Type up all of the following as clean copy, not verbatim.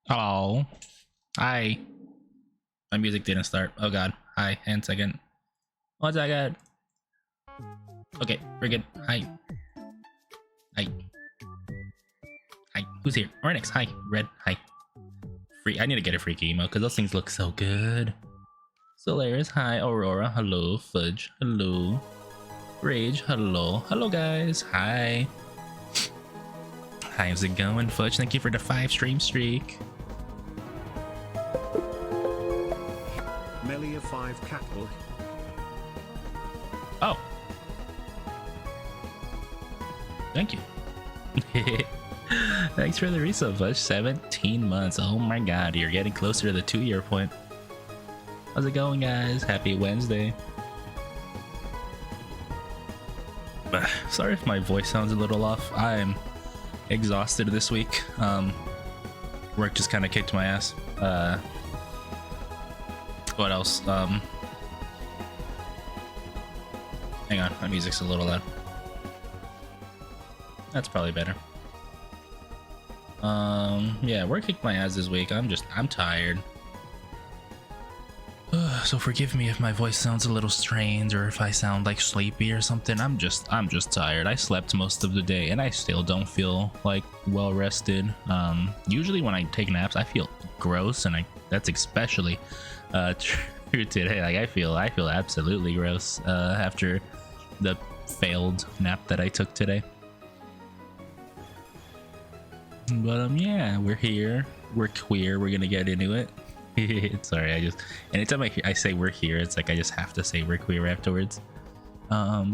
Hello. Hi. My music didn't start. Oh god. Hi. And second. 1 second. Okay, we're good. Hi. Hi. Hi. Who's here? Ornix. Hi. Red. Hi. Free. I need to get a freaky emo because those things look so good. Solaris. Hi. Aurora. Hello. Fudge. Hello. Rage. Hello. Hello, guys. Hi. How's it going, Fudge? Thank you for the 5 stream streak. Melia 5 capital. Oh. Thank you. Thanks for the resub, Fudge. 17 months. Oh my god, you're getting closer to the 2-year point. How's it going, guys? Happy Wednesday. Sorry if my voice sounds a little off. I'm exhausted this week. Work just kind of kicked my ass. What else? Hang on, my music's a little loud. That's probably better. Yeah, work kicked my ass this week. I'm tired. So forgive me if my voice sounds a little strange or if I sound like sleepy or something. I'm just tired. I slept most of the day and I still don't feel like well rested. Usually when I take naps, I feel gross, and that's especially true today. Like I feel absolutely gross after the failed nap that I took today. But yeah, we're here. We're queer. We're gonna get into it. Sorry, anytime I say we're here, it's like I just have to say we're queer afterwards. How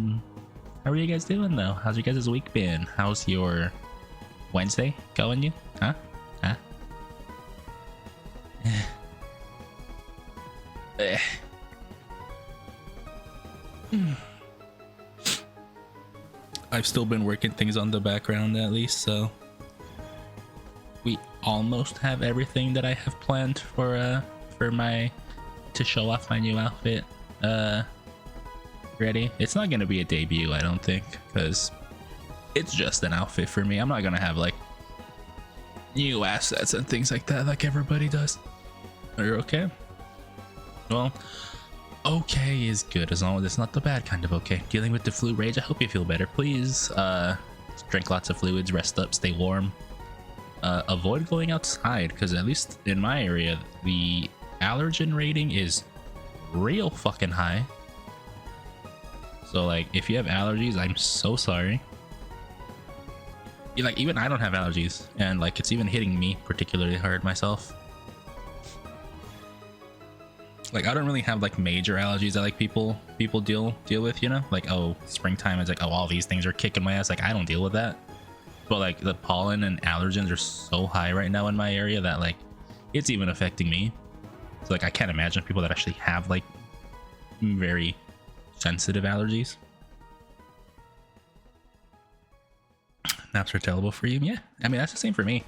are you guys doing though? How's your guys' week been? How's your Wednesday going? You? Huh? I've still been working things on the background at least, so we almost have everything that I have planned for my to show off my new outfit ready. It's not gonna be a debut, I don't think, because it's just an outfit for me. I'm not gonna have like new assets and things like that like everybody does. Are you okay? Well, okay is good as long as it's not the bad kind of okay. Dealing with the flu rage, I hope you feel better. Please drink lots of fluids, rest up, stay warm. Avoid going outside, because at least in my area the allergen rating is real fucking high. So like if you have allergies, I'm so sorry. Like even I don't have allergies, and like it's even hitting me particularly hard myself. Like I don't really have like major allergies that like people deal with, you know, like, oh, springtime is like, oh, all these things are kicking my ass. Like I don't deal with that. But like the pollen and allergens are so high right now in my area that like it's even affecting me. So like I can't imagine people that actually have like very sensitive allergies. Naps are terrible for you. Yeah, I mean that's the same for me.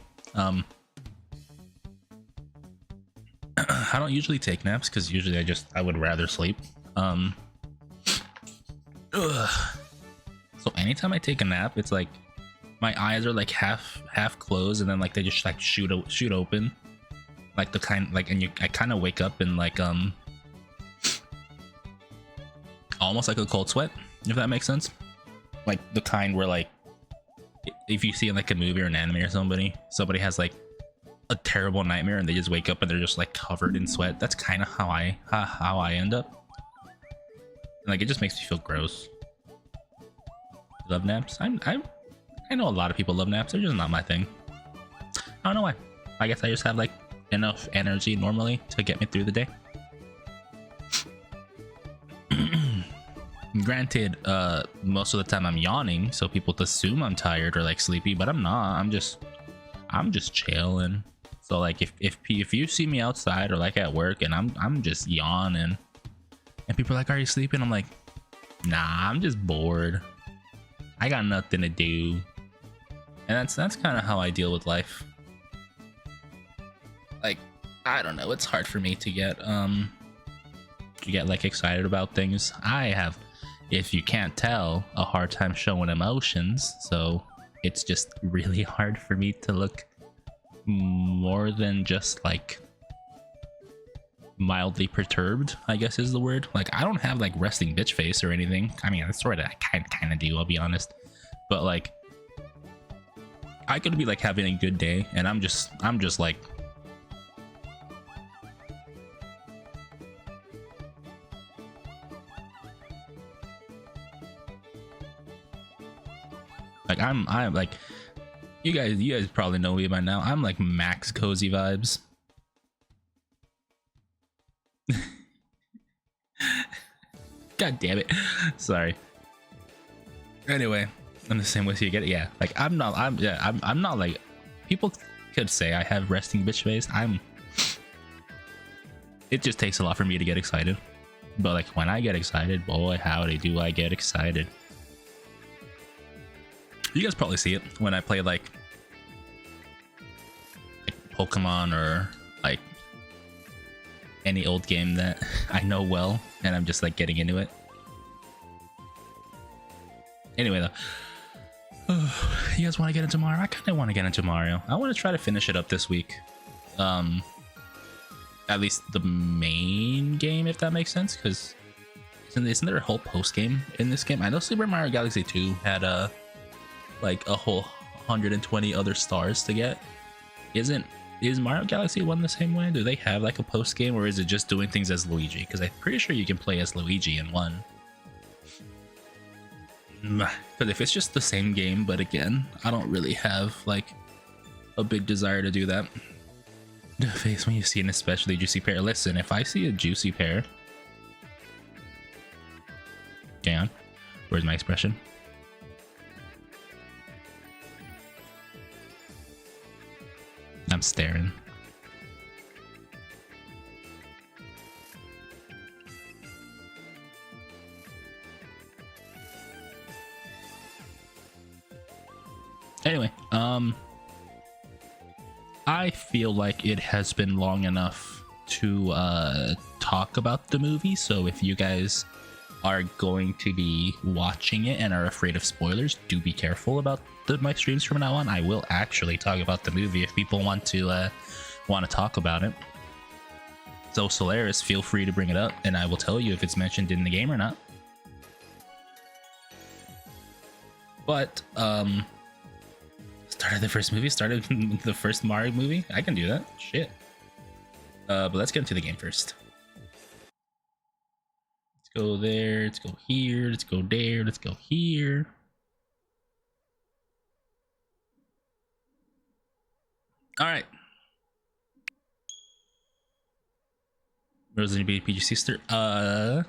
I don't usually take naps because usually I would rather sleep. So anytime I take a nap, it's like my eyes are like half closed, and then like they just like shoot open, like the kind like, and I kind of wake up in like almost like a cold sweat, if that makes sense. Like the kind where like if you see in like a movie or an anime or somebody has like a terrible nightmare and they just wake up and they're just like covered in sweat. That's kind of how I end up. Like it just makes me feel gross. Love naps. I know a lot of people love naps. They're just not my thing. I don't know why. I guess I just have like enough energy normally to get me through the day. Granted, most of the time I'm yawning, so people assume I'm tired or like sleepy, but I'm not. I'm just chilling. So like if you see me outside or like at work and I'm just yawning, and people are like, "Are you sleeping?" I'm like, "Nah, I'm just bored. I got nothing to do." And that's kind of how I deal with life. Like I don't know, it's hard for me to get like excited about things. I have, if you can't tell, a hard time showing emotions, so it's just really hard for me to look more than just like mildly perturbed, I guess is the word. Like, I don't have like resting bitch face or anything. I mean, that's sort of kind of do, I'll be honest. But like, I could be like having a good day, and I'm just like I'm like, you guys probably know me by now. I'm like max cozy vibes. God damn it. Sorry. Anyway, I'm the same way you get it. Yeah, like I'm not like, people could say I have resting bitch face. It just takes a lot for me to get excited. But like, when I get excited, boy howdy do I get excited. You guys probably see it when I play like Pokemon or like any old game that I know well, and I'm just like getting into it. Anyway though, you guys want to get into Mario? I kind of want to get into Mario. I want to try to finish it up this week. At least the main game, if that makes sense, because isn't there a whole post game in this game? I know Super Mario Galaxy 2 had like a whole 120 other stars to get. Is Mario Galaxy 1 the same way? Do they have like a post game, or is it just doing things as Luigi? Because I'm pretty sure you can play as Luigi in 1. Because if it's just the same game, but again, I don't really have like a big desire to do that. The face when you see an especially juicy pear. Listen, if I see a juicy pear, damn, where's my expression? I'm staring. Anyway, I feel like it has been long enough to talk about the movie, so if you guys are going to be watching it and are afraid of spoilers, do be careful about my streams from now on. I will actually talk about the movie if people want to talk about it. So Solaris, feel free to bring it up, and I will tell you if it's mentioned in the game or not. But started the first movie, started the first Mario movie. I can do that. Shit. But let's get into the game first. Let's go there. Let's go here. Let's go there. Let's go here. All right. Rosalina being PG sister. I'm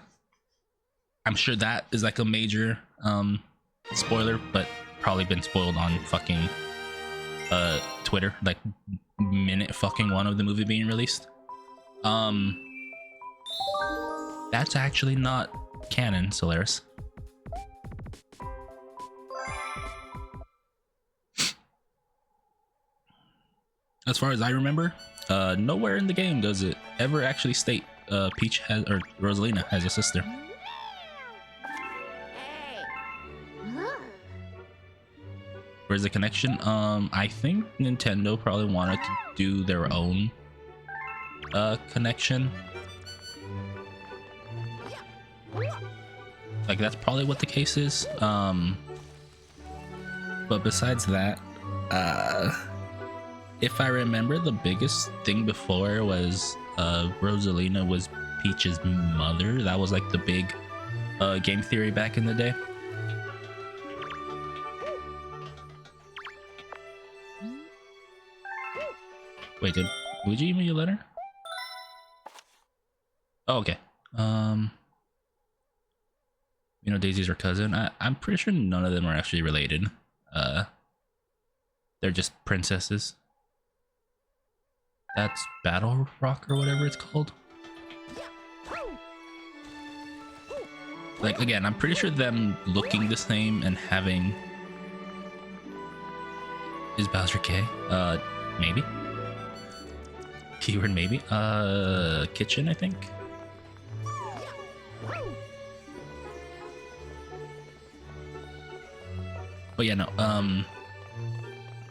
sure that is like a major spoiler, but probably been spoiled on fucking Twitter, like minute fucking 1 of the movie being released. That's actually not canon, Solaris. As far as I remember, nowhere in the game does it ever actually state Peach has, or Rosalina has a sister. Where's the connection? I think Nintendo probably wanted to do their own connection. Like, that's probably what the case is. But besides that, if I remember, the biggest thing before was Rosalina was Peach's mother. That was like the big game theory back in the day. Wait, did Luigi give me a letter? Oh, okay. You know, Daisy's her cousin. I'm pretty sure none of them are actually related. They're just princesses. That's Battle Rock or whatever it's called. Like, again, I'm pretty sure them looking the same and having... Is Bowser K? Maybe. Keyword maybe. Kitchen, I think. But yeah, no,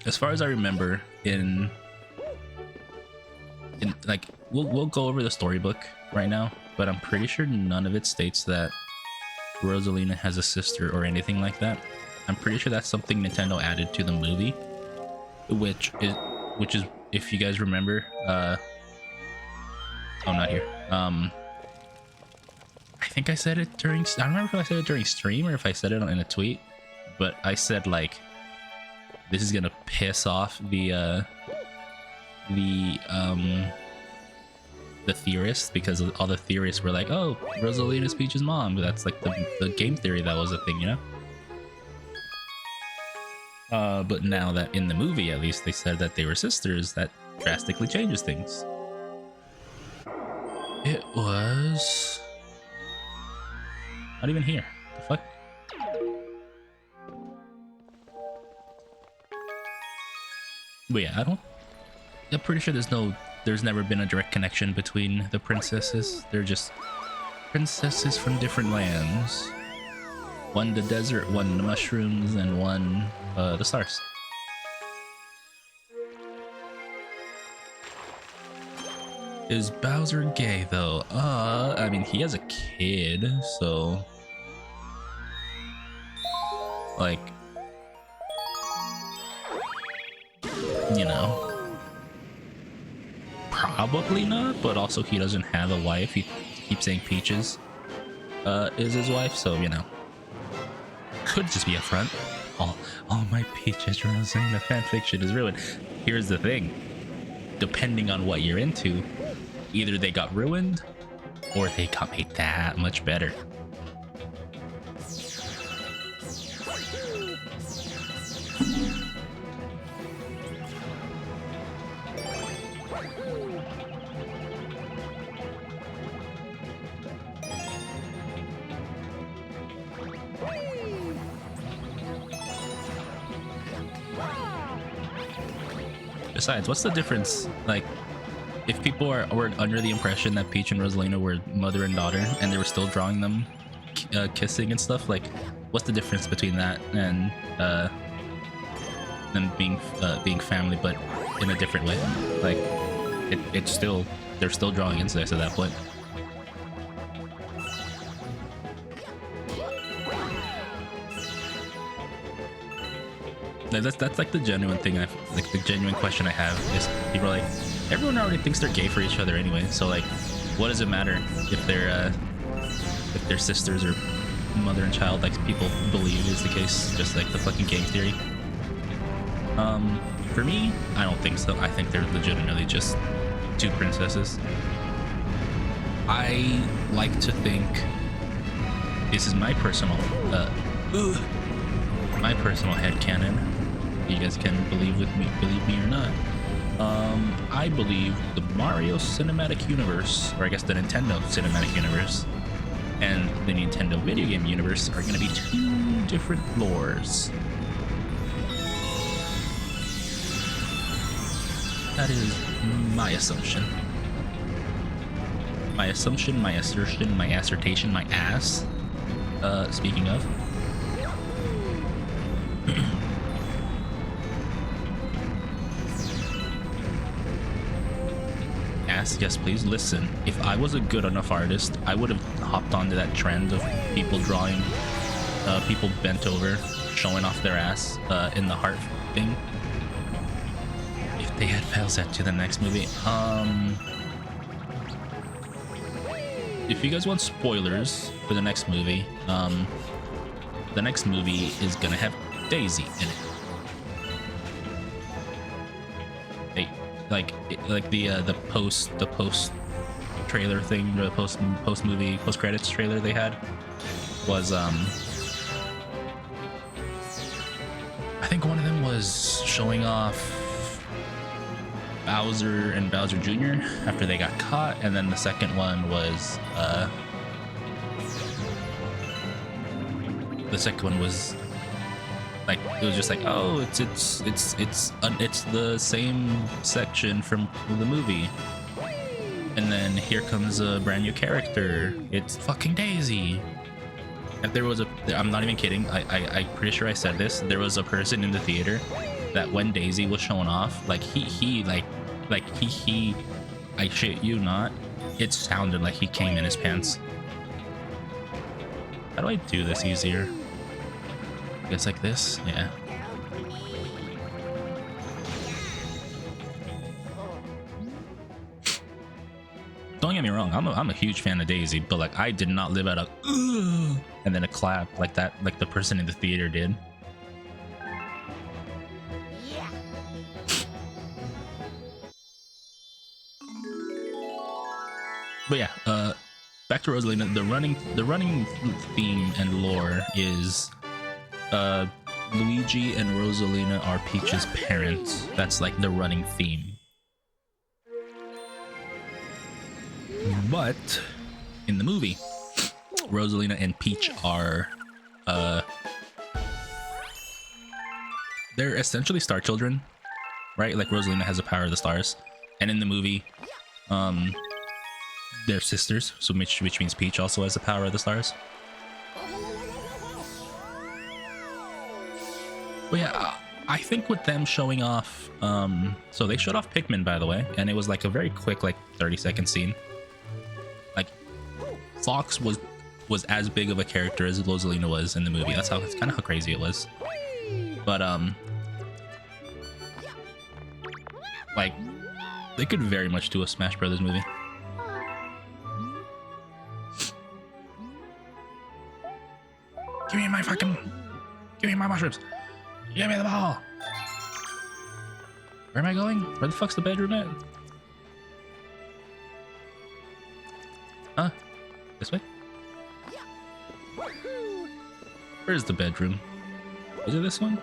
as far as I remember, in like we'll go over the storybook right now, but I'm pretty sure none of it states that Rosalina has a sister or anything like that. I'm pretty sure that's something Nintendo added to the movie, which is if you guys remember, oh, not here. I think I said it during, I don't remember if I said it during stream or if I said it in a tweet, but I said like this is gonna piss off the theorists, because all the theorists were like, oh, Rosalina's Peach's mom. That's like the game theory that was a thing, you know. But now that in the movie, at least, they said that they were sisters, that drastically changes things. It was not even here. The fuck? But yeah, I'm pretty sure there's never been a direct connection between the princesses. They're just princesses from different lands. One the desert, one the mushrooms, and one the stars. Is Bowser gay though? I mean, he has a kid, so like, you know, probably not, but also he doesn't have a wife. He keeps saying Peaches is his wife, so you know, could just be a front. All my Peaches Rosalina fanfiction is ruined. Here's the thing, depending on what you're into, either they got ruined or they got made that much better. Besides, what's the difference? Like, if people were under the impression that Peach and Rosalina were mother and daughter, and they were still drawing them kissing and stuff, like, what's the difference between that and them being family, but in a different way? Like, it's still, they're still drawing incest at that point. That's like the genuine thing. Like the genuine question I have is, people are like, everyone already thinks they're gay for each other anyway. So like, what does it matter if they're sisters or mother and child, like people believe is the case? Just like the fucking game theory. For me, I don't think so. I think they're legitimately just two princesses. I like to think, this is my personal headcanon. You guys can believe me or not. I believe the Mario Cinematic Universe, or I guess the Nintendo Cinematic Universe, and the Nintendo video game universe are going to be two different lores. That is my assumption. My assumption, my assertion, my assertion, my ass. Speaking of. Yes, please listen. If I was a good enough artist, I would have hopped onto that trend of people drawing people bent over, showing off their ass in the heart thing. If they had Bowser to the next movie. If you guys want spoilers for the next movie, the next movie is gonna have Daisy in it. Like the post trailer thing, or the post movie post credits trailer they had was I think one of them was showing off Bowser and Bowser Jr. after they got caught, and then the second one was like, it was just like, oh, it's the same section from the movie, and then here comes a brand new character. It's fucking Daisy. And there was I'm not even kidding. I'm pretty sure I said this. There was a person in the theater that when Daisy was showing off, like he I shit you not, it sounded like he came in his pants. How do I do this easier? I guess like this? Yeah. Don't get me wrong, I'm a huge fan of Daisy, but like I did not live out a and then a clap like that, like the person in the theater did. But yeah, back to Rosalina. The running theme and lore is Luigi and Rosalina are Peach's parents. That's like the running theme. But in the movie, Rosalina and Peach are they're essentially star children, right? Like Rosalina has the power of the stars, and in the movie, they're sisters, so which means Peach also has the power of the stars. But yeah, I think with them showing off, so they showed off Pikmin, by the way, and it was like a very quick, like 30-second scene. Like Fox was as big of a character as Rosalina was in the movie. That's kind of how crazy it was. But like they could very much do a Smash Brothers movie. Give me my mushrooms. Give me the ball. Where am I going? Where the fuck's the bedroom at? Huh? This way? Where's the bedroom? Is it this one?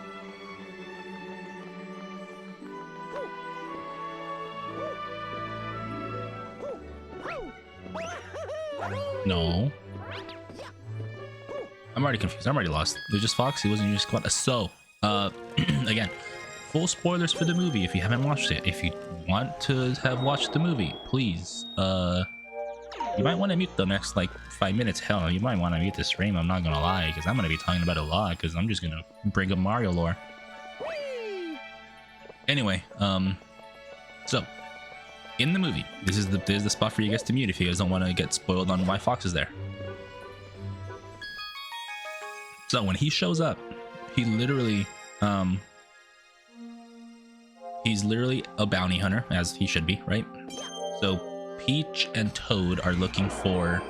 No. I'm already confused. I'm already lost. There's just Fox. He wasn't in your squad. So, again, full spoilers for the movie if you haven't watched it. If you want to have watched the movie, please, you might want to mute the next like 5 minutes. Hell, you might want to mute the stream. I'm not gonna lie, because I'm gonna be talking about it a lot. Because I'm just gonna bring up Mario lore. Anyway, so in the movie, this is the spot for you guys to mute if you guys don't want to get spoiled on why Fox is there. So when he shows up, he's literally a bounty hunter, as he should be, right? So Peach and Toad are looking for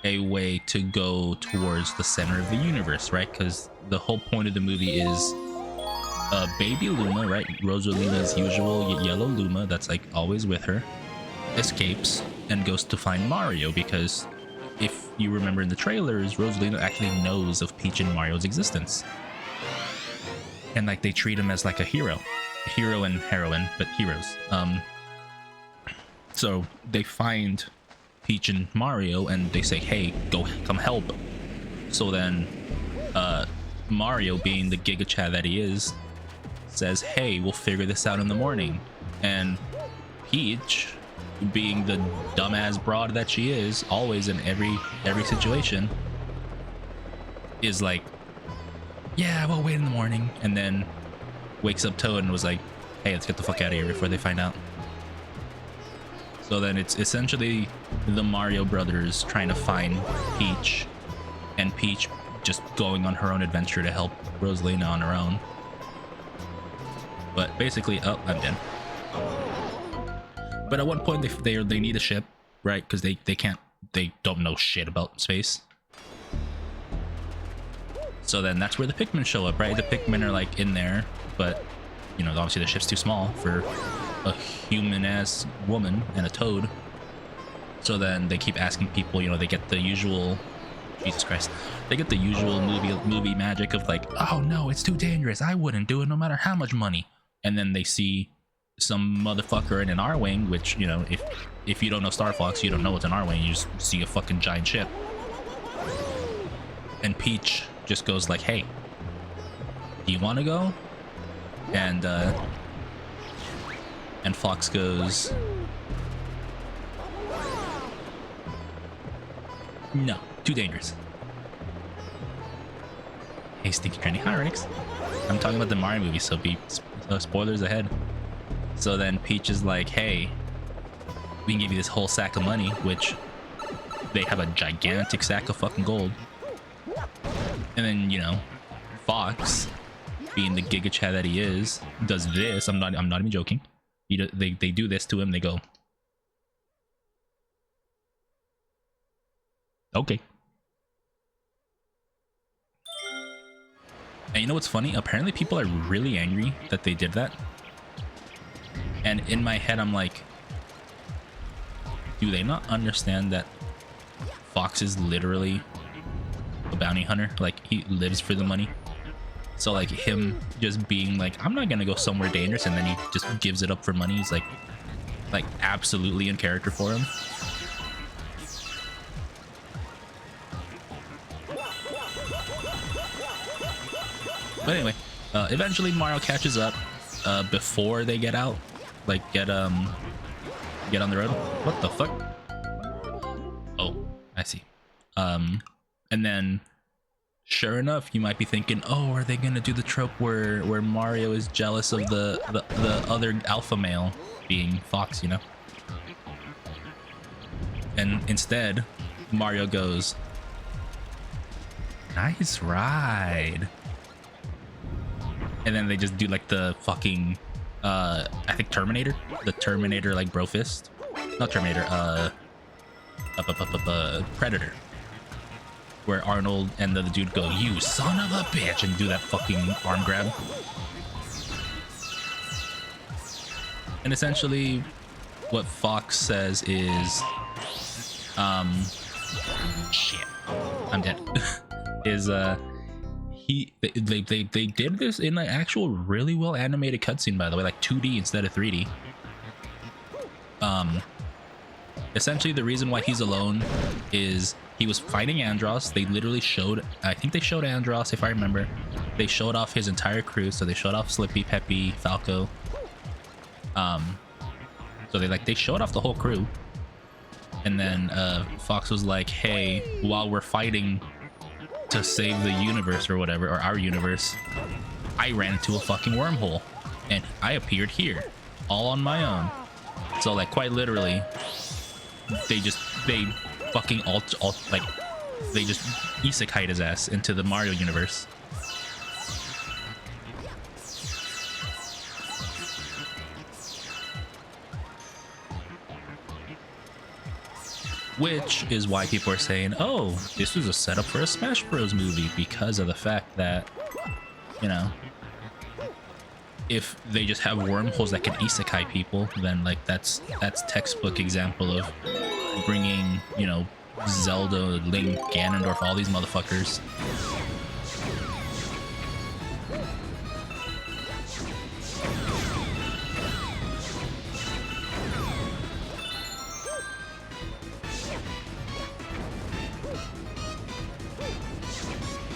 a way to go towards the center of the universe, right? Because the whole point of the movie is baby Luma, right? Rosalina's usual yellow Luma that's like always with her, escapes and goes to find Mario, because if you remember in the trailers, Rosalina actually knows of Peach and Mario's existence. And like they treat him as like a hero and heroine, but heroes. So they find Peach and Mario and they say, hey, come help. So then Mario, being the Giga Chad that he is, says, hey, we'll figure this out in the morning. And Peach, being the dumbass broad that she is, always in every situation, is like, yeah, we'll wait in the morning. And then wakes up Toad and was like, hey, let's get the fuck out of here before they find out. So then it's essentially the Mario brothers trying to find Peach, and Peach just going on her own adventure to help Rosalina on her own. But basically, oh, I'm dead. But at one point they need a ship, right? Because they don't know shit about space. So then that's where the Pikmin show up, right? The Pikmin are like in there, but you know, obviously the ship's too small for a human-ass woman and a toad. So then they keep asking people, you know, they get the usual, Jesus Christ, they get the usual movie magic of like, oh no, it's too dangerous, I wouldn't do it no matter how much money. And then they see some motherfucker in an R-Wing, which, you know, if you don't know Star Fox, you don't know what's an R-Wing, you just see a fucking giant ship. And Peach just goes like, hey, do you want to go? And Fox goes, no, too dangerous. Hey, Stinky Trendy. Hi, Renix. I'm talking about the Mario movie, so be spoilers ahead. So then Peach is like, hey, we can give you this whole sack of money, which they have a gigantic sack of fucking gold. And then, you know, Fox, being the Giga Chad that he is, does this. I'm not even joking. They do this to him. They go, okay. And you know what's funny? Apparently people are really angry that they did that. And in my head, I'm like, do they not understand that Fox is literally a bounty hunter? Like, he lives for the money. So like him just being like, I'm not gonna go somewhere dangerous, and then he just gives it up for money, is like absolutely in character for him. But anyway, eventually Mario catches up before they get out, like get on the road. What the fuck? Oh, I see. And then sure enough, you might be thinking, oh, are they gonna do the trope where Mario is jealous of the other alpha male, being Fox, you know? And instead, Mario goes, nice ride. And then they just do like the fucking I think Terminator, like bro fist, not Terminator, Predator, where Arnold and the dude go, you son of a bitch, and do that fucking arm grab. And essentially what Fox says is shit, I'm dead. Is they did this in an actual really well animated cutscene, by the way, like 2D instead of 3D. Essentially the reason why he's alone is he was fighting Andros. They literally showed, I think they showed Andros, if I remember. They showed off his entire crew, so they showed off Slippy, Peppy, Falco. So they showed off the whole crew. And then Fox was like, hey, while we're fighting to save the universe or whatever, or our universe, I ran into a fucking wormhole and I appeared here all on my own. So like quite literally they fucking they just isekai'd his ass into the Mario universe. Which is why people are saying, oh, this was a setup for a Smash Bros. Movie, because of the fact that, you know, if they just have wormholes that can isekai people, then like that's textbook example of bringing, you know, Zelda, Link, Ganondorf, all these motherfuckers.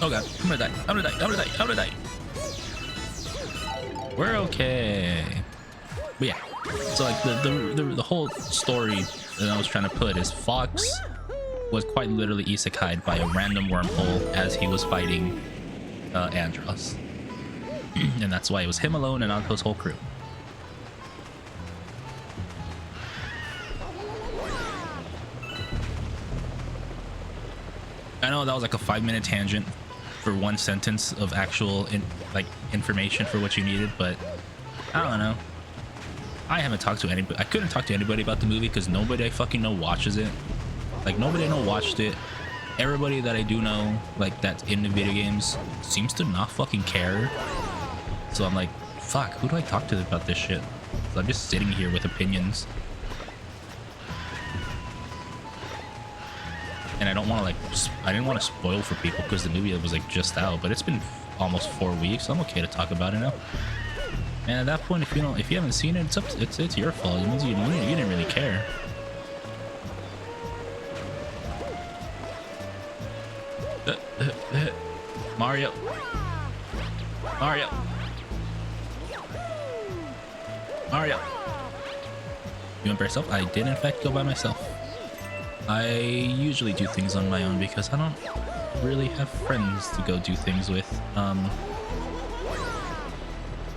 Oh god, I'm gonna die, I'm gonna die, I'm gonna die, I'm gonna die. We're okay. But yeah, so like the whole story that I was trying to put is Fox was quite literally isekai'd by a random wormhole as he was fighting Andros. And that's why it was him alone and not his whole crew. I know that was like a 5-minute tangent for one sentence of actual information for what you needed, but I don't know. I haven't talked to anybody. I couldn't talk to anybody about the movie because nobody I fucking know watches it. Like nobody I know watched it. Everybody that I do know, like that's into video games, seems to not fucking care. So I'm like, fuck, who do I talk to about this shit? So I'm just sitting here with opinions. And I don't want to I didn't want to spoil for people because the movie was like just out, but it's been almost 4 weeks. So I'm okay to talk about it now. And at that point, if you haven't seen it, it's your fault. It means you didn't really care. Mario. You went by yourself? I did in fact go by myself. I usually do things on my own because I don't really have friends to go do things with.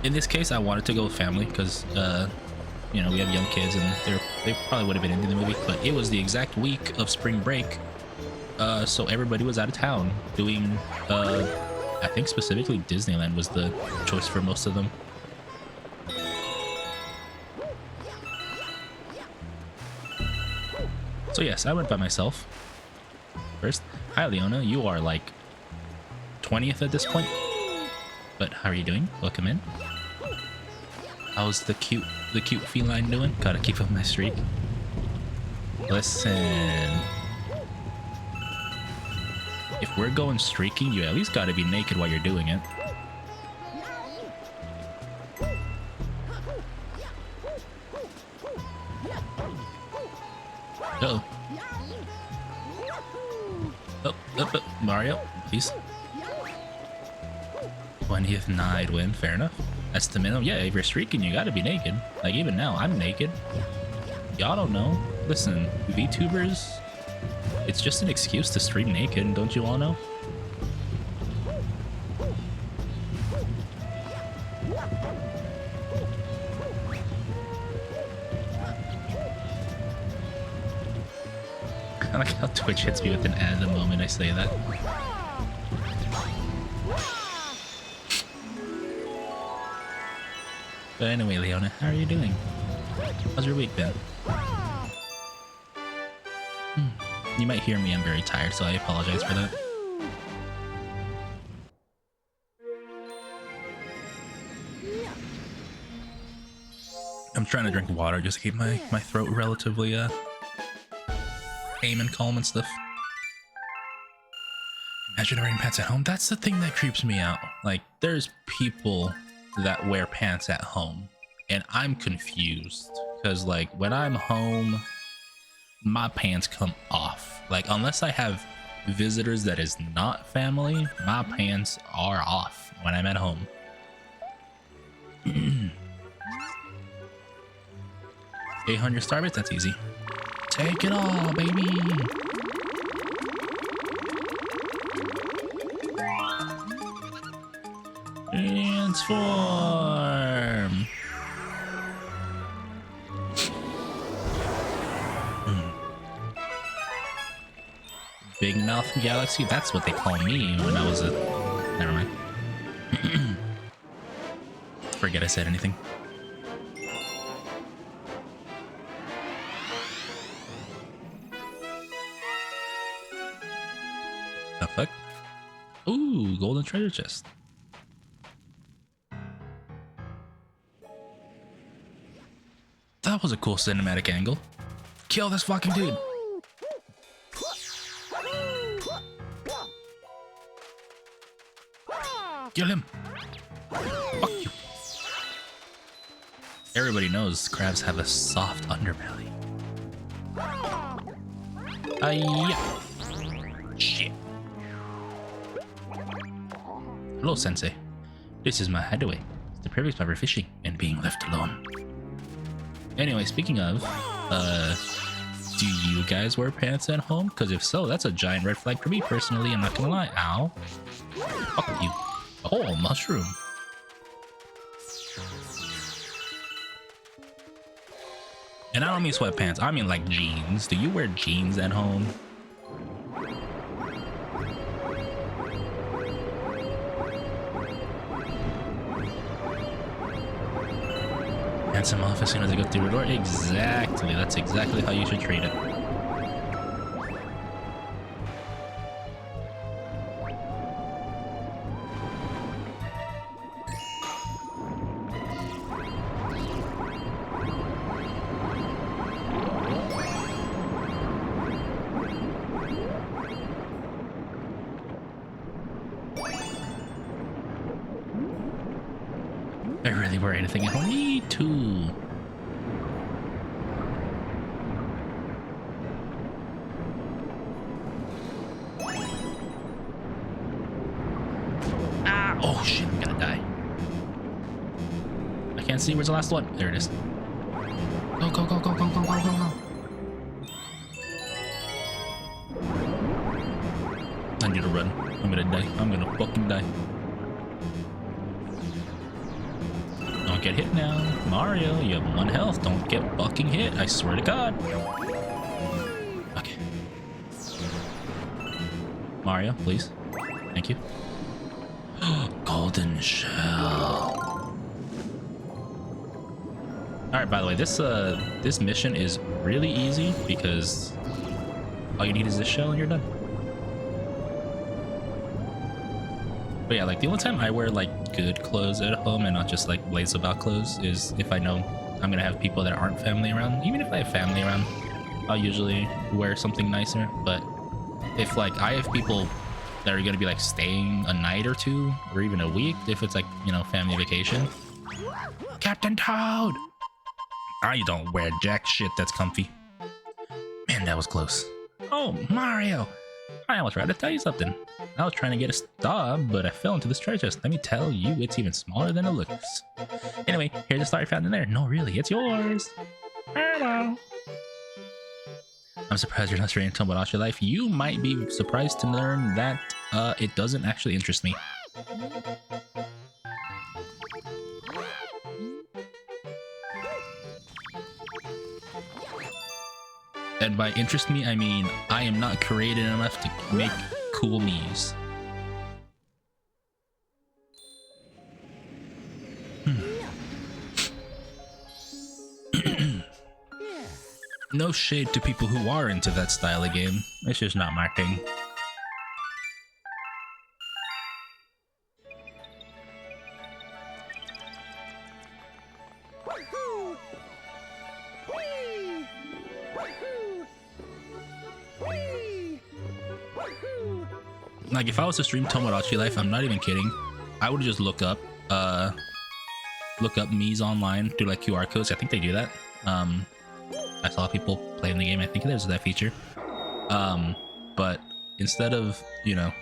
In this case, I wanted to go with family because, you know, we have young kids and they probably would have been into the movie, but it was the exact week of spring break. So everybody was out of town doing, I think specifically Disneyland was the choice for most of them. So yes, I went by myself first. Hi, Leona. You are like 20th at this point. But how are you doing? Welcome in. How's the cute feline doing? Gotta keep up my streak. Listen. If we're going streaking, you at least gotta be naked while you're doing it. Uh-oh. Oh, Mario, please. 20th I'd win, fair enough. That's the minimum. Yeah, if you're streaking, you gotta be naked. Like, even now, I'm naked. Y'all don't know. Listen, VTubers, it's just an excuse to stream naked, don't you all know? I like how Twitch hits me with an ad the moment I say that. But anyway, Leona, how are you doing? How's your week been? You might hear me, I'm very tired, so I apologize for that. I'm trying to drink water just to keep my throat relatively tame and calm and stuff. Imagine wearing pants at home. That's the thing that creeps me out. Like, there's people that wear pants at home, and I'm confused because, like, when I'm home, my pants come off. Like, unless I have visitors that is not family, my pants are off when I'm at home. 800 starbits, that's easy. Take it all, baby. Transform. Big Mouth Galaxy, that's what they call me when I was a... Never mind. Forget I said anything. The fuck? Ooh, golden treasure chest. That was a cool cinematic angle. Kill this fucking dude. Kill him. Fuck you. Everybody knows crabs have a soft underbelly. Yeah. Shit. Hello, Sensei. This is my hideaway. It's the perfect spot for fishing and being left alone. Anyway, speaking of, do you guys wear pants at home? Because if so, that's a giant red flag for me personally. I'm not gonna lie. Ow. Fuck you. Oh, mushroom. And I don't mean sweatpants. I mean like jeans. Do you wear jeans at home? Handsome off as soon as I go through the door. Exactly. That's exactly how you should treat it. I really wear anything at home. Me too. Ah! Oh shit! I'm gonna die. I can't see. Where's the last one? There it is. Go go go go go go go go go! I need to run. I'm gonna die. I'm gonna fucking die. Don't get hit now. Mario, you have 1 health. Don't get fucking hit. I swear to God. Okay. Mario, please. Thank you. Golden shell. Alright, by the way, this mission is really easy because all you need is this shell and you're done. But yeah, like the only time I wear like good clothes at home and not just like blaze about clothes is if I know I'm gonna have people that aren't family around. Even if I have family around, I'll usually wear something nicer. But if like I have people that are gonna be like staying a night or 2 or even a week, if it's like, you know, family vacation. Captain Toad! I don't wear jack shit that's comfy. Man, that was close. Oh, Mario! I almost tried to tell you something. I was trying to get a star, but I fell into this treasure chest. Let me tell you, it's even smaller than it looks. Anyway, here's the star I found in there. No, really, it's yours. Hello. I'm surprised you're not straight into Tomodachi Life. You might be surprised to learn that it doesn't actually interest me. And by interest me, I mean I am not creative enough to make cool memes. No shade to people who are into that style of game. It's just not my thing. Like if I was to stream Tomodachi Life, I'm not even kidding, I would just look up Mii's online through like QR codes. I think they do that. I saw people playing the game. I think there's that feature. But instead of, you know,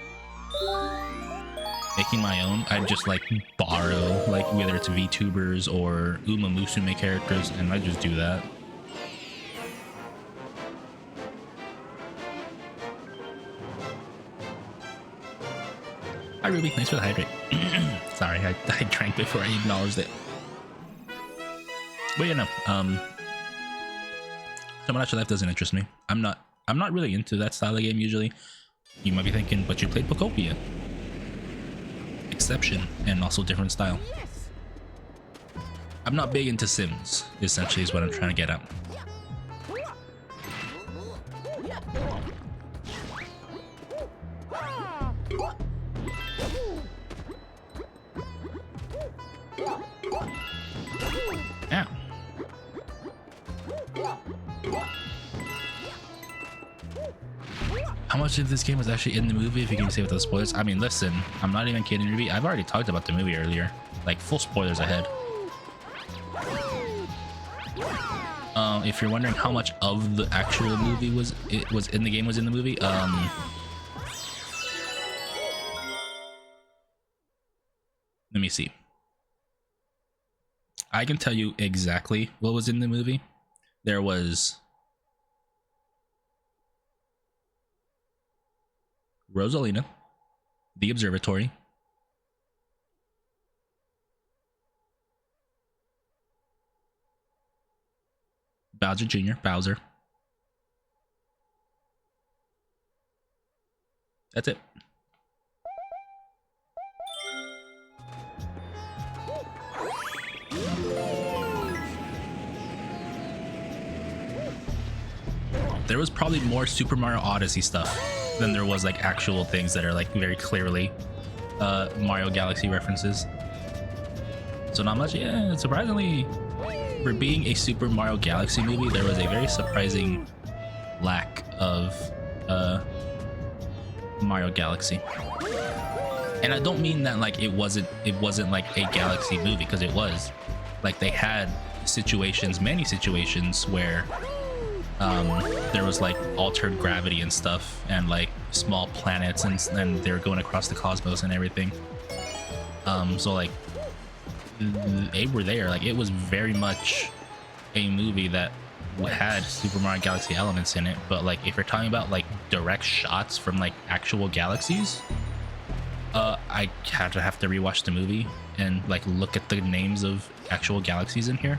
making my own, I'd just like borrow, like whether it's VTubers or Uma Musume characters, and I just do that. Hi Ruby, thanks for the hydrate. Sorry, I drank before I acknowledged it. But yeah, no, Tomodachi Life doesn't interest me. I'm not really into that style of game usually. You might be thinking, but you played Pokopia. Exception, and also different style. I'm not big into Sims, essentially is what I'm trying to get at. Ow. How much of this game was actually in the movie, if you can say without spoilers? I mean, listen, I'm not even kidding, Ruby. I've already talked about the movie earlier. Like, full spoilers ahead. If you're wondering how much of the actual movie was in the game was in the movie, let me see. I can tell you exactly what was in the movie. There was Rosalina, the observatory, Bowser Jr., Bowser. That's it. There was probably more Super Mario Odyssey stuff than there was like actual things that are like very clearly Mario Galaxy references. So not much. Yeah, surprisingly, for being a Super Mario Galaxy movie, there was a very surprising lack of Mario Galaxy. And I don't mean that like it wasn't like a Galaxy movie, because it was. Like they had situations, many situations where there was like altered gravity and stuff, and like small planets, and they were going across the cosmos and everything. So like they were there. Like it was very much a movie that had Super Mario Galaxy elements in it. But like if you're talking about like direct shots from like actual galaxies, I have to rewatch the movie and like look at the names of actual galaxies in here.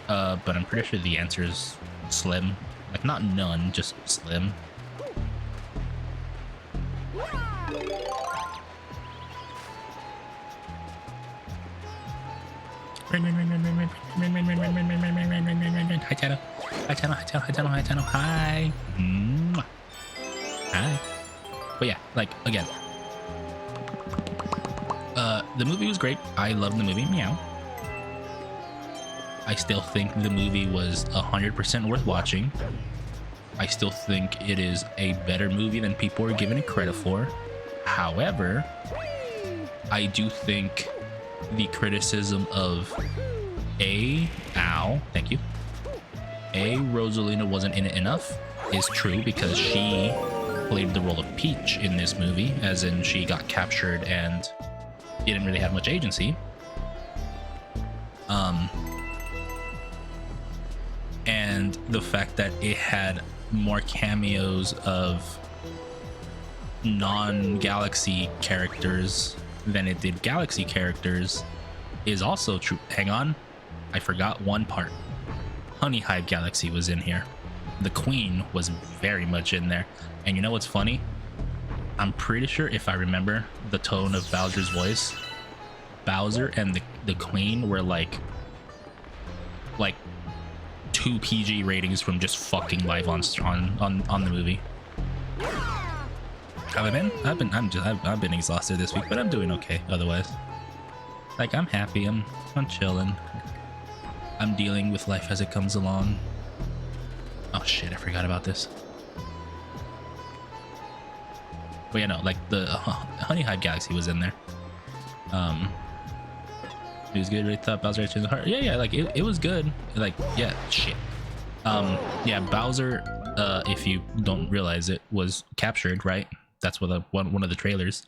But I'm pretty sure the answer is slim. Like not none, just slim. Hi Tano. Hi Tano, hi Tano, hi Tano, hi Tano, hi. Mwah. Hi. But yeah, like again. The movie was great. I love the movie. Meow. I still think the movie was 100% worth watching. I still think it is a better movie than people are giving it credit for. However, I do think the criticism of thank you, Rosalina wasn't in it enough is true, because she played the role of Peach in this movie, as in she got captured and didn't really have much agency. And the fact that it had more cameos of non-Galaxy characters than it did Galaxy characters is also true. Hang on, I forgot one part. Honey Hive Galaxy was in here. The Queen was very much in there. And you know what's funny? I'm pretty sure, if I remember the tone of Bowser's voice, Bowser and the Queen were like 2 PG ratings from just fucking live on the movie. Have I been? I've been exhausted this week, but I'm doing okay otherwise. Like I'm happy. I'm chilling. I'm dealing with life as it comes along. Oh shit, I forgot about this. But yeah, no, like the Honey Hive Galaxy was in there. It was good. Really thought Bowser changed the heart. Yeah, like it was good. Like yeah, shit. Yeah, Bowser, if you don't realize it, was captured, right? That's what one of the trailers.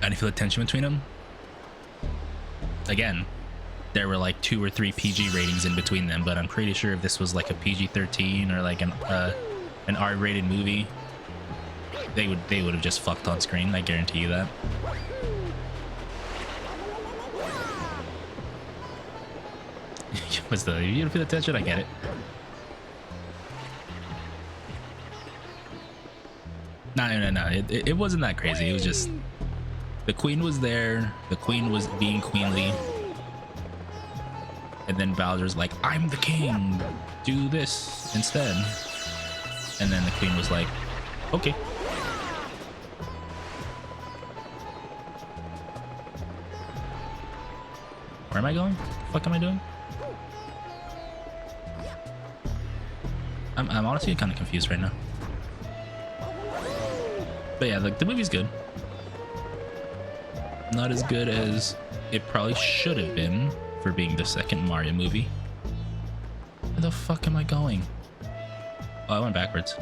And you feel the tension between them. Again, there were like 2 or 3 PG ratings in between them, but I'm pretty sure if this was like a PG-13 or like an R-rated movie, they would have just fucked on screen. I guarantee you that. What's the, you don't feel the tension? I get it. No. It wasn't that crazy. It was just the Queen was there. The Queen was being queenly. And then Bowser's like, I'm the king. Do this instead. And then the Queen was like, okay. Where am I going? What the fuck am I doing? I'm honestly kind of confused right now. But yeah, like the movie's good. Not as good as it probably should have been for being the second Mario movie. Where the fuck am I going? Oh, I went backwards.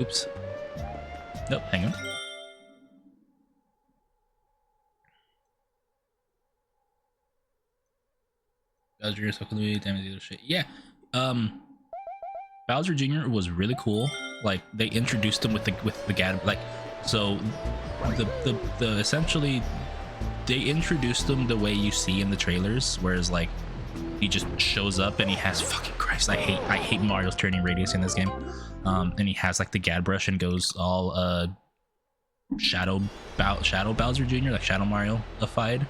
Oops. Nope, hang on. Bowser Jr. so cool, damn it, shit. Yeah. Bowser Jr. was really cool. Like they introduced him with the Gad, like, so the essentially they introduced him the way you see in the trailers, whereas like he just shows up and he has, fucking Christ, I hate Mario's turning radius in this game. And he has like the Gad brush and goes all Shadow Bowser Jr., like Shadow Mario-ified.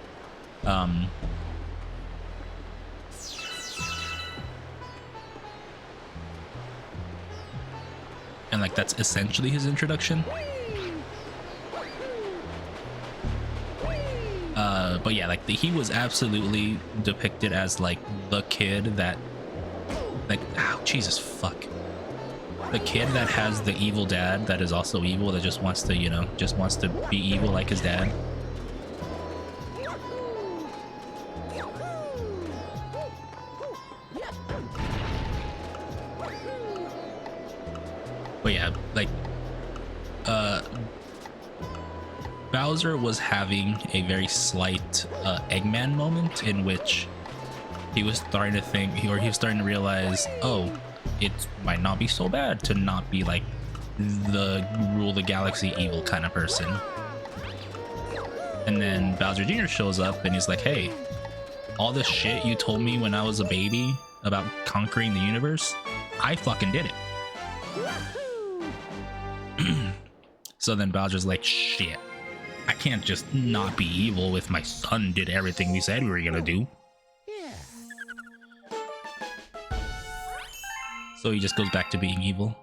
And like that's essentially his introduction. But yeah, like he was absolutely depicted as like the kid that, like, ow, Jesus fuck, the kid that has the evil dad that is also evil, that just wants to, you know, just wants to be evil like his dad. But yeah, like Bowser was having a very slight Eggman moment in which he was starting to think, or he was starting to realize, oh, it might not be so bad to not be like the rule the galaxy evil kind of person. And then Bowser Jr. shows up and he's like, hey, all this shit you told me when I was a baby about conquering the universe, I fucking did it. So then Bowser's like, shit, I can't just not be evil if my son did everything we said we were gonna do. So he just goes back to being evil.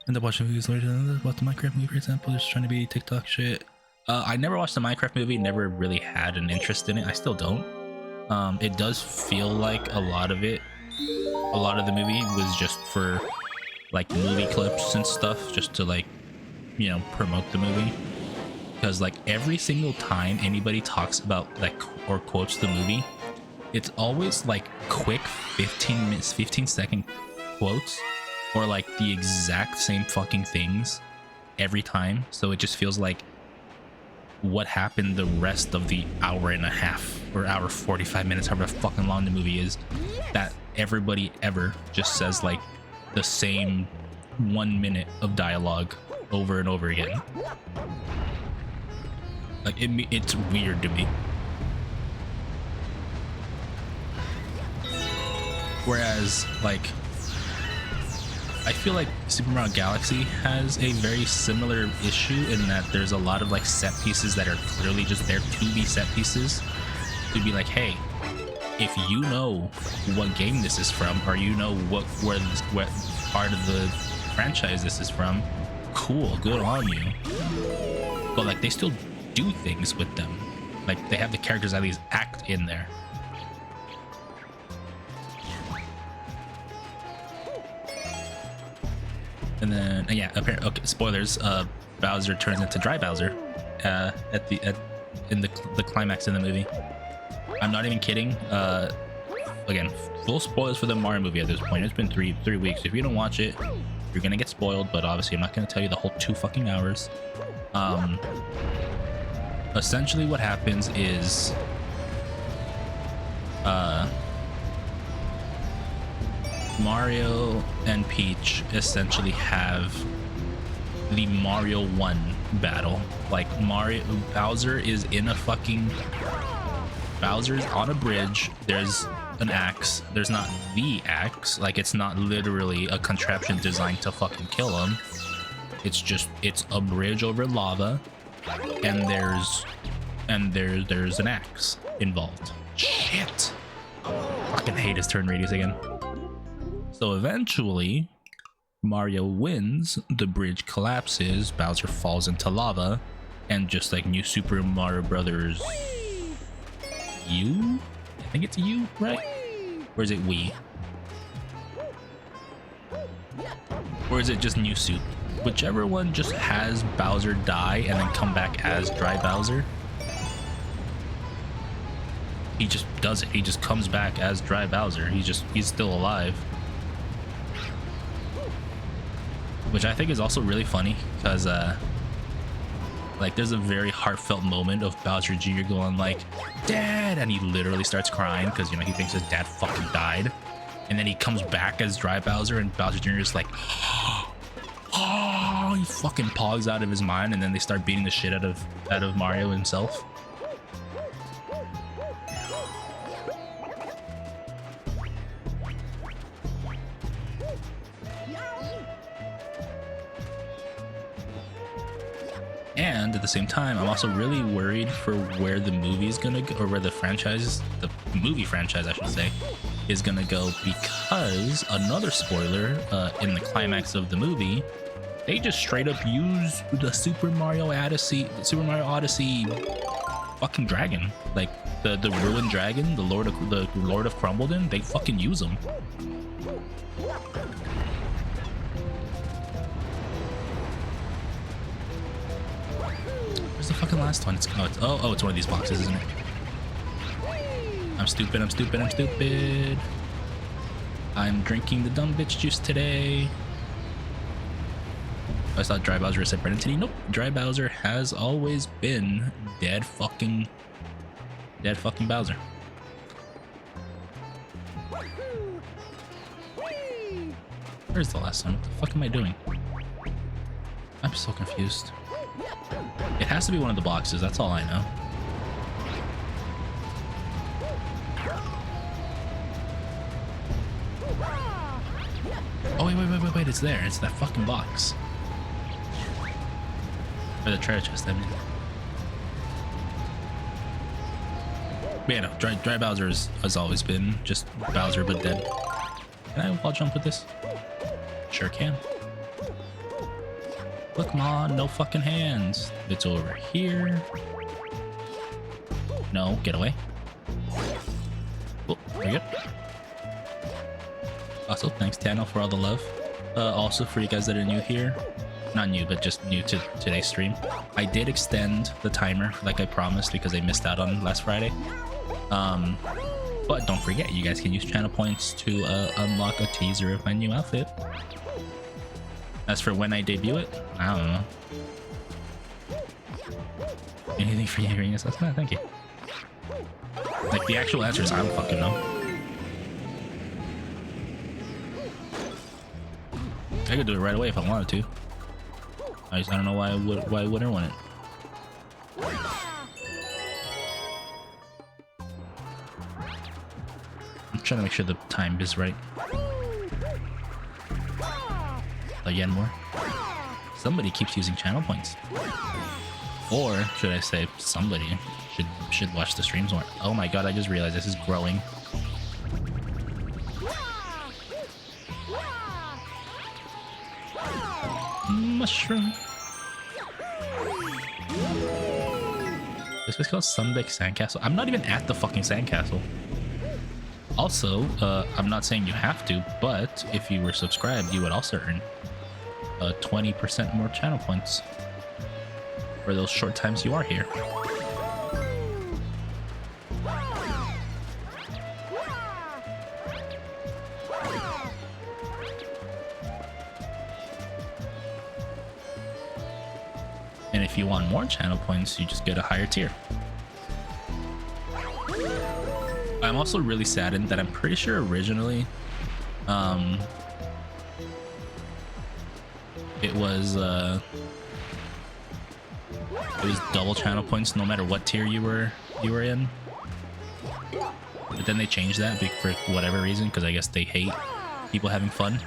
And then watching movies later, about the Minecraft movie, for example, just trying to be TikTok shit. I never watched the Minecraft movie, never really had an interest in it. I still don't. It does feel like a lot of the movie was just for like movie clips and stuff, just to like, you know, promote the movie. Because like every single time anybody talks about like or quotes the movie, it's always like quick 15-second quotes, or like the exact same fucking things every time. So it just feels like what happened the rest of the hour and a half or hour 45 minutes, however fucking long the movie is, that everybody ever just says like the same 1 minute of dialogue over and over again. Like it's weird to me. Whereas like I feel like Super Mario Galaxy has a very similar issue in that there's a lot of like set pieces that are clearly just there to be set pieces. To be like, hey, if you know what game this is from, or you know what part of the franchise this is from, cool, good on you. But like they still do things with them. Like they have the characters at least act in there. And then yeah, apparently, okay, spoilers. Bowser turns into Dry Bowser in the climax in the movie. I'm not even kidding. Again, full spoilers for the Mario movie at this point. It's been three weeks. If you don't watch it, you're gonna get spoiled. But obviously, I'm not gonna tell you the whole 2 fucking hours. Essentially, what happens is, Mario and Peach essentially have the Mario 1 battle. Like Bowser is on a bridge. There's an axe. There's not the axe. Like it's not literally a contraption designed to fucking kill him. It's a bridge over lava, and there's an axe involved. Shit. Fucking hate his turn radius again. So eventually, Mario wins, the bridge collapses, Bowser falls into lava, and just like New Super Mario Brothers U? I think it's U, right? Or is it Wii? Or is it just New Soup? Whichever one just has Bowser die and then come back as Dry Bowser. He just does it. He just comes back as Dry Bowser. He's still alive. Which I think is also really funny because like there's a very heartfelt moment of Bowser Jr. going like, Dad, and he literally starts crying because, you know, he thinks his dad fucking died. And then he comes back as Dry Bowser, and Bowser Jr. is like, oh, he fucking pogs out of his mind, and then they start beating the shit out of Mario himself. And at the same time, I'm also really worried for where the movie's gonna go, or where the movie franchise, I should say, is gonna go, because another spoiler, in the climax of the movie, they just straight up use the Super Mario Odyssey fucking dragon, like the ruined dragon, the Lord of Crumbledon. They fucking use them. The fucking last one. It's one of these boxes, isn't it? I'm stupid. I'm drinking the dumb bitch juice today. I thought Dry Bowser is separate entity. Nope. Dry Bowser has always been dead fucking Bowser. Where's the last one? What the fuck am I doing? I'm so confused. It has to be one of the boxes, that's all I know. Oh, wait, it's there. It's that fucking box. Or the treasure chest, I mean. But yeah, no, dry Bowser has always been just Bowser, but dead. Can I wall jump with this? Sure can. Look, come on, no fucking hands. It's over here. No, get away. Oh, very good. Also, thanks Tano for all the love. Also, for you guys that are new here, not new, but just new to today's stream, I did extend the timer like I promised because I missed out on last Friday. But don't forget, you guys can use channel points to unlock a teaser of my new outfit. As for when I debut it, I don't know. Anything for hearing assessment? Thank you. Like, the actual answer is I don't fucking know. I could do it right away if I wanted to. I don't know why I wouldn't want it. I'm trying to make sure the time is right. Again, more. Somebody keeps using channel points. Or should I say somebody should watch the streams more. Oh my god, I just realized this is growing. Mushroom. This is called Sunbeck Sandcastle. I'm not even at the fucking sandcastle. Also, I'm not saying you have to, but if you were subscribed, you would also earn 20% more channel points for those short times you are here. And if you want more channel points, you just get a higher tier. I'm also really saddened that I'm pretty sure originally it was double channel points no matter what tier you were in. But then they changed that for whatever reason, because I guess they hate people having fun.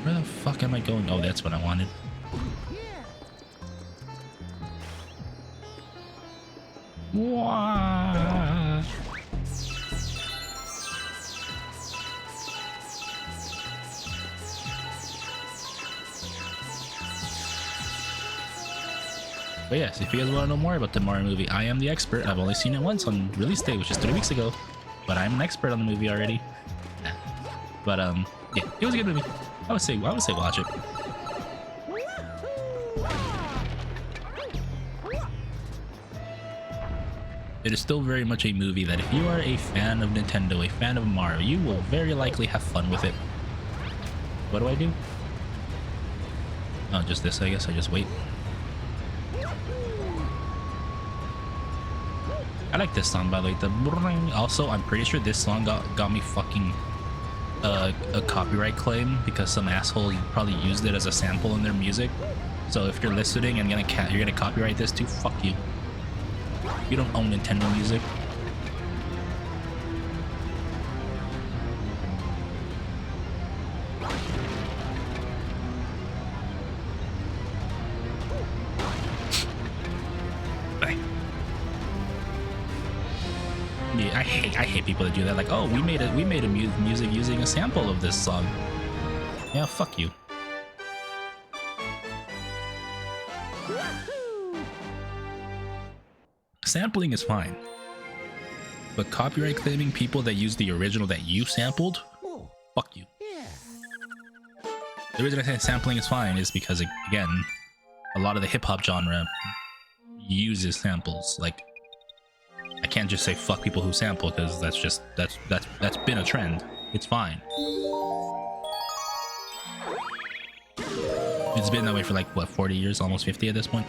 Where the fuck am I going? Oh, that's what I wanted. Wah. But yes, if you guys want to know more about the Mario movie, I am the expert. I've only seen it once on release day, which is 3 weeks ago, but I'm an expert on the movie already. But yeah, it was a good movie. I would say watch it. It is still very much a movie that if you are a fan of Nintendo, a fan of Mario, you will very likely have fun with it. What do I do? Oh, just this, I guess. I just wait. I like this song, by the way. Also, I'm pretty sure this song got me fucking a copyright claim because some asshole probably used it as a sample in their music. So if you're listening and you're gonna copyright this too, fuck you. You don't own Nintendo music. Yeah, I hate people that do that. Like, oh, we made a music using a sample of this song. Yeah, fuck you. Sampling is fine, but copyright claiming people that use the original that you sampled, fuck you. The reason I say sampling is fine is because, again, a lot of the hip-hop genre uses samples. Like, I can't just say fuck people who sample, because that's been a trend. It's fine. It's been that way for like what, 40 years, almost 50 at this point.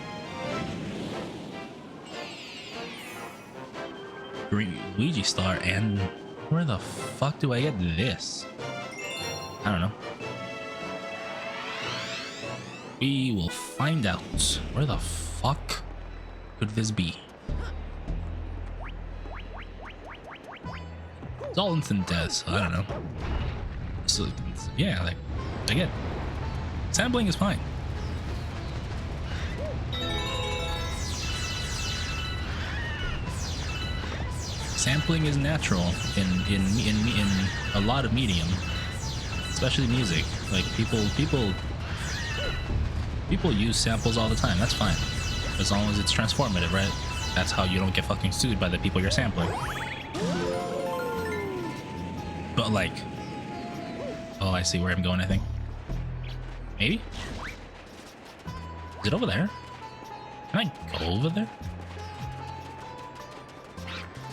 green Luigi star, and where the fuck do I get this? I don't know. We will find out. Where the fuck could this be? It's all instant death, so I don't know. So yeah, like again, sampling is fine. Sampling is natural in a lot of medium, especially music. Like people use samples all the time. That's fine, as long as it's transformative, right? That's how you don't get fucking sued by the people you're sampling. But like, oh, I see where I'm going. I think maybe is it over there? Can I go over there?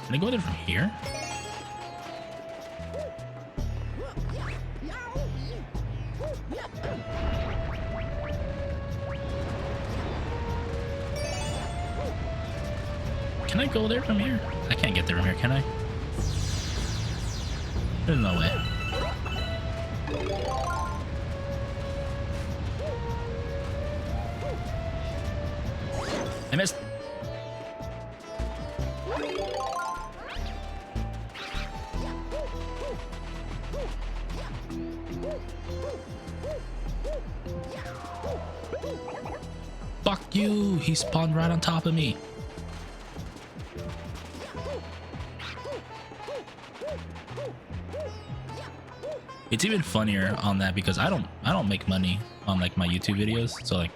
Can I go there from here? Can I go there from here? I can't get there from here, can I? There's no way. I missed. Fuck you! He spawned right on top of me. It's even funnier on that because I don't make money on like my YouTube videos, so like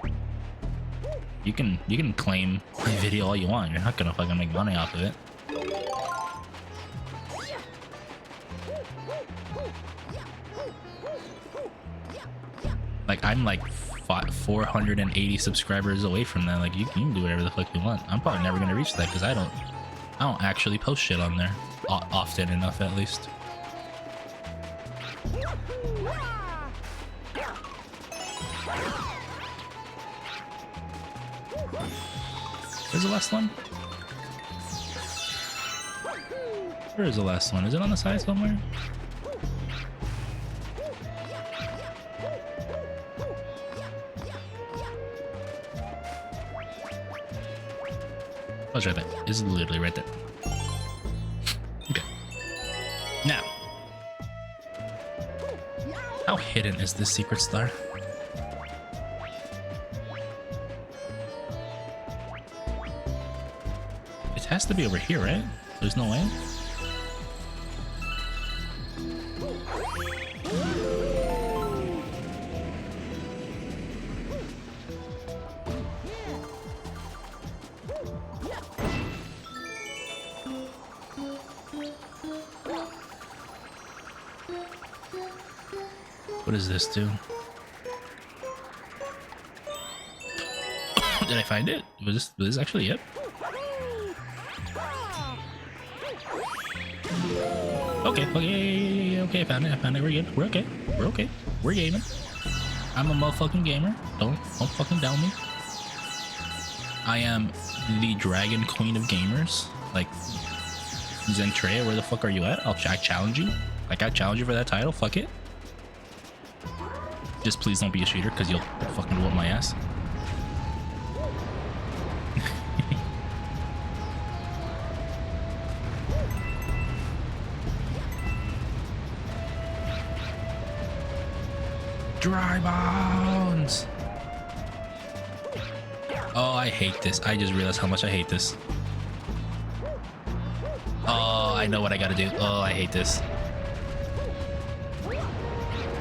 you can claim my video all you want. You're not gonna fucking make money off of it. Like I'm like 480 subscribers away from that. Like you can do whatever the fuck you want. I'm probably never gonna reach that because I don't actually post shit on there often enough, at least. Where's the last one? Where is the last one? Is it on the side somewhere? Oh, it's right there. It's literally right there. Okay. Now, how hidden is this secret star? It has to be over here, right? There's no way. What does this do? Did I find it? Was this actually it? Okay, I found it, we're good. We're okay. We're gaming. I'm a motherfucking gamer. Don't fucking doubt me. I am the Dragon Queen of gamers. Like, Zentrea, where the fuck are you at? I challenge you. Like, I challenge you for that title. Fuck it. Just please don't be a cheater, because you'll fucking whoop my ass. Dry bones! Oh, I hate this. I just realized how much I hate this. Oh, I know what I gotta do. Oh, I hate this.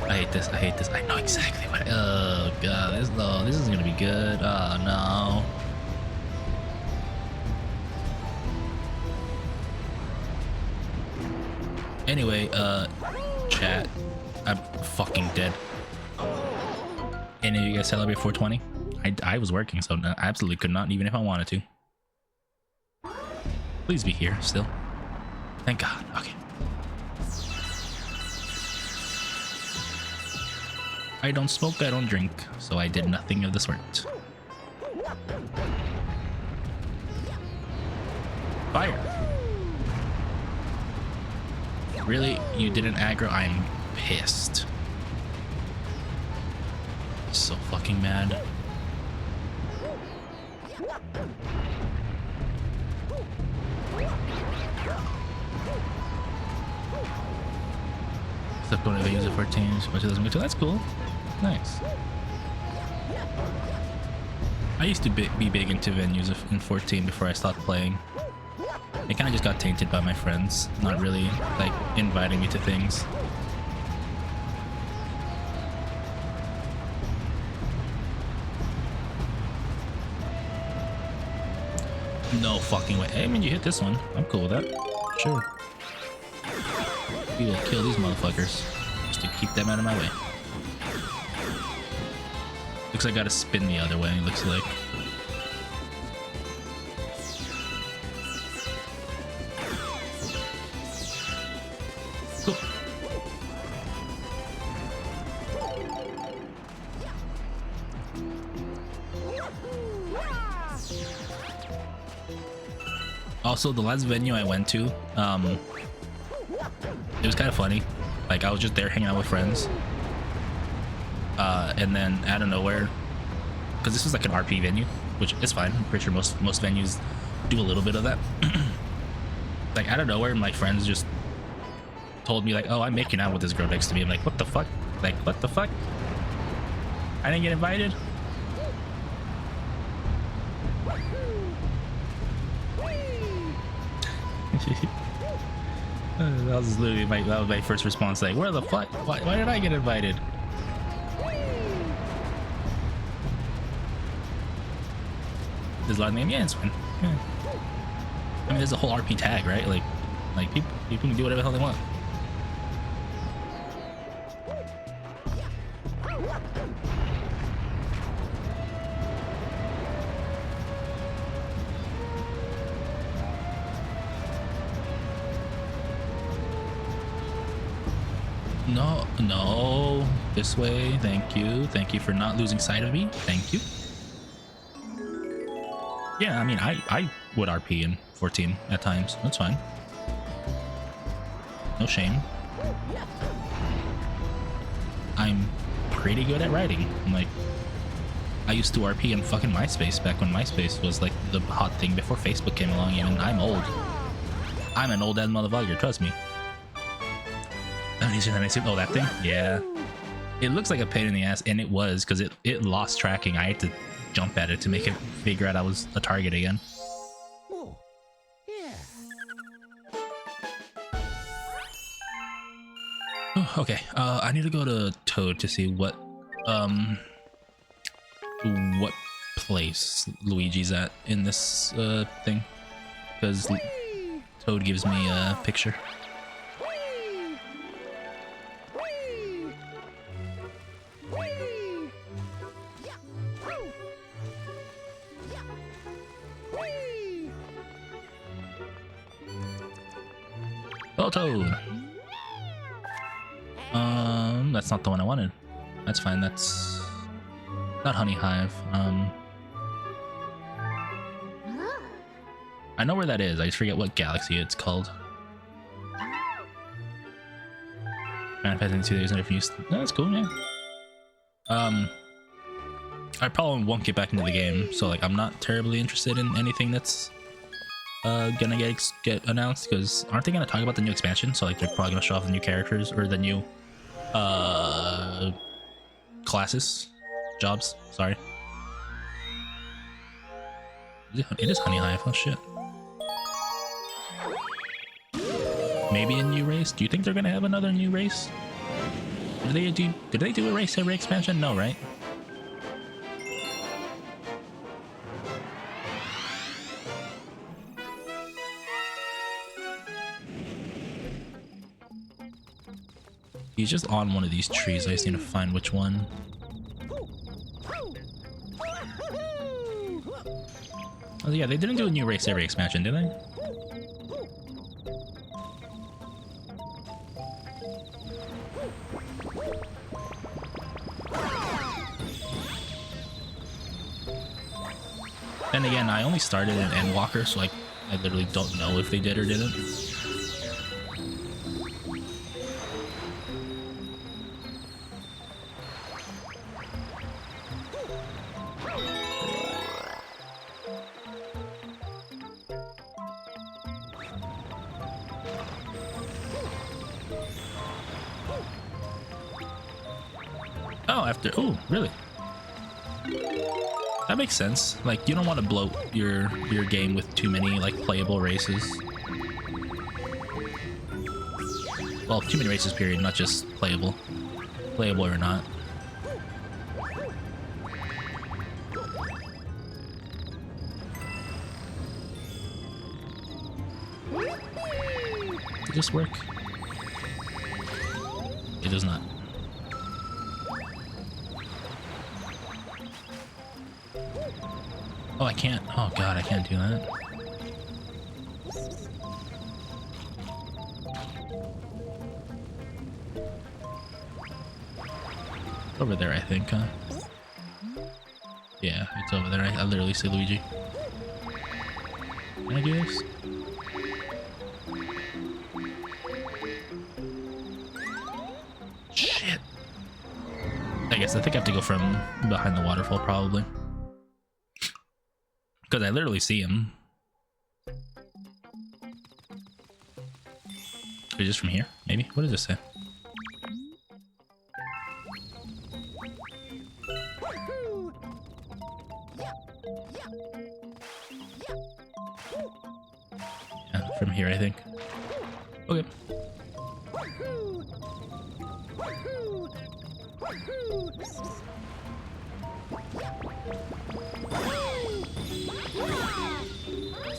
I hate this. I know exactly what. Oh god, this is gonna be good. Oh no. Anyway, chat, I'm fucking dead. Any of you guys celebrate 420? I was working, so I absolutely could not, even if I wanted to. Please be here still. Thank God. Okay. I don't smoke, I don't drink, so I did nothing of the sort. Fire. Really? You didn't aggro? I'm pissed. So fucking mad. Except when they use it 14, which doesn't go to. That's cool. Nice. I used to be big into venues in 14 before I stopped playing. It kind of just got tainted by my friends, not really like inviting me to things. No fucking way. Hey, I mean, you hit this one. I'm cool with that. Sure. We will kill these motherfuckers just to keep them out of my way. Looks like I gotta spin the other way, looks like. Cool. Also, the last venue I went to, it was kind of funny. Like, I was just there hanging out with friends. And then out of nowhere, because this was like an RP venue, which is fine. I'm pretty sure most venues do a little bit of that. Like, out of nowhere, my friends just told me, like, oh, I'm making out with this girl next to me. I'm like, what the fuck? Like, what the fuck? I didn't get invited? That was literally my first response. Like, where the fuck? Why did I get invited? There's a lot of name. Yeah, it's fine. Yeah. I mean, there's a whole RP tag, right? Like people can do whatever the hell they want. No, this way. Thank you for not losing sight of me. Thank you. Yeah, I mean, I would RP in 14 at times. That's fine. No shame. I'm pretty good at writing. Like, I used to RP in fucking MySpace back when MySpace was like the hot thing before Facebook came along. Even I'm old. I'm an old ass motherfucker. Trust me. Oh, that thing? Yeah. It looks like a pain in the ass, and it was, because it lost tracking. I had to jump at it to make it figure out I was a target again. Oh, yeah. Okay, I need to go to Toad to see what place Luigi's at in this thing, because Toad gives me a picture. Oh, Toad. That's not the one I wanted. That's fine. That's not Honey Hive. I know where that is. I just forget what galaxy it's called. Manifesting 2 days under use. No, that's cool, yeah. I probably won't get back into the game, so like I'm not terribly interested in anything that's gonna get announced, because aren't they gonna talk about the new expansion? So like they're probably gonna show off the new characters or the new classes, jobs. Sorry, it is Honey Hive. Oh shit. Maybe a new race. Do you think they're gonna have another new race? Did they do a race every expansion? No, right? He's just on one of these trees. I just need to find which one. Oh yeah, they didn't do a new race every expansion, did they? Then again, I only started in Endwalker, so I literally don't know if they did or didn't. Oh, after. Oh, really? That makes sense. Like, you don't want to bloat your game with too many like playable races. Well, too many races, period, not just playable. Playable or not. Did this work? It does not. Oh, I can't. Oh god, I can't do that. Over there, I think, huh? Yeah, it's over there. I literally see Luigi. Can I do this? Shit. I think I have to go from behind the waterfall, probably. Because I literally see him. Is this from here? Maybe? What does this say? Yeah, from here, I think. Okay.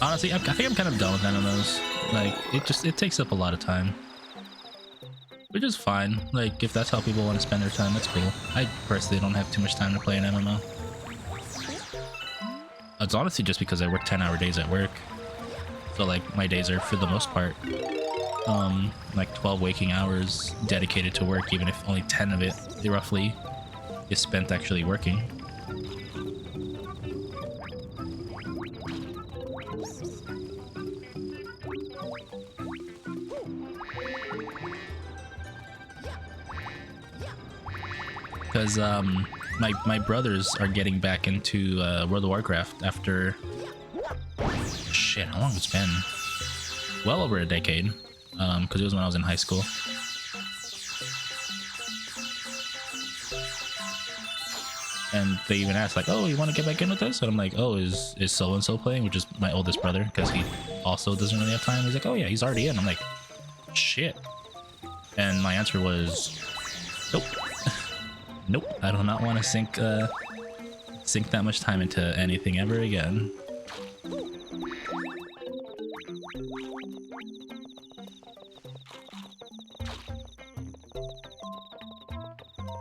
Honestly, I think I'm kind of done with MMOs. Like, it takes up a lot of time. Which is fine. Like, if that's how people want to spend their time, that's cool. I personally don't have too much time to play an MMO. It's honestly just because I work 10-hour days at work. So, like, my days are, for the most part, like 12 waking hours dedicated to work, even if only 10 of it, roughly, is spent actually working. Because my brothers are getting back into World of Warcraft after shit, how long it's been? Well over a decade. Because it was when I was in high school. And they even asked like, "Oh, you want to get back in with us?" And I'm like, "Oh, is so and so playing?" Which is my oldest brother, because he also doesn't really have time. He's like, "Oh yeah, he's already in." I'm like, "Shit." And my answer was, "Nope." Nope, I do not want to sink that much time into anything ever again.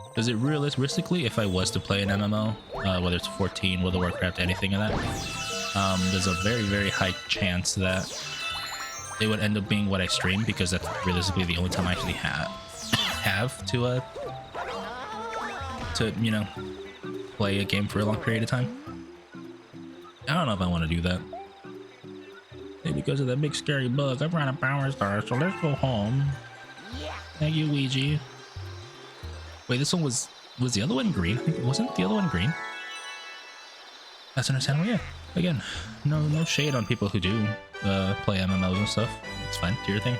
Because it realistically, if I was to play an MMO, whether it's 14, World of Warcraft, anything of that, there's a very, very high chance that it would end up being what I stream, because that's realistically the only time I actually have to you know, play a game for a long period of time. I don't know if I want to do that. Maybe because of that big scary bug. I've run a power star, so let's go home. Thank you, Ouija. Wait, this one was the other one green? I think, wasn't the other one green? That's understandable, yeah. Again, no shade on people who do play MMOs and stuff. It's fine, do your thing.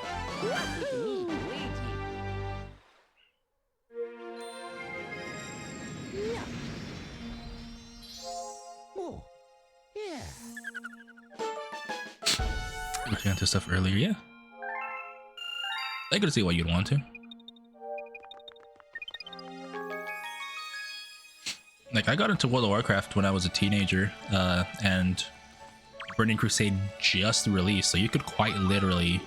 Looking into stuff earlier, yeah. I could see why you'd want to. Like, I got into World of Warcraft when I was a teenager, and Burning Crusade just released, so you could quite literally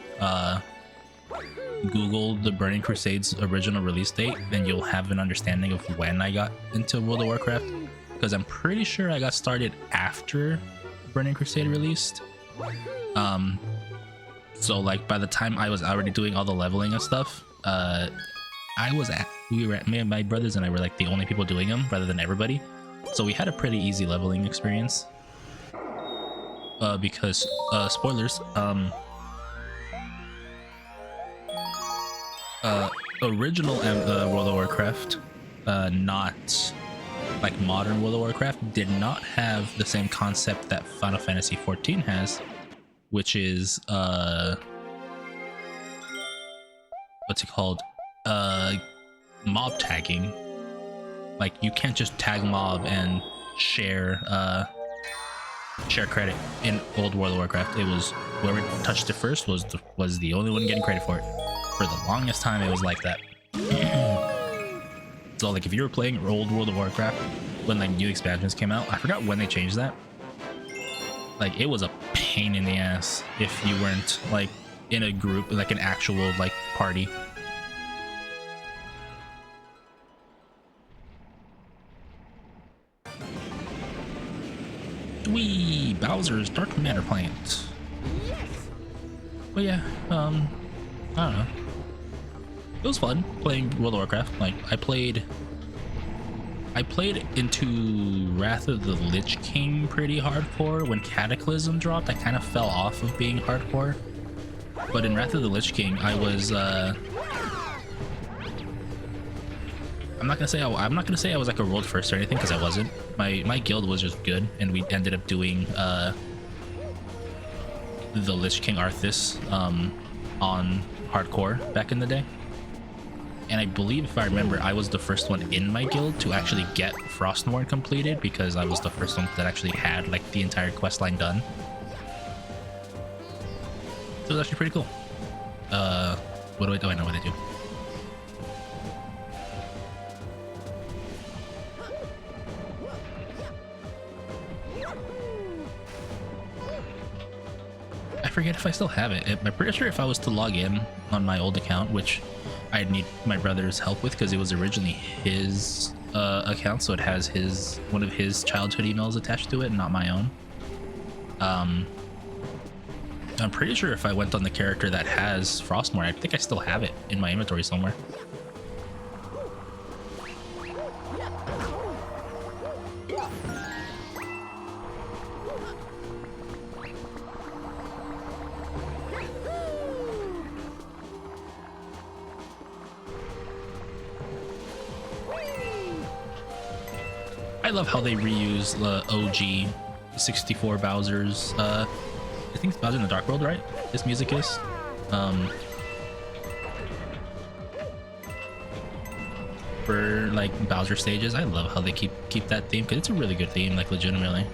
Google the Burning Crusade's original release date, and you'll have an understanding of when I got into World of Warcraft. Because I'm pretty sure I got started after Burning Crusade released. So like by the time I was already doing all the leveling and stuff, me and my brothers and I were like the only people doing them rather than everybody. So we had a pretty easy leveling experience. Because spoilers, original World of Warcraft, not like modern World of Warcraft, did not have the same concept that Final Fantasy XIV has, which is what's it called, mob tagging. like you can't just tag mob and share credit in old World of Warcraft. It was whoever touched it first was the only one getting credit for it. For the longest time, it was like that. So like if you were playing old World of Warcraft when like new expansions came out, I forgot when they changed that. Like it was a pain in the ass if you weren't like in a group, like an actual like party. Wee Bowser's Dark Matter Plant. But yeah, I don't know. It was fun playing World of Warcraft. Like I played into Wrath of the Lich King pretty hardcore. When Cataclysm dropped, I kind of fell off of being hardcore. But in Wrath of the Lich King, I was I'm not gonna say I was like a world first or anything, because I wasn't. My guild was just good, and we ended up doing the Lich King Arthas on hardcore back in the day. And I believe, if I remember, I was the first one in my guild to actually get Frostmourne completed, because I was the first one that actually had like the entire quest line done. So it was actually pretty cool. What do I do? I know what I do. I forget if I still have it. I'm pretty sure if I was to log in on my old account, which I'd need my brother's help with because it was originally his account, so it has one of his childhood emails attached to it, and not my own. I'm pretty sure if I went on the character that has Frostmourne, I think I still have it in my inventory somewhere. I love how they reuse the OG 64 Bowser's, I think it's Bowser in the Dark World, right? This music is. For like Bowser stages, I love how they keep that theme, because it's a really good theme, like legitimately.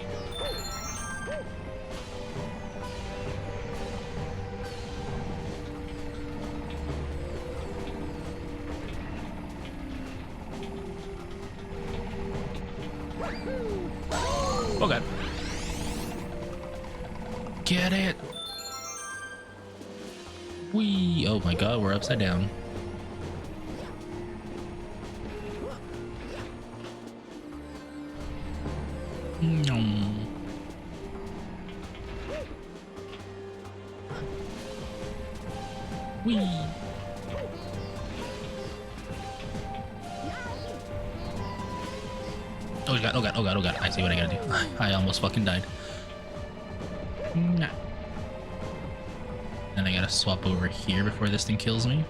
Oh god. Get it! Wee! Oh my god, we're upside down. Wee! Oh god, oh god, oh god, oh god. I see what I gotta do. I almost fucking died. Nah. Then I gotta swap over here before this thing kills me.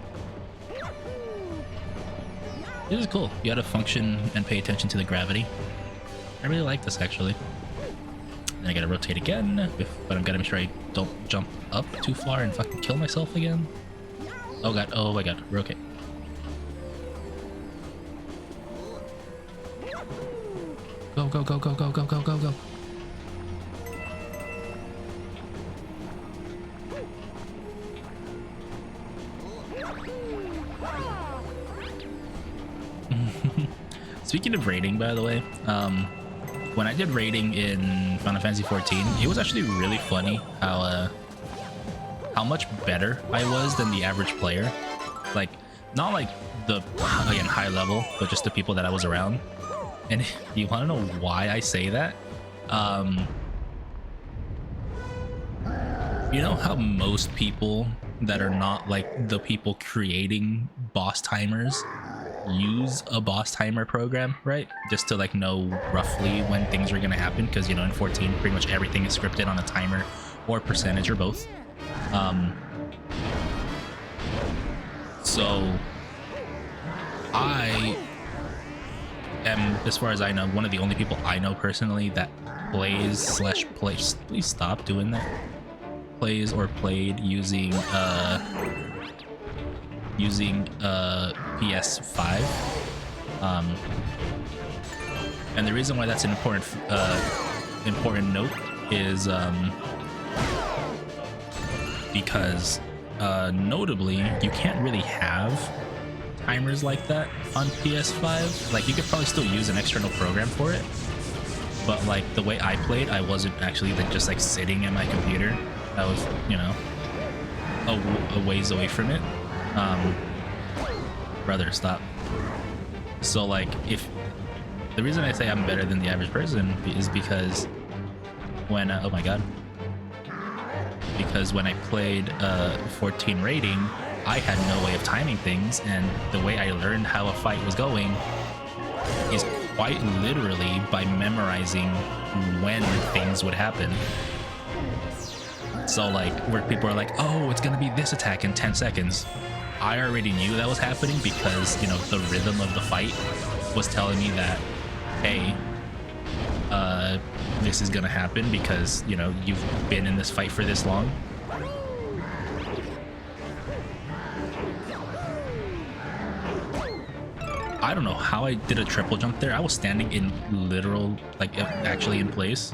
This is cool. You gotta function and pay attention to the gravity. I really like this, actually. Then I gotta rotate again, but I'm gonna make sure I don't jump up too far and fucking kill myself again. Oh god, oh my god, we're okay. Go, go, go, go, go, go, go, go, go. Speaking of raiding, by the way, when I did raiding in Final Fantasy XIV, it was actually really funny how much better I was than the average player. Like, not like the, again, high level, but just the people that I was around. And you want to know why I say that? You know how most people that are not like the people creating boss timers use a boss timer program, right? Just to like know roughly when things are going to happen, because, you know, in 14 pretty much everything is scripted on a timer or percentage or both. So I am, as far as I know, one of the only people I know personally that plays / plays, please stop doing that, plays or played using PS5. Um, and the reason why that's an important note is because notably you can't really have timers like that on PS5. Like, you could probably still use an external program for it, but like the way I played, I wasn't actually like just like sitting at my computer. I was, you know, a ways away from it. Brother, stop. So like, if the reason I say I'm better than the average person is because when oh my god, because when I played 14 rating, I had no way of timing things, and the way I learned how a fight was going is quite literally by memorizing when things would happen. So like, where people are like, oh, it's gonna be this attack in 10 seconds. I already knew that was happening because, you know, the rhythm of the fight was telling me that, hey, this is gonna happen because, you know, you've been in this fight for this long. I don't know how I did a triple jump there. I was standing in literal, like, actually in place.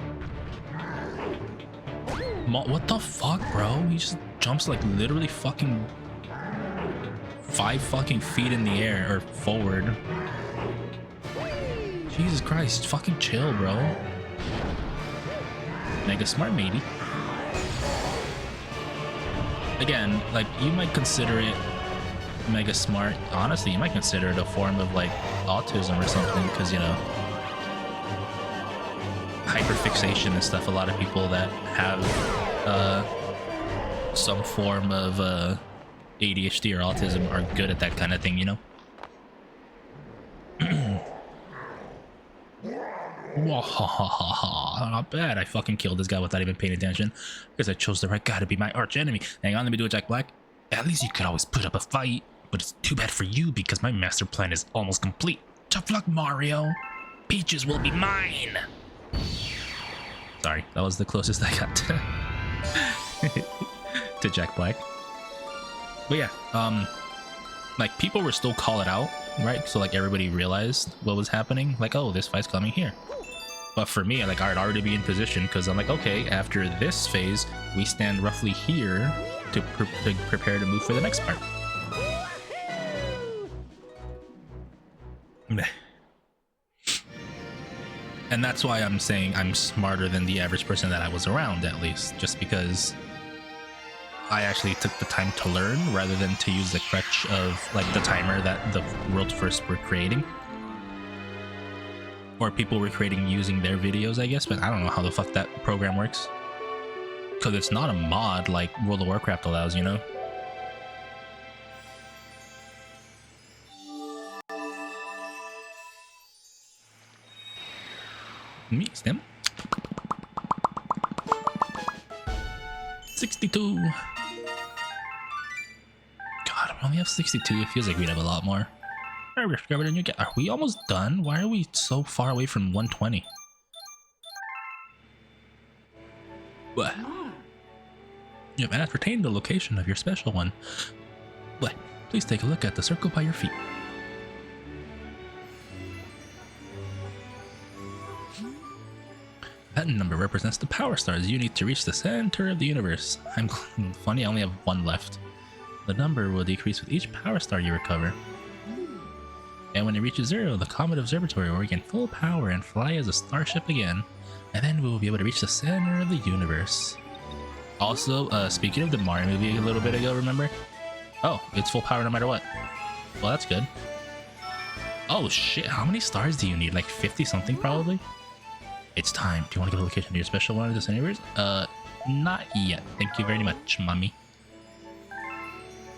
What the fuck, bro? He just jumps like literally fucking 5 fucking feet in the air or forward. Jesus Christ, fucking chill, bro. Mega smart, maybe. Again, like, you might consider it mega smart. Honestly, you might consider it a form of like autism or something, because, you know, hyperfixation and stuff. A lot of people that have some form of ADHD or autism are good at that kind of thing, you know. Not bad. I fucking killed this guy without even paying attention because I chose the right guy to be my arch enemy. Hang on, let me do it, Jack Black. At least you could always put up a fight, but it's too bad for you because my master plan is almost complete. Tough luck, Mario. Peaches will be mine. Sorry, that was the closest I got to Jack Black. But yeah, like, people were still calling out, right? So like, everybody realized what was happening. Like, oh, this fight's coming here. But for me, like, I'd already be in position because I'm like, okay, after this phase, we stand roughly here to prepare to move for the next part. And that's why I'm saying I'm smarter than the average person that I was around, at least, just because I actually took the time to learn rather than to use the crutch of like the timer that the world first were creating, or people were creating using their videos, I guess. But I don't know how the fuck that program works, because it's not a mod like World of Warcraft allows, you know. Me, stem. 62. God, we only have 62. It feels like we'd have a lot more. Are we almost done? Why are we so far away from 120? What? You have ascertained the location of your special one. What? Please take a look at the circle by your feet. That number represents the power stars you need to reach the center of the universe. I'm funny, I only have 1 left. The number will decrease with each power star you recover. And when it reaches 0, the Comet Observatory will regain full power and fly as a starship again. And then we will be able to reach the center of the universe. Also, speaking of the Mario movie a little bit ago, remember? Oh, it's full power no matter what. Well, that's good. Oh shit, how many stars do you need? Like 50 something probably? It's time. Do you want to go to the location of your special one of this universe? Not yet. Thank you very much, mommy.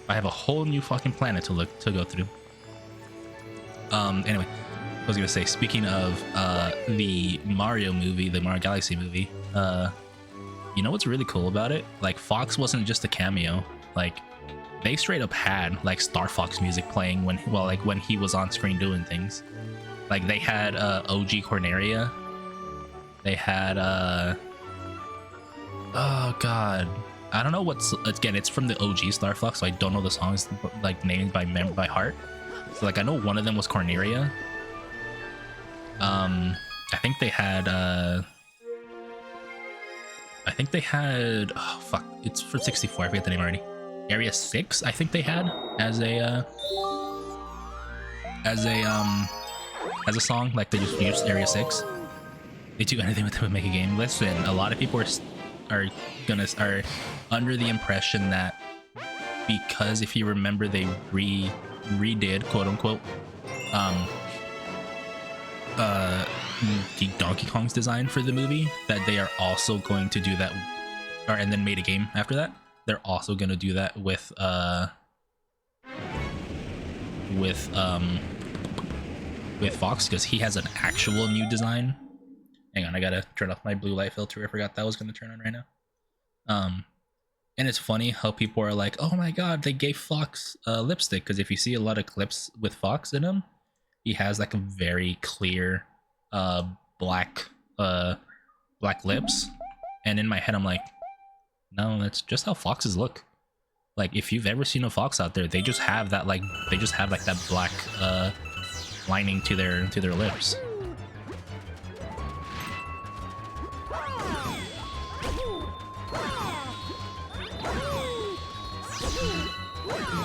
I have a whole new fucking planet to go through. Anyway, I was gonna say, speaking of the Mario movie, the Mario Galaxy movie, you know what's really cool about it? Like, Fox wasn't just a cameo. Like, they straight up had like Star Fox music playing when he was on screen doing things. Like, they had OG Corneria. They had oh god, I don't know what's, again, it's from the OG Star Fox, so I don't know the songs like named by heart. So like, I know one of them was Corneria, I think they had oh fuck, it's for 64, I forget the name already. Area 6, I think they had as a song, like they just used Area 6. They do anything with them and make a game. Listen, a lot of people are under the impression that because if you remember they redid quote unquote Donkey Kong's design for the movie, that they are also going to do that, or and then made a game after that. They're also going to do that with Fox, because he has an actual new design. Hang on, I gotta turn off my blue light filter. I forgot that was going to turn on right now. And it's funny how people are like, oh my god, they gave Fox lipstick, because if you see a lot of clips with Fox in him, he has like a very clear black lips. And in my head I'm like, no, that's just how foxes look. Like if you've ever seen a fox out there, they just have that that black lining to their lips.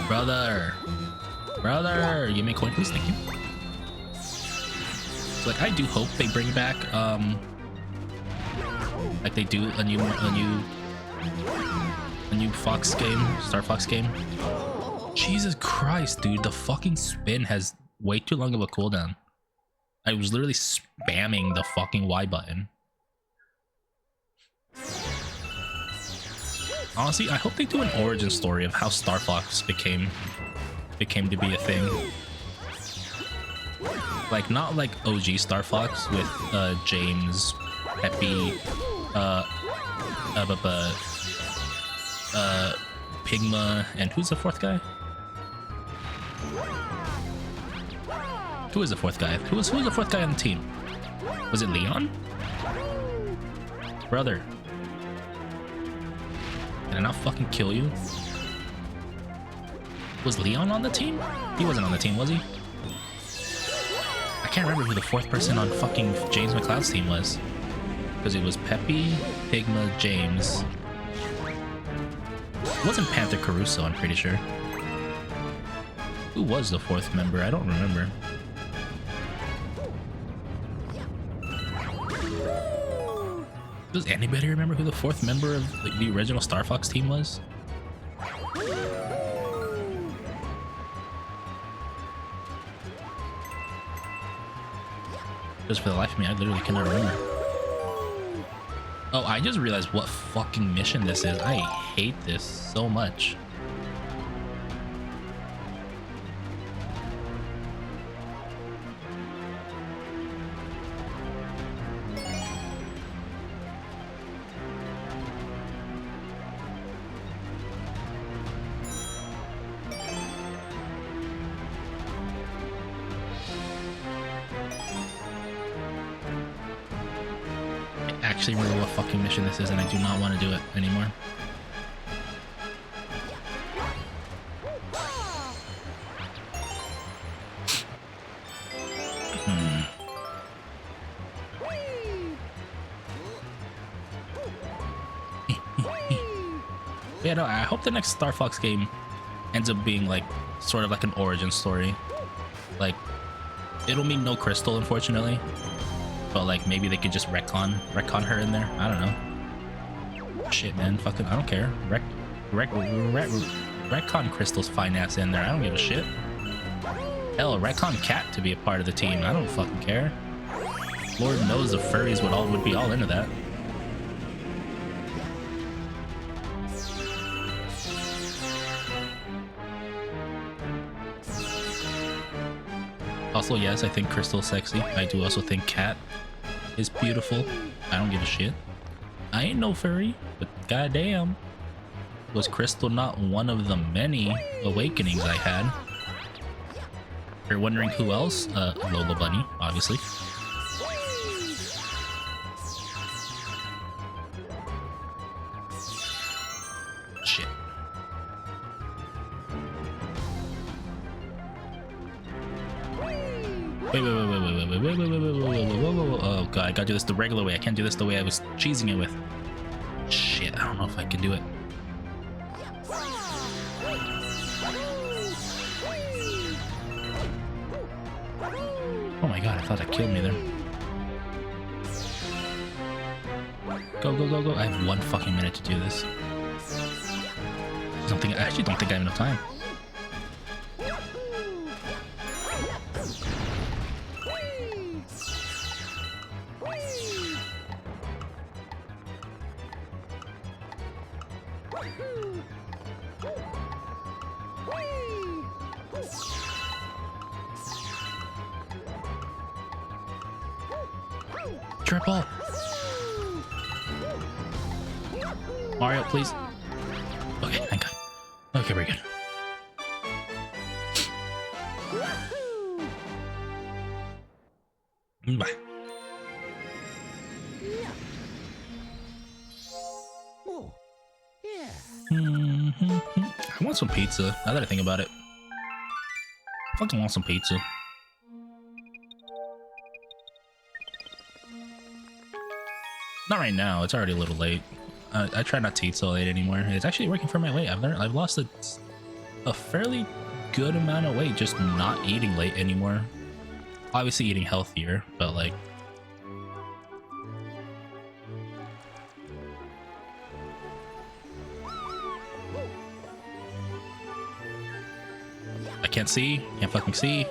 Brother, give me a coin, please. Thank you. So, like, I do hope they bring back, like they do a new Fox game, Star Fox game. Jesus Christ, dude, the fucking spin has way too long of a cooldown. I was literally spamming the fucking Y button. Honestly, I hope they do an origin story of how Star Fox became to be a thing. Like, not like OG Star Fox with James, Peppy, Pigma, and who's the fourth guy? Who is the fourth guy? Who was the fourth guy on the team? Was it Leon? Brother. Did I not fucking kill you? Was Leon on the team? He wasn't on the team, was he? I can't remember who the fourth person on fucking James McLeod's team was. Because it was Peppy, Pigma, James. It wasn't Panther Caruso, I'm pretty sure. Who was the fourth member? I don't remember. Does anybody remember who the fourth member of the original Star Fox team was? Just for the life of me, I literally cannot remember. Oh, I just realized what fucking mission this is. I hate this so much. I actually remember what fucking mission this is, and I do not want to do it anymore. Yeah, no, I hope the next Star Fox game ends up being like sort of like an origin story. Like, it'll mean no Crystal, unfortunately. But like maybe they could just retcon her in there. I don't know. Shit, man, fucking, I don't care. Retcon Crystal's fine ass in there. I don't give a shit. Hell, retcon Cat to be a part of the team. I don't fucking care. Lord knows the furries would be all into that. Also, yes, I think Crystal's sexy. I do also think Cat is beautiful. I don't give a shit. I ain't no furry, but goddamn, was Crystal not one of the many awakenings I had? You're wondering who else? Lola Bunny, obviously. Shit. Wait, wait, wait, wait, wait, wait, wait, wait, wait, wait, wait, wait, wait, wait, wait. Oh god, I gotta do this the regular way. I can't do this the way I was cheesing it with. Shit, I don't know if I can do it. Oh my god, I thought that killed me there. Go, go, go, go. I have 1 fucking minute to do this. I actually don't think I have enough time. Triple! Mario, please. Okay, thank God. Okay, we're good. Bye. Oh, yeah. I want some pizza, now that I think about it. I fucking want some pizza. Not right now, it's already a little late. I try not to eat so late anymore. It's actually working for my weight. I've lost a fairly good amount of weight just not eating late anymore. Obviously eating healthier, but like... I can't see. Can't fucking see.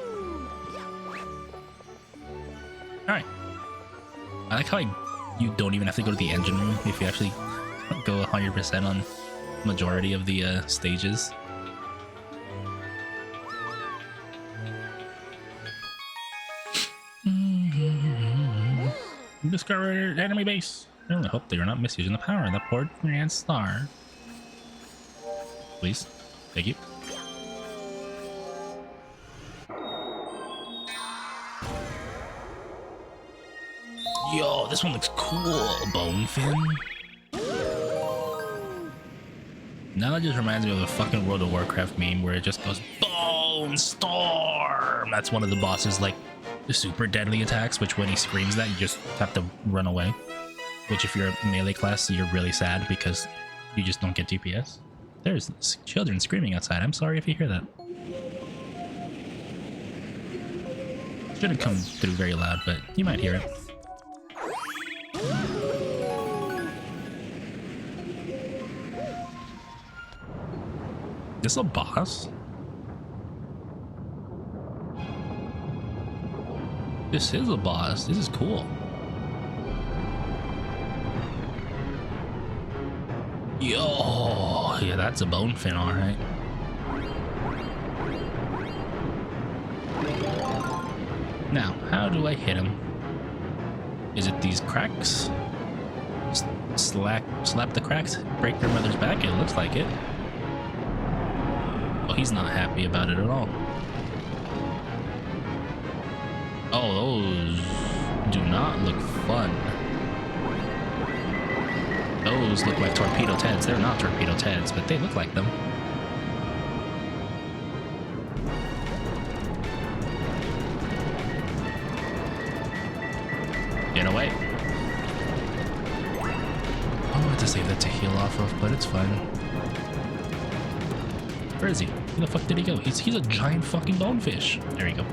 Alright. I like how you don't even have to go to the engine room if you actually go 100% on majority of the stages. Discovered enemy base. I really hope they are not misusing the power of that poor Grand Star. Please. Thank you. Yo, this one looks cool. Bonefin. Now that just reminds me of a fucking World of Warcraft meme where it just goes Bone Storm. That's one of the bosses, like the super deadly attacks, which when he screams that, you just have to run away. Which if you're a melee class, you're really sad because you just don't get DPS. There's children screaming outside. I'm sorry if you hear that. Shouldn't come through very loud, but you might hear it. This a boss? This is a boss. This is cool. Yo, yeah, that's a Bonefin, all right. Now, how do I hit him? Is it these cracks? Slap the cracks, break their mother's back? It looks like it. Oh, he's not happy about it at all. Oh, those do not look fun. Those look like Torpedo Teds. They're not Torpedo Teds, but they look like them. Get away. I wanted to save that to heal off of, but it's fine. Where is he? Where the fuck did he go? He's a giant fucking bonefish. There you go.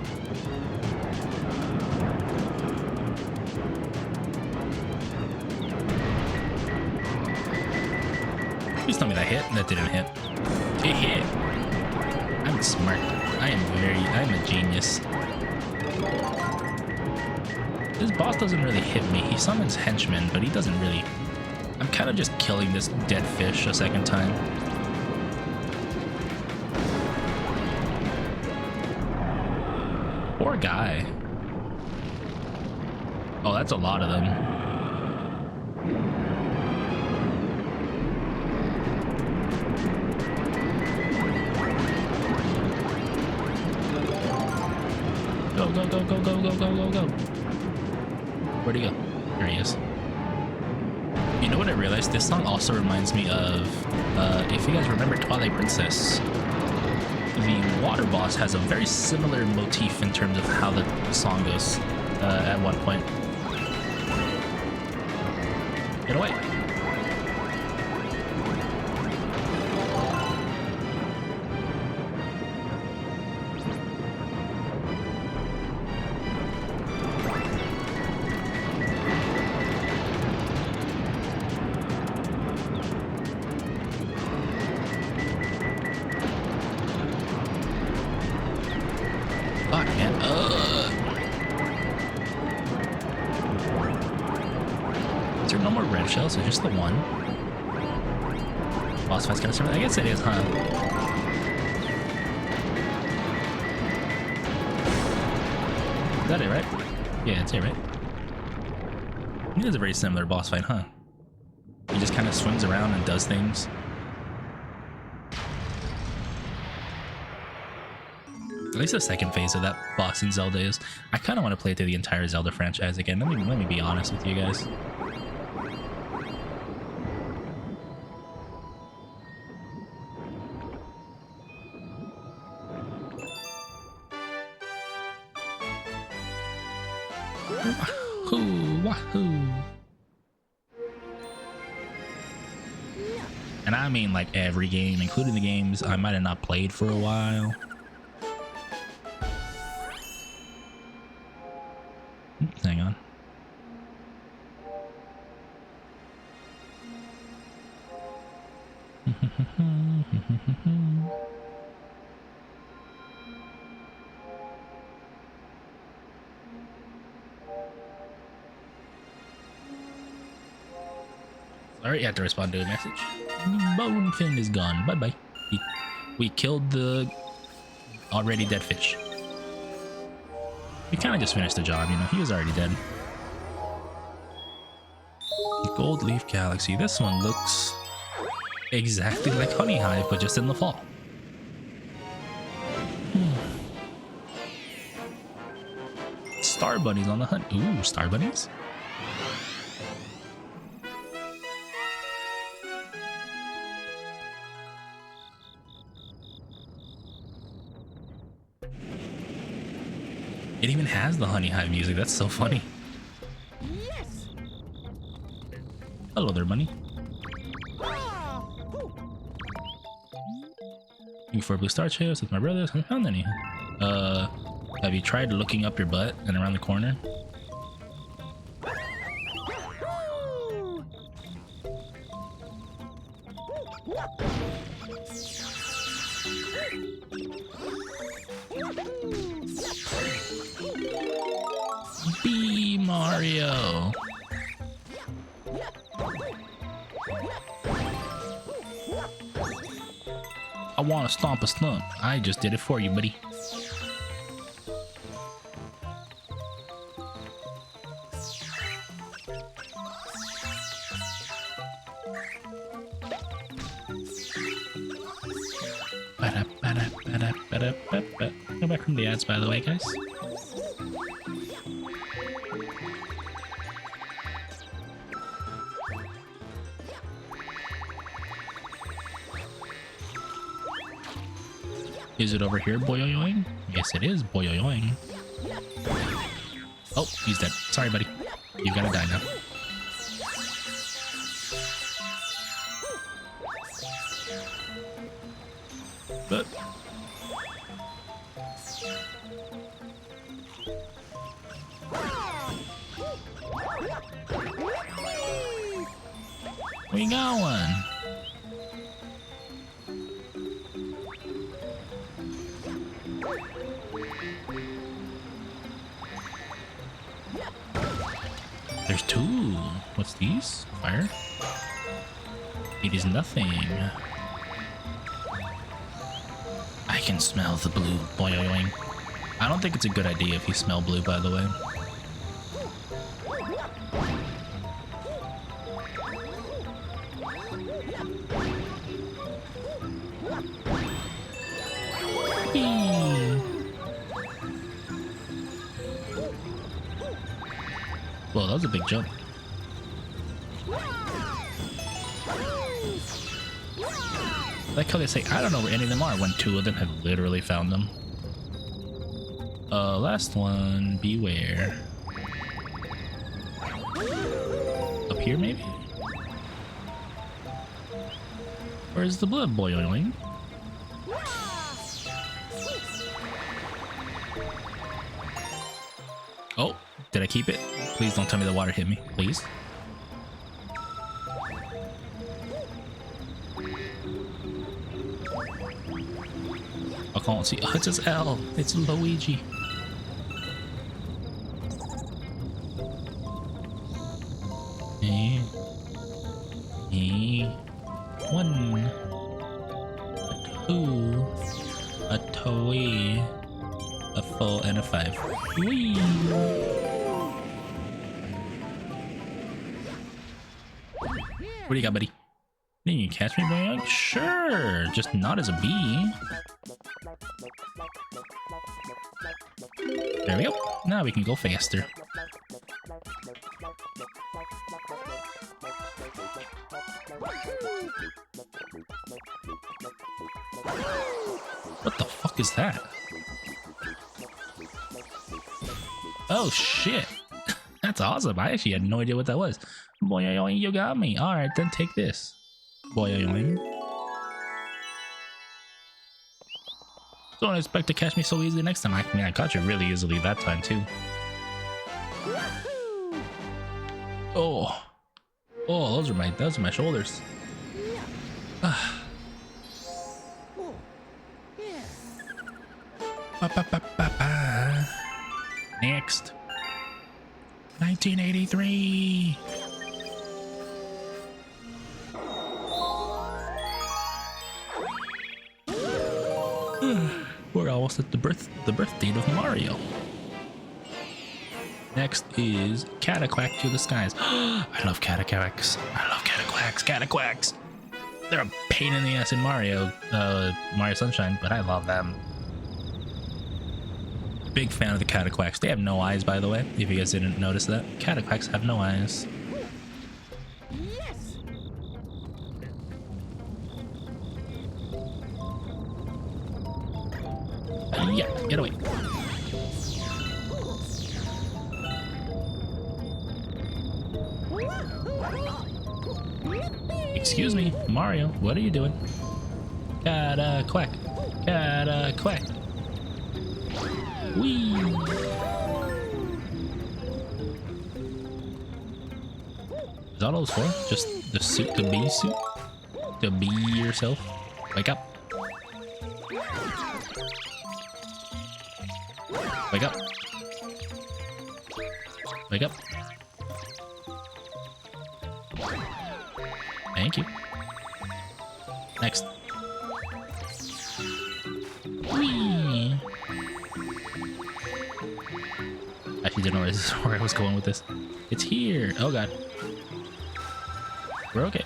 Please tell me that hit. That didn't hit. It hit. I'm smart. I'm a genius. This boss doesn't really hit me. He summons henchmen, but he doesn't really... I'm kind of just killing this dead fish a second time. Poor guy. Oh, that's a lot of them. Go, go, go, go, go, go, go, go, go. Where'd he go? There he is. You know what I realized? This song also reminds me of, if you guys remember Twilight Princess. the water boss has a very similar motif in terms of how the song goes at one point. Get away. Fuck, man. Is there no more red shells? Or just the one? Boss fight's gonna start. I guess it is, huh? Is that it, right? Yeah, it's it, right? I think it's a very similar boss fight, huh? He just kind of swings around and does things. At least the second phase of that boss in Zelda is. I kind of want to play through the entire Zelda franchise again. Let me be honest with you guys. Wahoo, wahoo. And I mean like every game, including the games I might have not played for a while. Hang on. Sorry, you had to respond to a message. Bonefin is gone. Bye-bye. We killed the already dead fish. We kind of just finished the job, you know. He was already dead. Gold Leaf Galaxy. This one looks exactly like Honey Hive, but just in the fall. Star Bunnies on the hunt. Ooh, Star Bunnies? It even has the Honey Hive music. That's so funny. Yes. Hello there, bunny. Looking for blue star chips with my brothers. Haven't found any. Have you tried looking up your butt and around the corner? Be Mario. I want to stomp a stump. I just did it for you, buddy. Go back from the ads, by the way, guys. Is it over here, boyoyoing? Yes, it is, boyoyoing. Oh, he's dead. Sorry, buddy. You gotta die now. But we got one. There's two. What's these? Fire? It is nothing. I can smell the blue. Boing. I don't think it's a good idea if you smell blue, by the way. Whoa, that was a big jump. Like how they say, I don't know where any of them are when two of them have literally found them. Last one, beware. Up here, maybe? Where's the blood boiling? Oh, did I keep it? Please don't tell me the water hit me, please. I can't see. Oh, it's just L. It's Luigi. One, a two, a three, a four, and a five. Whee! What do you got, buddy? Can you catch me, boy? Sure, just not as a bee. There we go. Now we can go faster. What the fuck is that? Oh shit. That's awesome. I actually had no idea what that was. Boy, you got me. Alright, then take this. Boy, don't expect to catch me so easily next time. I mean, I caught you really easily that time too. Oh. Oh, those are my shoulders. Ah. Ba, ba, ba, ba, ba. Next. 1983. We're almost at the birth date of Mario. Next is Cataquack to the skies. I love Cataquacks. I love Cataquacks. Cataquacks. They're a pain in the ass in Mario Sunshine, but I love them. Big fan of the Cataquacks. They have no eyes, by the way, if you guys didn't notice that. Cataquacks have no eyes. Yes. Yeah, get away. Excuse me, Mario, what are you doing? Cataquack. Cataquack. Whee! Is that all it's for? Just the suit, the bee suit? To be yourself? Wake up. Wake up. Wake up. Thank you. Next. Whee! Actually didn't know where I was going with this. It's here. Oh god. We're okay.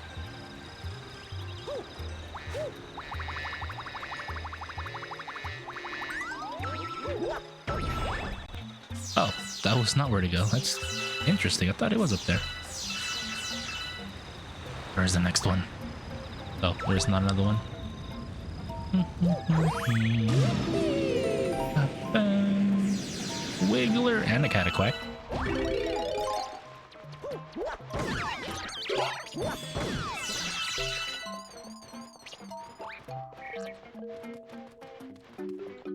Oh, that was not where to go. That's interesting. I thought it was up there. Where's the next one? Oh, there's not another one. Wiggler and a Cataquack.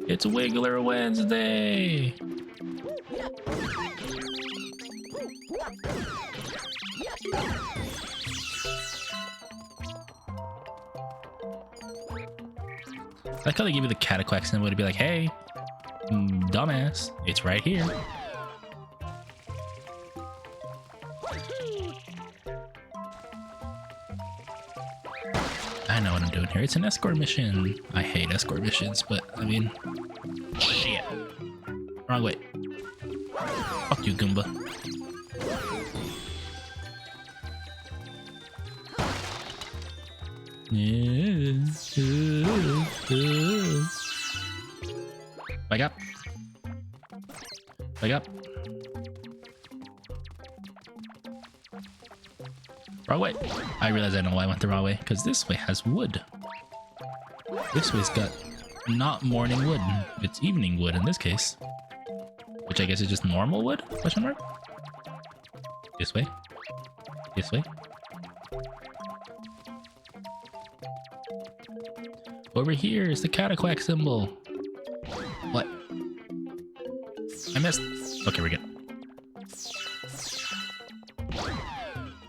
It's Wiggler Wednesday. I like how they give you the Cataquack symbol to be like, hey, dumbass, it's right here. I know what I'm doing here. It's an escort mission. I hate escort missions, but I mean, shit. Wrong way. Fuck you, Goomba. Wake up. Wake up. Wrong way. I realize I know why I went the wrong way, because this way has wood. This way's got not morning wood. It's evening wood in this case. Which I guess is just normal wood? Question mark? This way? This way? Over here is the Cataquack symbol. What? I missed. Okay, we're good.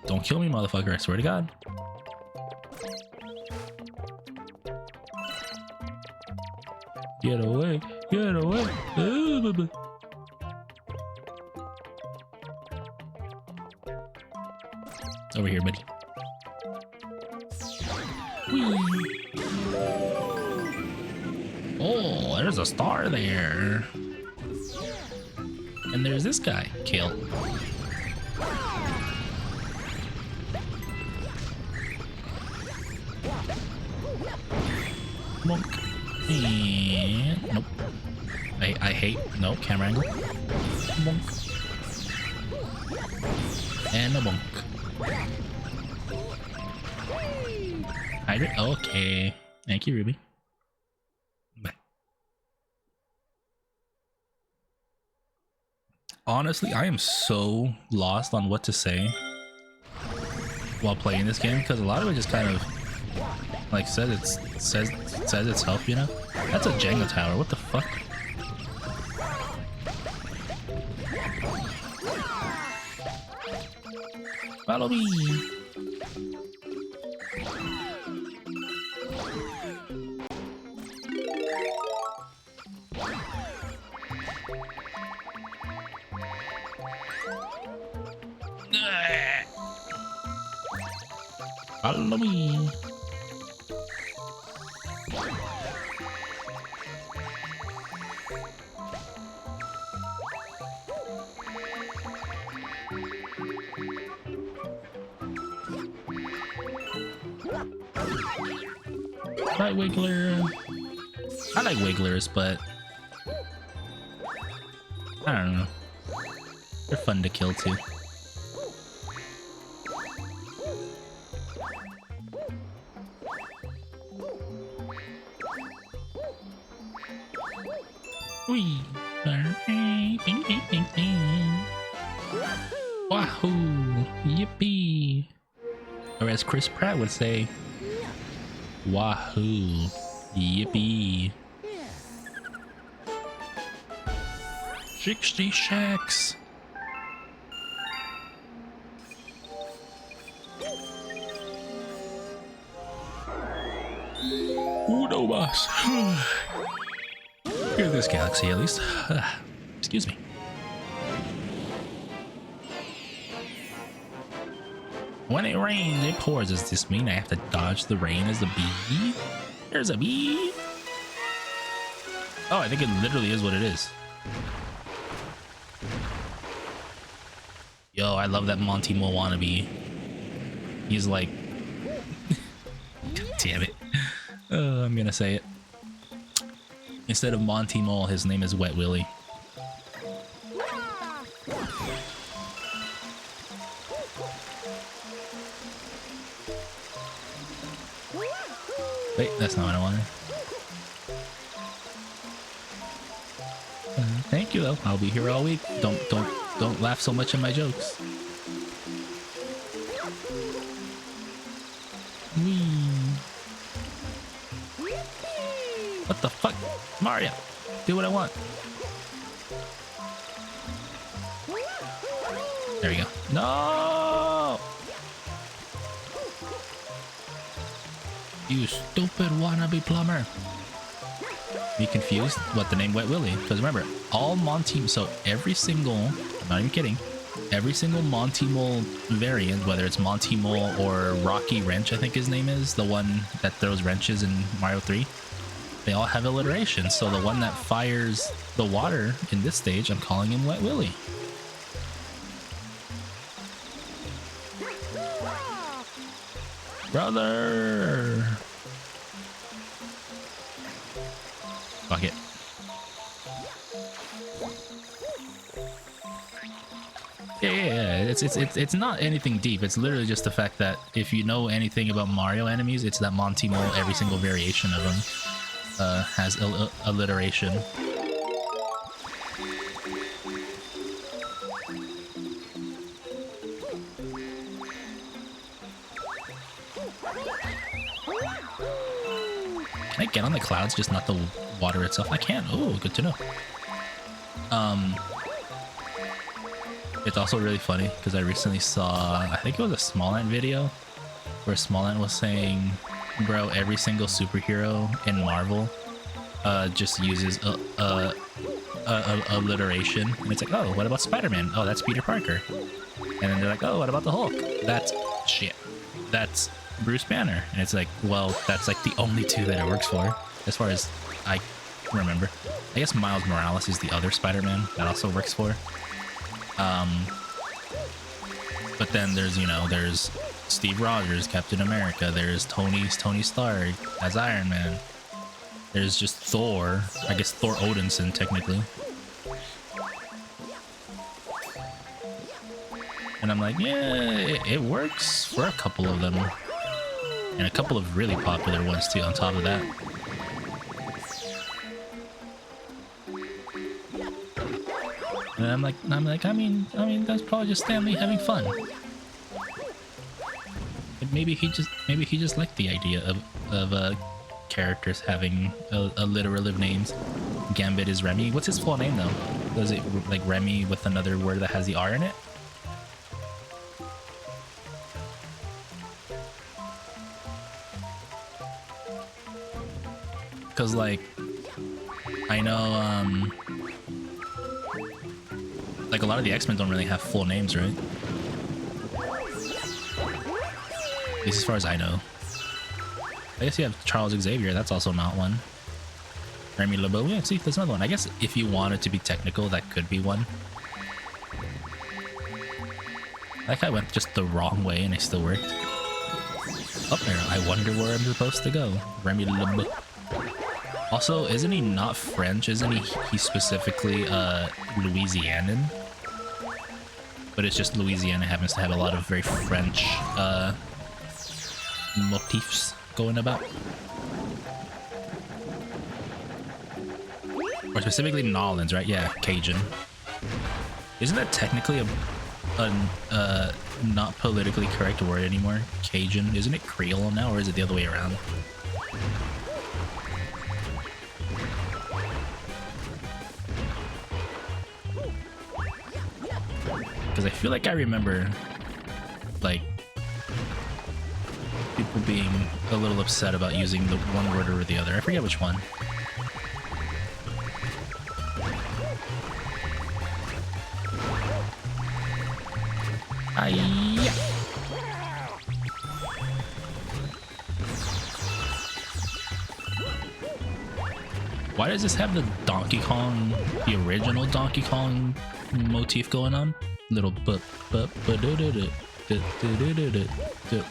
Don't kill me, motherfucker. I swear to God. Get away. Get away. Over here, buddy. Whee. Oh, there's a star there. And there's this guy. Kill. Monk. And nope. I hate no camera angle. Monk. And a bonk. Hydrate. Okay. Thank you, Ruby. Bye. Honestly, I am so lost on what to say while playing this game because a lot of it just kind of like says itself, you know? That's a Jenga tower. What the fuck? Follow me. Follow me. Right, Wiggler. I like Wigglers, but I don't know. They're fun to kill too. Wee. Ding, ding, ding, ding. Wahoo! Yippee! Or as Chris Pratt would say, wahoo! Yippee! 60 shacks! Ooh, no, boss! Here in this galaxy, at least. Excuse me. When it rains, it pours. Does this mean I have to dodge the rain as a bee? There's a bee. Oh, I think it literally is what it is. Yo, I love that Monty Mole wannabe. He's like... God damn it. I'm gonna say it. Instead of Monty Mole, his name is Wet Willy. Wait, that's not what I wanted. Thank you, though. I'll be here all week. Don't laugh so much at my jokes. Whee. What the fuck? Mario, do what I want. There we go. No! You stupid wannabe plumber. Be confused? What, the name Wet Willy? Because remember, all Monty... So every single... I'm not even kidding. Every single Monty Mole variant, whether it's Monty Mole or Rocky Wrench, I think his name is, the one that throws wrenches in Mario 3, they all have alliteration. So the one that fires the water in this stage, I'm calling him Wet Willy. Brother! Fuck it. Yeah. It's not anything deep. It's literally just the fact that if you know anything about Mario enemies, it's that Monty Mole, every single variation of them. has alliteration. Can I get on the clouds, just not the water itself? I can. Oh, good to know. It's also really funny because I recently saw, I think it was a Small Ant video where Small Ant was saying, bro, every single superhero in Marvel just uses alliteration. And it's like, oh, what about Spider-Man? Oh, that's Peter Parker. And then they're like, oh, what about the Hulk? That's shit. That's Bruce Banner. And it's like, well, that's like the only two that it works for, as far as I remember. I guess Miles Morales is the other Spider-Man that also works for. But then there's, you know, there's Steve Rogers, Captain America. There's Tony Stark as Iron Man. There's just Thor. I guess Thor Odinson, technically. And I'm like, yeah, it works for a couple of them. And a couple of really popular ones too, on top of that. And I'm like, I mean, that's probably just Stanley having fun. And maybe he just liked the idea of characters having alliterative names. Gambit is Remy. What's his full name though? Was it like Remy with another word that has the R in it? Because like, I know like a lot of the X-Men don't really have full names, right? At least as far as I know. I guess you have Charles Xavier, that's also not one. Remy LeBeau, yeah, see, there's another one. I guess if you wanted to be technical, that could be one. Like I went just the wrong way and it still worked. Up there, I wonder where I'm supposed to go. Remy LeBeau. Also, isn't he not French? Isn't he specifically Louisianan? But it's just Louisiana happens to have a lot of very French motifs going about. Or specifically Nolans, right? Yeah, Cajun. Isn't that technically a not politically correct word anymore? Cajun. Isn't it Creole now, or is it the other way around? Because I feel like I remember, like, people being a little upset about using the one word over the other. I forget which one. Hi-ya! Why does this have the Donkey Kong, the original Donkey Kong motif going on? Little but do do do do do do do do do.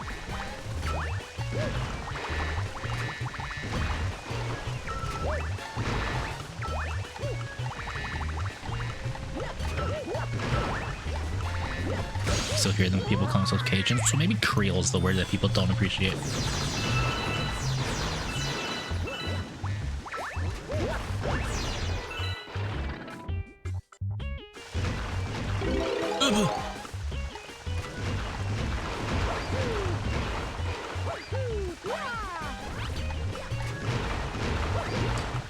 Still hear them people calling themselves Cajun, so maybe Creole is the word that people don't appreciate.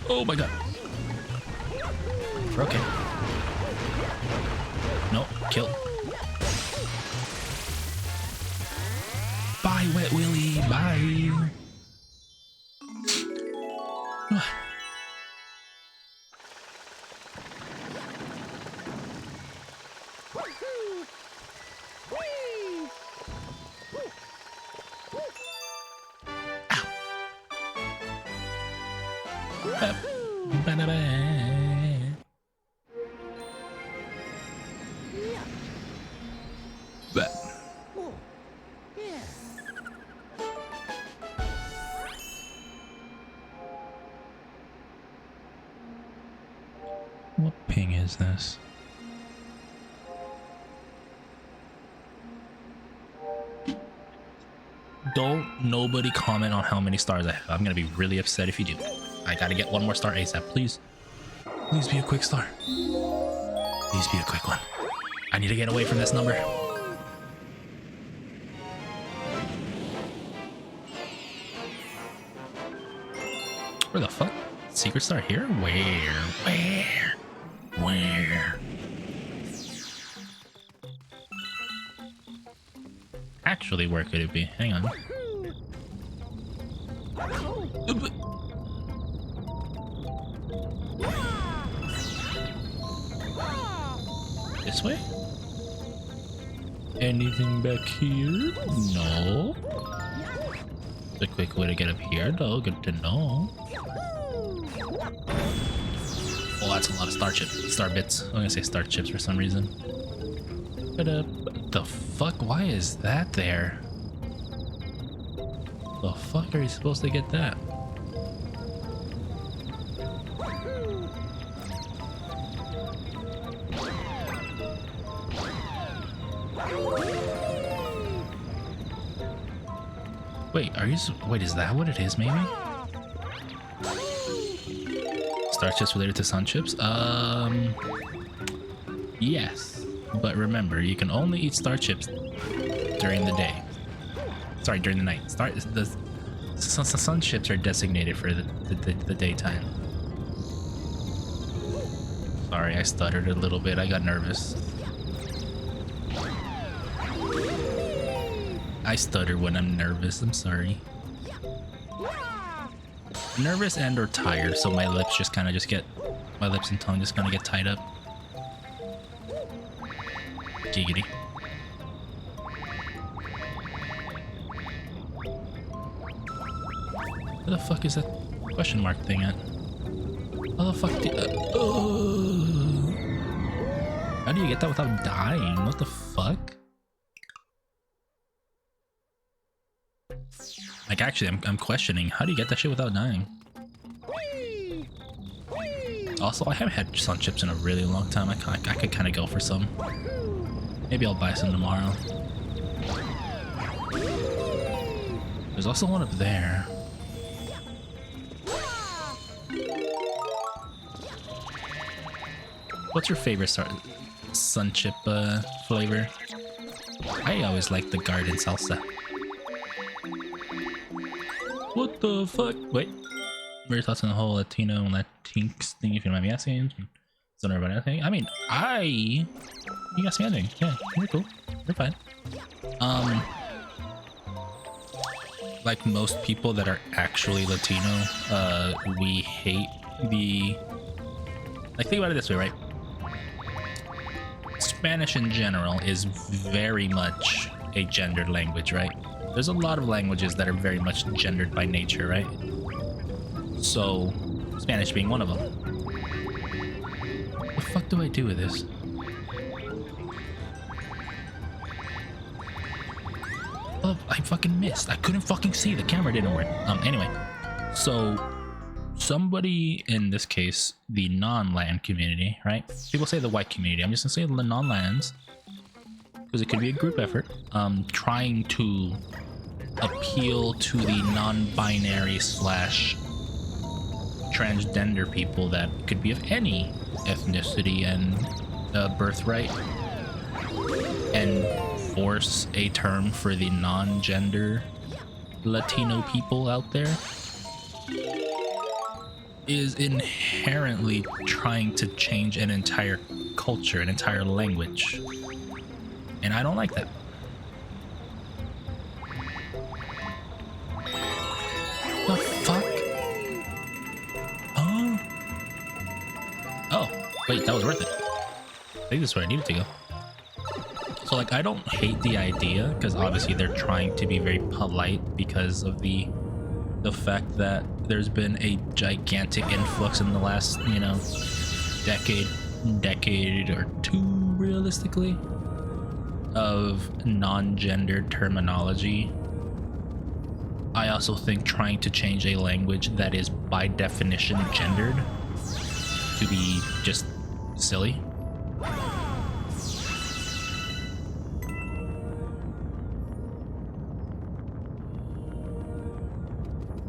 Oh my god. We're okay. No, kill. Bye, Wet Willy. Bye. What ping is this? Don't nobody comment on how many stars I have. I'm gonna be really upset if you do. I gotta get one more star ASAP, please. Please be a quick star. Please be a quick one. I need to get away from this number. Where the fuck? Secret star here? Where? Actually, where could it be? Hang on. This way? Anything back here? No. The quick way to get up here, though. Good to know. Oh, that's a lot of star bits. I'm gonna say star chips for some reason. But the fuck? Why is that there? The fuck are you supposed to get that? Wait, is that what it is, maybe? Star chips related to sun chips? Yes. But remember, you can only eat star chips during the day. Sorry, during the night. The sun chips are designated for the daytime. Sorry, I stuttered a little bit. I got nervous. I stutter when I'm nervous. I'm sorry. Nervous and or tired, so my lips and tongue just kind of get tied up. Giggity. Where the fuck is that question mark thing at? How the fuck how do you get that without dying? What the fuck? Like, actually, I'm questioning, how do you get that shit without dying? Also, I haven't had sun chips in a really long time. I could kind of go for some. Maybe I'll buy some tomorrow. There's also one up there. What's your favorite sun chip flavor? I always like the garden salsa. What the fuck? Wait. What are your thoughts on the whole Latino and Latinx thing, if you don't mind me asking? Don't know about anything. I mean, you asked me anything. Yeah, you're cool. You're fine. Like most people that are actually Latino, we hate like, think about it this way, right? Spanish in general is very much a gendered language, right? There's a lot of languages that are very much gendered by nature, right? So, Spanish being one of them. What the fuck do I do with this? Oh, I fucking missed. I couldn't fucking see. The camera didn't work. Anyway. So, somebody, in this case, the non-land community, right? People say the white community. I'm just gonna say the non-lands, because it could be a group effort, trying to appeal to the non-binary / transgender people that could be of any ethnicity and birthright, and force a term for the non-gender Latino people out there, is inherently trying to change an entire culture, an entire language. And I don't like that. The fuck? Oh, wait, that was worth it. I think this is where I needed to go. So, like, I don't hate the idea, because obviously they're trying to be very polite because of the fact that there's been a gigantic influx in the last, you know, decade or two, realistically, of non-gendered terminology. I also think trying to change a language that is by definition gendered to be just silly.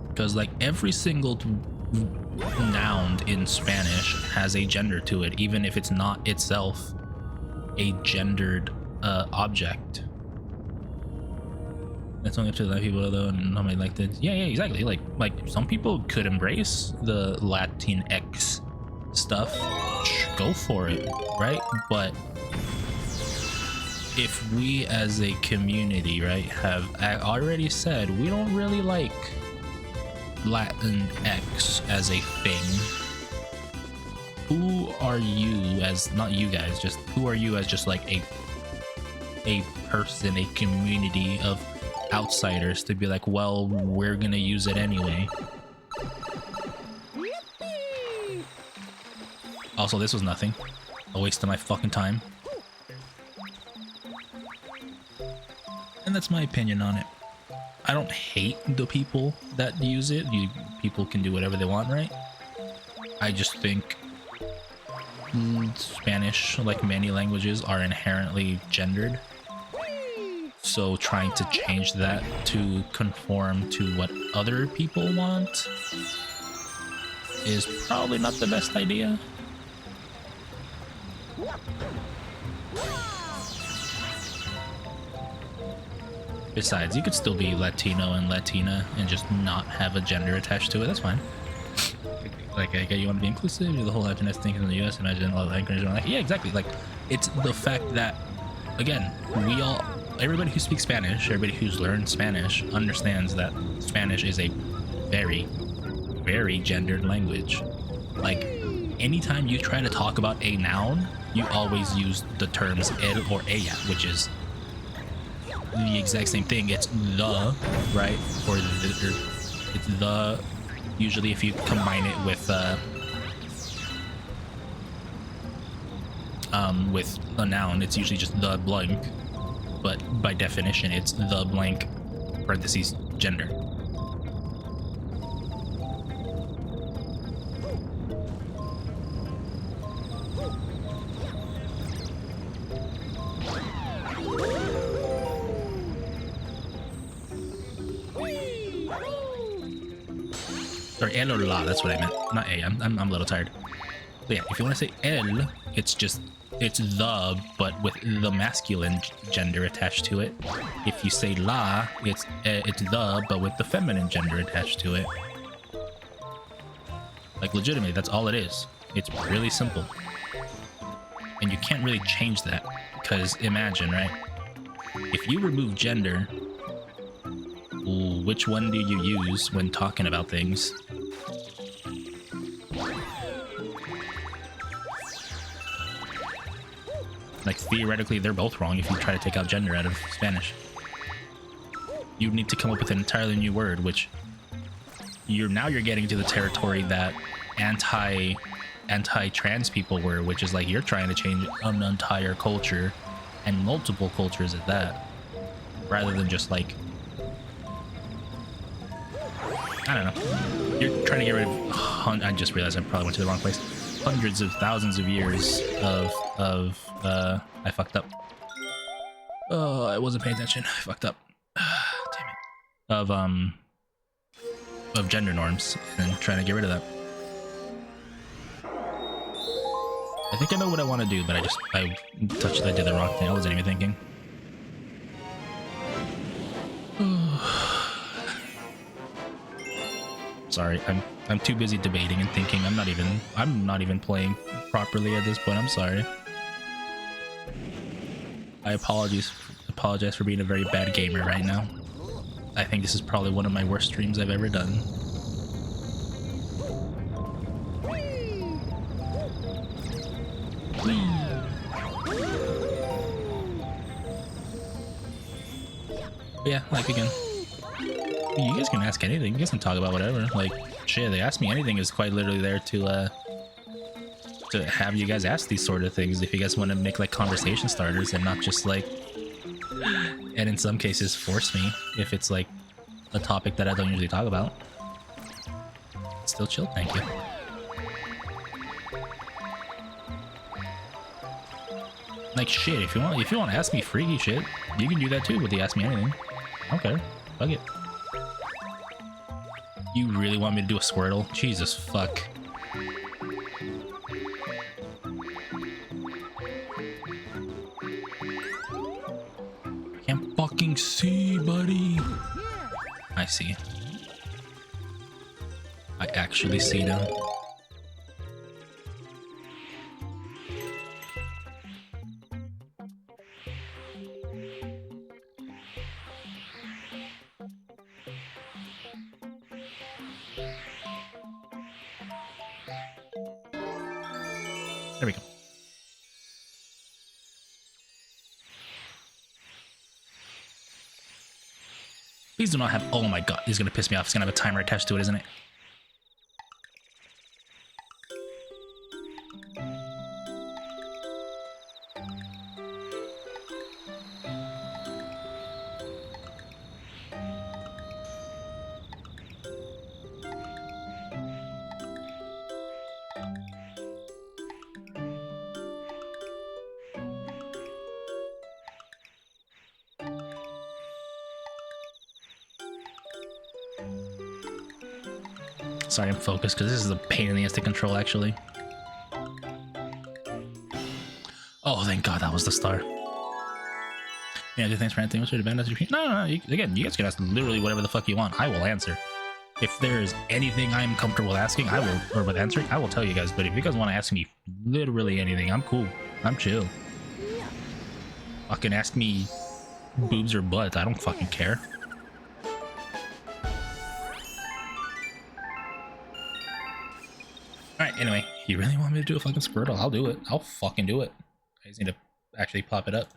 Because, like, every single noun in Spanish has a gender to it, even if it's not itself a gendered object. That's only up to the people though, and nobody like this. Yeah, exactly. Like some people could embrace the Latinx stuff. Go for it, right? But if we as a community, right, have already said we don't really like Latinx as a thing, who are you as, not you guys, just who are you as just like a person, a community of outsiders to be like, well, we're gonna use it anyway. Also, this was nothing. A waste of my fucking time. And that's my opinion on it. I don't hate the people that use it. People can do whatever they want, right? I just think Spanish, like many languages, are inherently gendered. So trying to change that to conform to what other people want is probably not the best idea. Besides, you could still be Latino and Latina and just not have a gender attached to it. That's fine. Like, I get you want to be inclusive, the whole happiness thing in the US, imagine all the languages. Like, yeah, exactly. Like, it's the fact that, again, everybody who speaks Spanish, everybody who's learned Spanish understands that Spanish is a very, very gendered language. Like, anytime you try to talk about a noun, you always use the terms el or ella, which is the exact same thing. It's the, right? Or it's the, usually if you combine it with a noun, it's usually just the blank, but by definition it's the blank parentheses gender. Or el or la, that's what I meant, not a. I'm a little tired. So yeah, if you want to say el, it's the, but with the masculine gender attached to it. If you say la, it's the, but with the feminine gender attached to it. Like, legitimately, that's all it is. It's really simple. And you can't really change that, because imagine, right? If you remove gender, which one do you use when talking about things? Like, theoretically, they're both wrong if you try to take out gender out of Spanish. You need to come up with an entirely new word, which you're getting to the territory that anti-trans people were, which is like you're trying to change an entire culture and multiple cultures at that, rather than just like, I don't know, you're trying to get rid of I just realized I probably went to the wrong place. Hundreds of thousands of years of I fucked up. Oh, I wasn't paying attention. I fucked up. Damn it. Of gender norms and trying to get rid of that. I think I know what I want to do, but I did the wrong thing. I wasn't even thinking. Sorry, I'm too busy debating and thinking. I'm not even playing properly at this point. I'm sorry. I apologize for being a very bad gamer right now. I think this is probably one of my worst streams I've ever done. But yeah, like, again, you guys can ask anything. You guys can talk about whatever. Like, shit, they ask me anything is quite literally there to have you guys ask these sort of things if you guys want to make like conversation starters and not just like, and in some cases force me if it's like a topic that I don't usually talk about. Still chill, thank you. Like, shit, if you want to ask me freaky shit, you can do that too with the ask me anything. Okay, fuck it. You really want me to do a Squirtle? Jesus fuck. I can't fucking see, buddy. I see. I actually see now. There we go. Please do not have. Oh my god, he's gonna piss me off. It's gonna have a timer attached to it, isn't it? Sorry, I'm focused because this is a pain in the ass to control, actually. Oh, thank God that was the star. Yeah, thanks for anything. What's your advantage? No. Again, you guys can ask literally whatever the fuck you want. I will answer. If there's anything I'm comfortable asking, I will, or with answering, I will tell you guys. But if you guys want to ask me literally anything, I'm cool. I'm chill. Fucking ask me boobs or butt. I don't fucking care. Alright, anyway, you really want me to do a fucking Squirtle? I'll do it. I'll fucking do it. I just need to actually pop it up.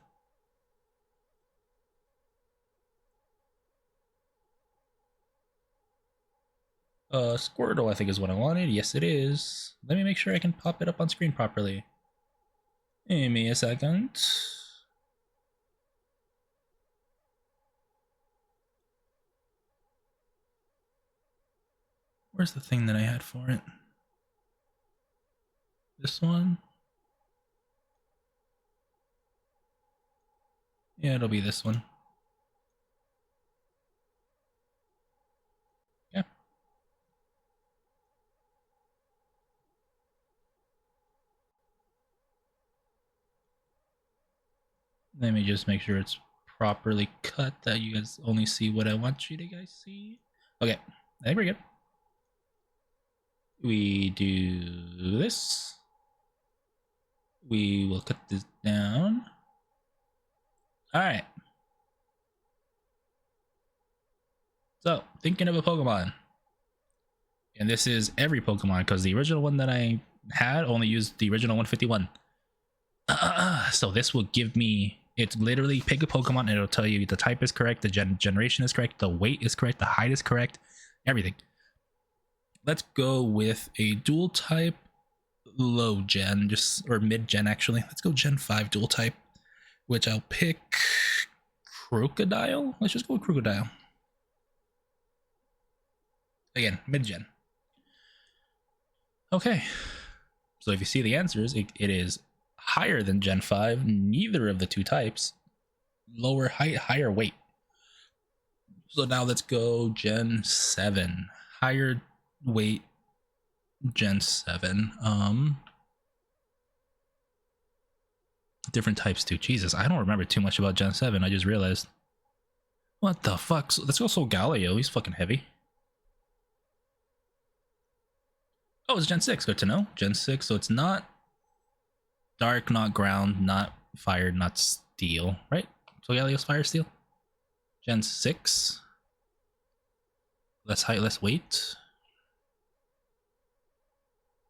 Squirtle, I think is what I wanted. Yes, it is. Let me make sure I can pop it up on screen properly. Give me a second. Where's the thing that I had for it? This one? Yeah, it'll be this one. Yeah. Let me just make sure it's properly cut, that you guys only see what I want you to guys see. Okay, I think we're good. We do this. We will cut this down. All right. So, thinking of a Pokemon. And this is every Pokemon, because the original one that I had only used the original 151. So this will give me, it's literally pick a Pokemon and it'll tell you the type is correct, the generation is correct, the weight is correct, the height is correct, everything. Let's go with a dual type low gen, just, or mid gen actually. Let's go Gen 5 dual type, which I'll pick Crocodile. Let's just go with Crocodile. Again, mid gen. Okay. So if you see the answers, it is higher than Gen 5, neither of the two types. Lower height, higher weight. So now let's go Gen 7. Higher weight, Gen 7. Different types too. Jesus, I don't remember too much about Gen 7. I just realized. What the fuck? So let's go Solgaleo. He's fucking heavy. Oh, it's Gen 6. Good to know. Gen 6. So it's not dark, not ground, not fire, not steel, right? Solgaleo's fire, steel. Gen 6. Less height, less weight.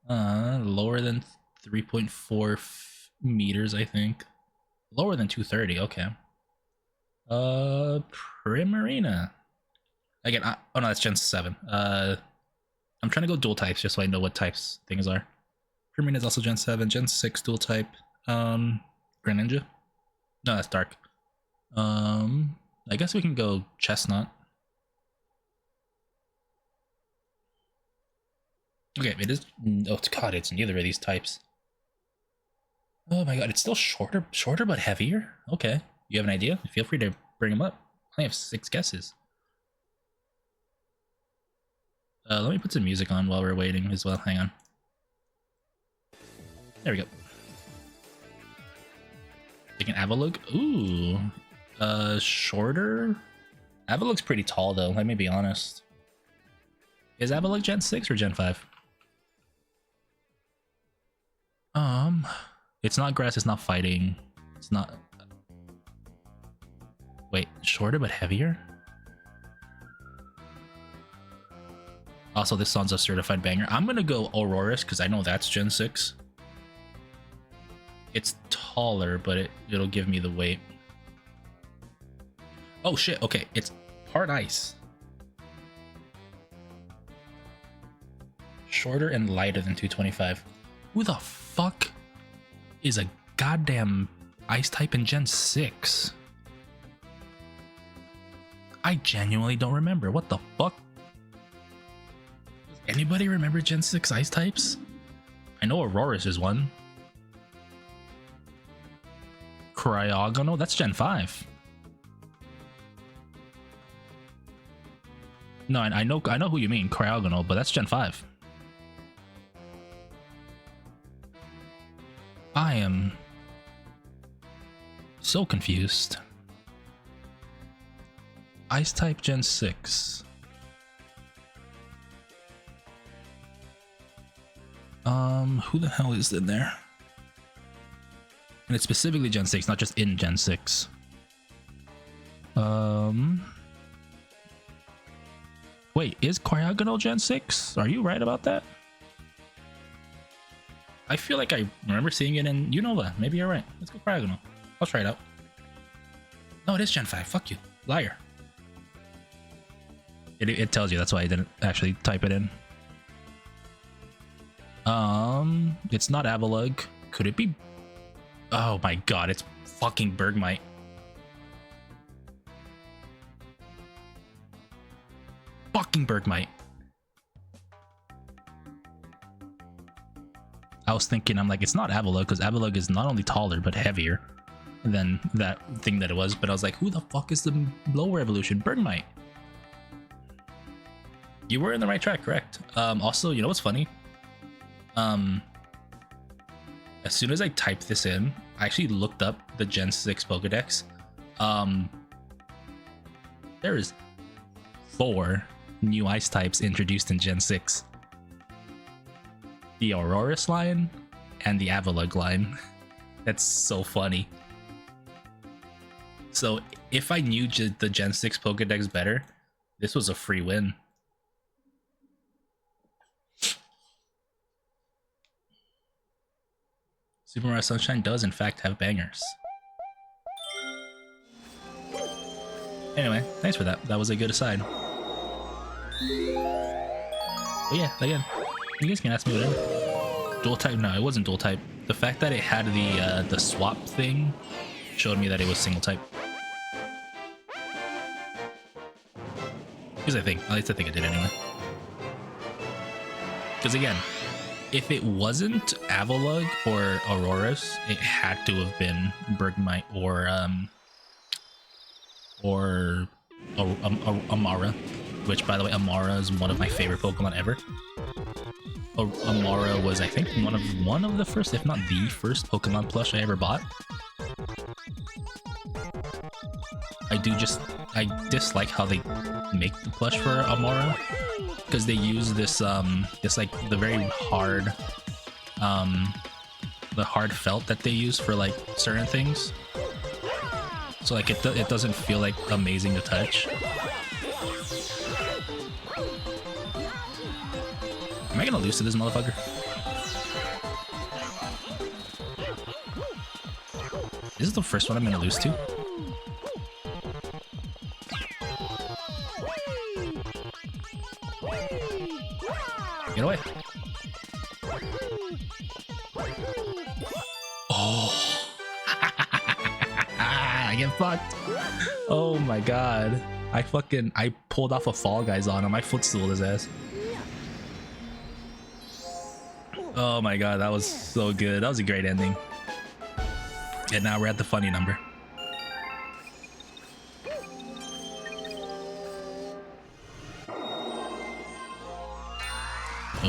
Lower than 3.4 meters, I think. Lower than 230, okay. Primarina. Again, oh no, that's Gen 7. I'm trying to go dual types just so I know what types things are. Primarina is also Gen 7, Gen 6 dual type. Greninja? No, that's dark. I guess we can go Chestnut. Okay, it is. Oh god, it's neither of these types. Oh my god, it's still shorter but heavier. Okay, you have an idea? Feel free to bring them up. I have 6 guesses. Let me put some music on while we're waiting as well. Hang on. There we go. Take an Avalugg. Ooh. Shorter? Avalugg's pretty tall though, let me be honest. Is Avalugg Gen 6 or Gen 5? It's not grass, it's not fighting. It's not... Wait, shorter but heavier? Also, this song's a certified banger. I'm gonna go Auroras because I know that's Gen 6. It's taller, but it'll give me the weight. Oh shit, okay, it's part ice. Shorter and lighter than 225. Who the fuck is a goddamn ice type in Gen 6? I genuinely don't remember. What the fuck? Does anybody remember Gen 6 ice types? I know Auroras is one. Cryogonal? That's Gen 5. No, I know who you mean, Cryogonal, but that's Gen 5. I am so confused. Ice type Gen 6. Who the hell is in there? And it's specifically Gen 6, not just in Gen 6. Wait, is Cryogonal Gen 6? Are you right about that? I feel like I remember seeing it in Unova. Maybe you're right. Let's go Cryogonal. I'll try it out. No, it is Gen 5. Fuck you. Liar. It tells you, that's why I didn't actually type it in. It's not Avalugg. Could it be? Oh my god, it's fucking Bergmite. Fucking Bergmite. I was thinking, I'm like, it's not Avalugg, because Avalugg is not only taller, but heavier than that thing that it was. But I was like, who the fuck is the lower evolution? Bergmite. You were in the right track, correct. Also, you know what's funny? As soon as I typed this in, I actually looked up the Gen 6 Pokedex. There is 4 new ice types introduced in Gen 6. The Auroras line and the Avalugg line. That's so funny. So if I knew the Gen 6 Pokedex better, this was a free win. Super Mario Sunshine does in fact have bangers. Anyway, thanks for that. That was a good aside. But yeah, again, you guys can ask me whatever. Dual type? No, it wasn't dual type. The fact that it had the swap thing showed me that it was single type. Because at least I think it did anyway. Because again, if it wasn't Avalugg or Auroras, it had to have been Bergmite or Amara, which, by the way, Amara is one of my favorite Pokemon ever. Amara was, I think, one of the first, if not the first, Pokemon plush I ever bought. I dislike how they make the plush for Amara, because they use this like the very hard the hard felt that they use for like certain things, so like it doesn't feel like amazing to touch. Am I gonna lose to this motherfucker? This is the first one I'm gonna lose to. Get away. Oh. I get fucked. Oh my god. I pulled off a Fall Guys on him. I footstooled his ass. Oh my god, that was so good. That was a great ending. And now we're at the funny number.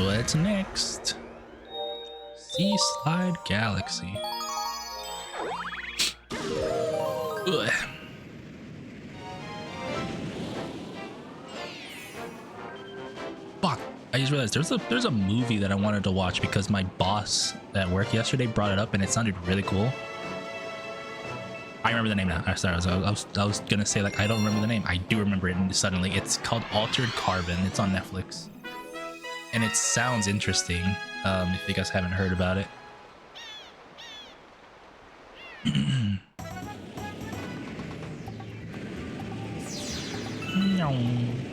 What's next? Sea Slide Galaxy. Ugh. Fuck. I just realized there's a movie that I wanted to watch because my boss at work yesterday brought it up and it sounded really cool. I remember the name now. Sorry, I was gonna say like I don't remember the name. I do remember it suddenly. It's called Altered Carbon. It's on Netflix, and it sounds interesting. If you guys haven't heard about it.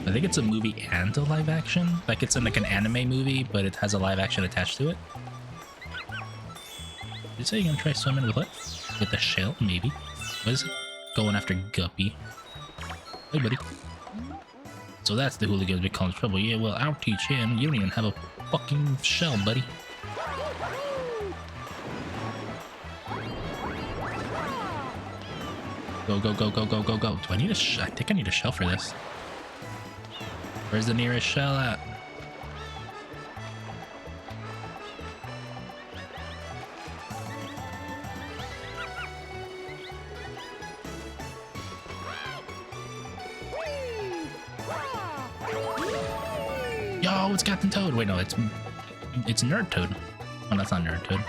I think it's a movie and a live action. Like it's in like an anime movie, but it has a live action attached to it. Did you say you're gonna try swimming with what? With a shell, maybe. What is it? Going after Guppy. Hey, buddy. So that's the hooligan that becomes trouble. Yeah, well, I'll teach him. You don't even have a fucking shell, buddy. Go, go, go, go, go, go, go. Do I need a shell? I think I need a shell for this. Where's the nearest shell at? Yo, it's Captain Toad. Wait, no, it's Nerd Toad. Oh, that's not Nerd Toad.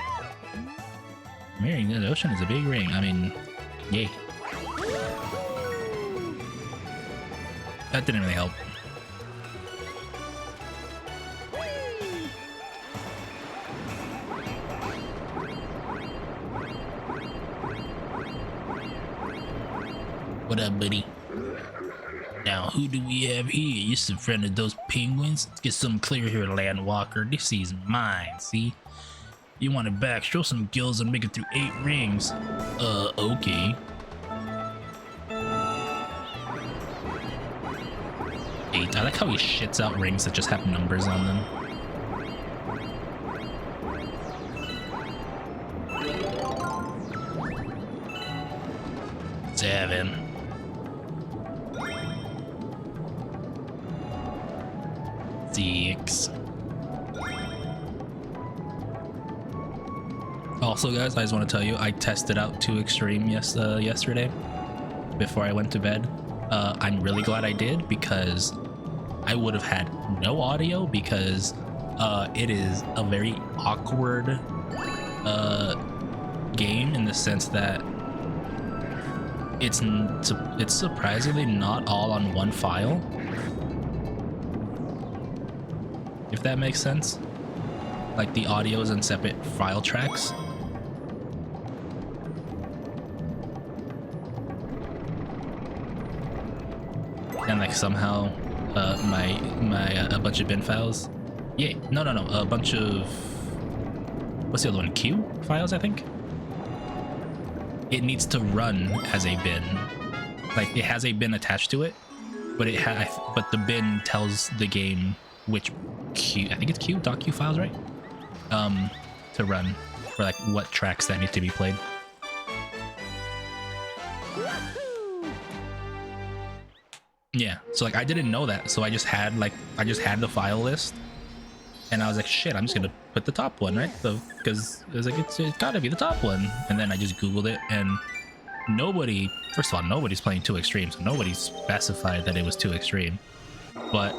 Mirroring the ocean is a big ring. I mean, yay. That didn't really help. What up, buddy? Now, who do we have here? You some friend of those penguins? Let's get some clear here, Landwalker. This is mine, see? You want it back? Show some gills and make it through 8 rings. Okay. 8. I like how he shits out rings that just have numbers on them. 7. Also, guys, I just want to tell you, I tested out 2 Extreme yesterday before I went to bed. I'm really glad I did because I would have had no audio because it is a very awkward game in the sense that it's surprisingly not all on one file. If that makes sense. Like the audio is in separate file tracks. And like somehow a bunch of bin files. Yeah, no, a bunch of, what's the other one? Q files, I think. It needs to run as a bin. Like it has a bin attached to it, but but the bin tells the game which Q, I think it's Q.Q files, right? To run for like what tracks that need to be played. Yeah, so like I didn't know that, so I just had the file list, and I was like, shit, I'm just gonna put the top one, right? So because it was like it's gotta be the top one, and then I just googled it, and first of all, nobody's playing 2 Extreme, so nobody specified that it was 2 Extreme, but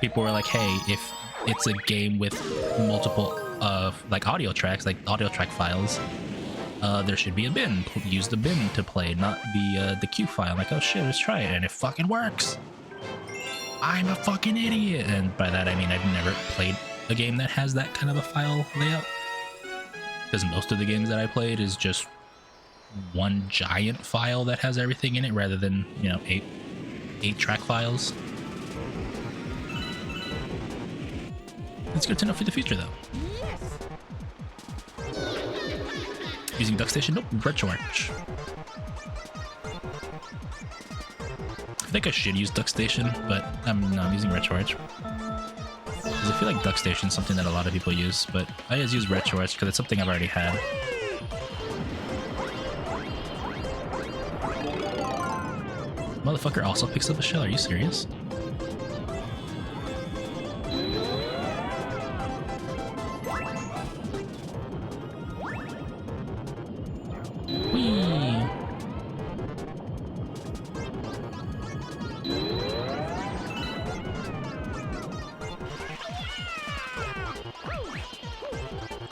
people were like, hey, if it's a game with multiple like audio tracks, like audio track files, there should be a bin. Use the bin to play, not the Q file. I'm like, oh shit, let's try it, and it fucking works. I'm a fucking idiot, and by that I mean I've never played a game that has that kind of a file layout, because most of the games that I played is just one giant file that has everything in it, rather than, you know, 8 track files. It's good to know for the future, though. Using DuckStation? Nope, RetroArch. I think I should use DuckStation, but I'm using RetroArch. Because I feel like DuckStation is something that a lot of people use, but I just use RetroArch because it's something I've already had. Motherfucker also picks up a shell, are you serious?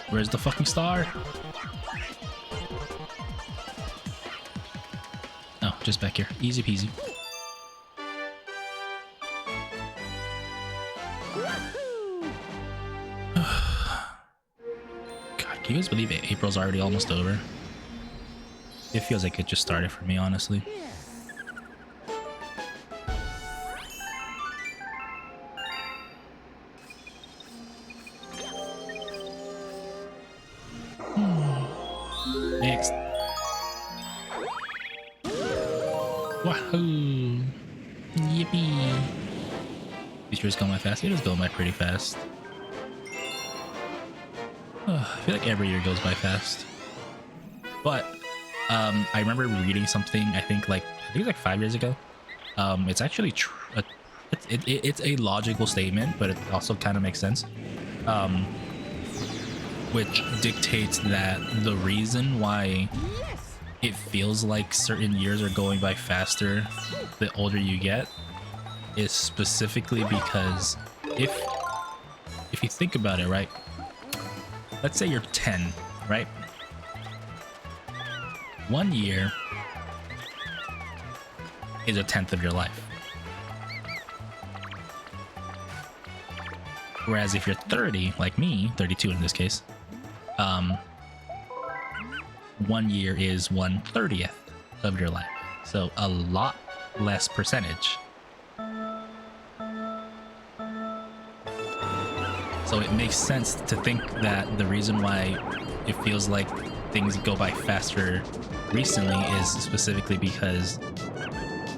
Where's the fucking star? Oh, just back here. Easy peasy. God, can you guys believe it? April's already almost over? It feels like it just started for me, honestly. Next. Wahoo! Yippee! These yours going by fast? It is going by pretty fast. I feel like every year goes by fast. But I remember reading something. I think it was like 5 years ago. It's actually it's a logical statement, but it also kind of makes sense. Which dictates that the reason why it feels like certain years are going by faster the older you get is specifically because if you think about it, right? Let's say you're 10, right? 1 year is a 10th of your life. Whereas if you're 30, like me, 32 in this case, 1 year is 1/30th of your life. So a lot less percentage. So it makes sense to think that the reason why it feels like things go by faster recently is specifically because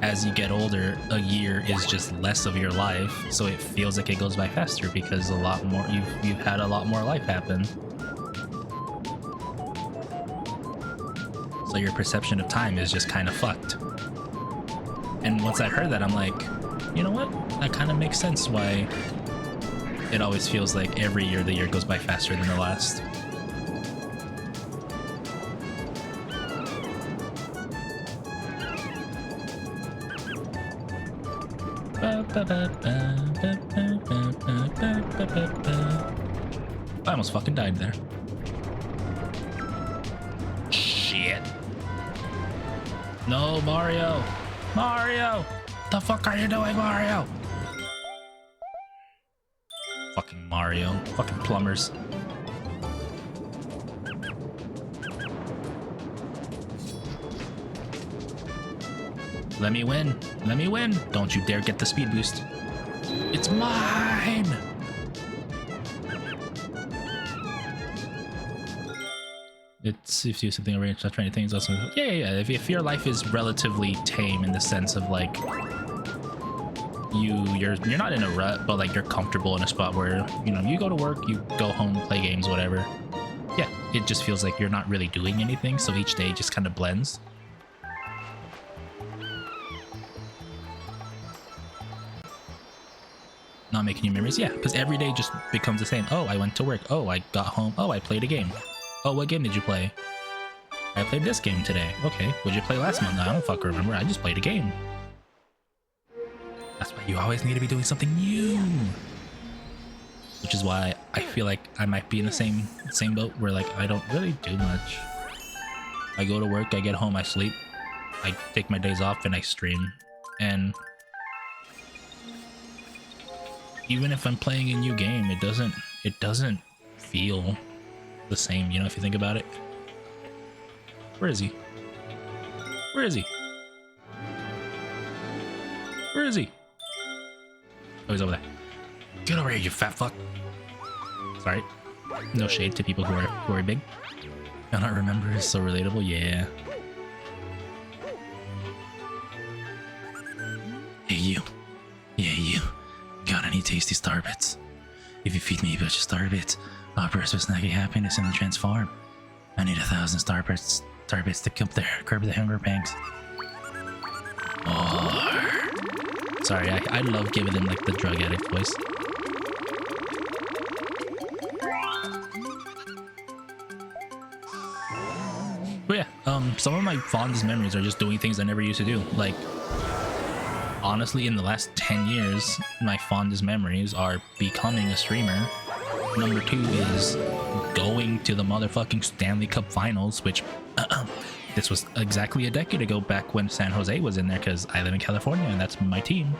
as you get older, a year is just less of your life, so it feels like it goes by faster because a lot more you've had a lot more life happen. So your perception of time is just kind of fucked. And once I heard that, I'm like, you know what? That kind of makes sense why it always feels like every year the year goes by faster than the last. I almost fucking died there. Shit. No, Mario! Mario! The fuck are you doing, Mario? Fucking Mario. Fucking plumbers. Let me win. Let me win. Don't you dare get the speed boost. It's mine! It's if you do something arranged, not trying to things also. Yeah. If your life is relatively tame in the sense of like you're not in a rut, but like you're comfortable in a spot where, you know, you go to work, you go home, play games, whatever. Yeah, it just feels like you're not really doing anything, so each day just kind of blends. Not making new memories, yeah, because every day just becomes the same. Oh, I went to work. Oh, I got home. Oh, I played a game. Oh, what game did you play? I played this game today. Okay, what'd you play last month? I don't fucking remember. I just played a game. That's why you always need to be doing something new. Which is why I feel like I might be in the same boat where like I don't really do much. I go to work, I get home, I sleep. I take my days off and I stream. And even if I'm playing a new game, it doesn't feel the same, you know, if you think about it. Where is he? Where is he? Where is he? Oh, he's over there. Get over here, you fat fuck. Sorry. No shade to people who are big. I don't remember. It's so relatable. Yeah. Hey, you. Yeah, you. Got any tasty star bits? If you feed me a bunch of star bits, I'll burst with snacky happiness and transform. I need 1,000 star bits to curb the hunger pangs. Oh. Sorry, I love giving them like the drug addict voice. But yeah, some of my fondest memories are just doing things I never used to do. Like, honestly, in the last 10 years, my fondest memories are becoming a streamer. Number 2 is going to the motherfucking Stanley Cup Finals, which this was exactly a decade ago, back when San Jose was in there, because I live in California and that's my team.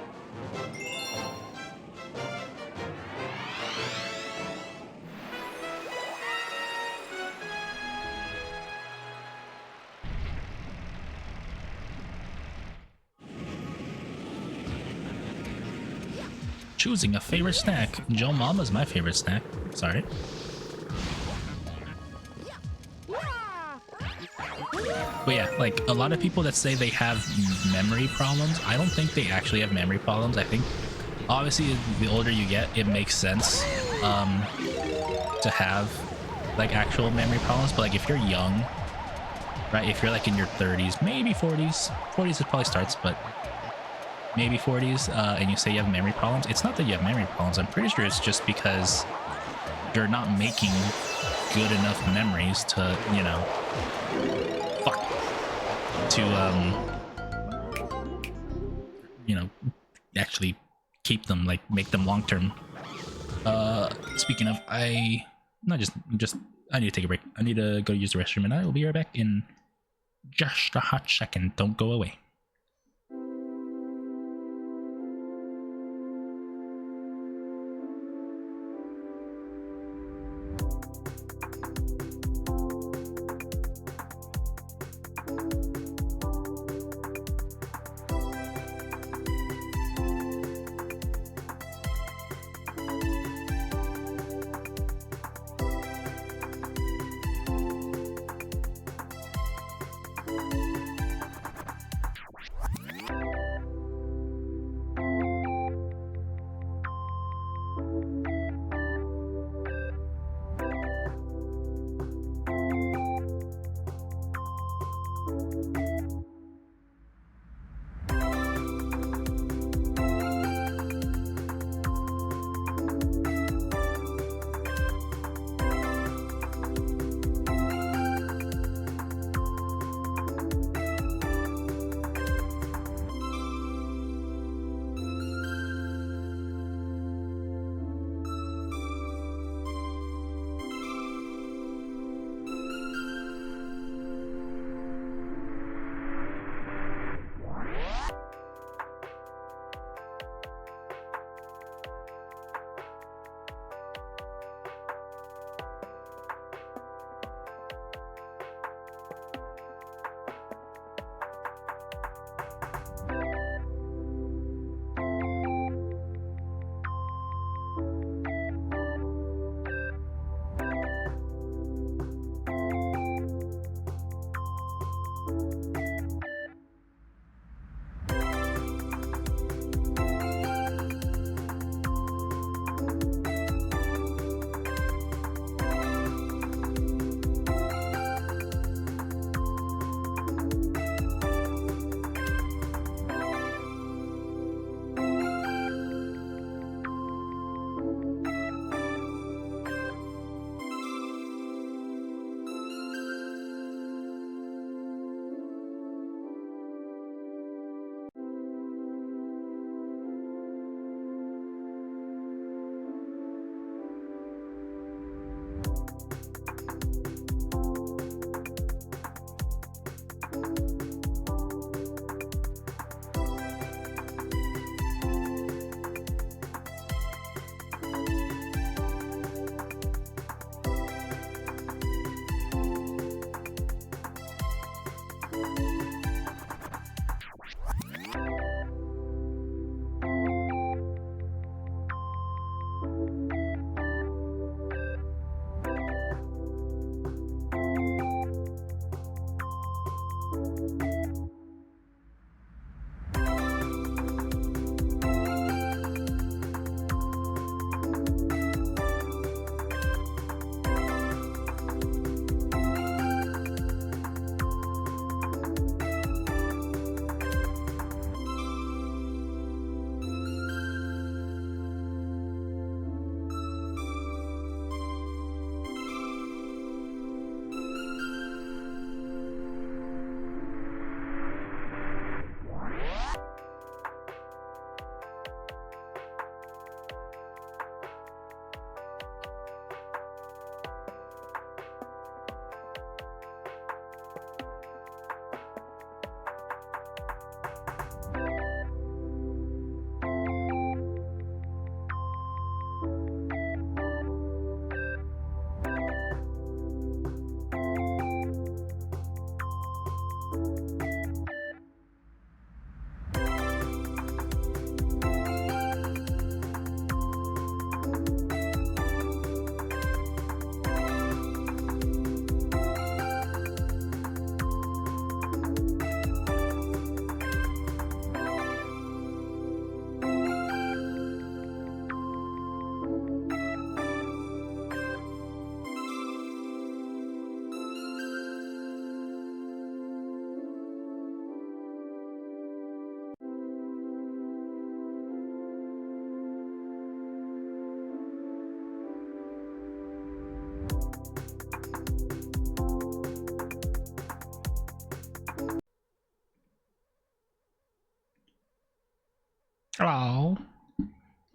Choosing a favorite snack. Joe Mama's my favorite snack. Sorry. But yeah, like a lot of people that say they have memory problems, I don't think they actually have memory problems. I think obviously the older you get, it makes sense to have like actual memory problems. But like if you're young, right, if you're like in your 30s, maybe 40s, it probably starts, but maybe 40s, and you say you have memory problems, it's not that you have memory problems. I'm pretty sure it's just because you're not making good enough memories to, you know, you know, actually keep them, like make them long term. Speaking of, I need to take a break. I need to go use the restroom, and I will be right back in just a hot second. Don't go away.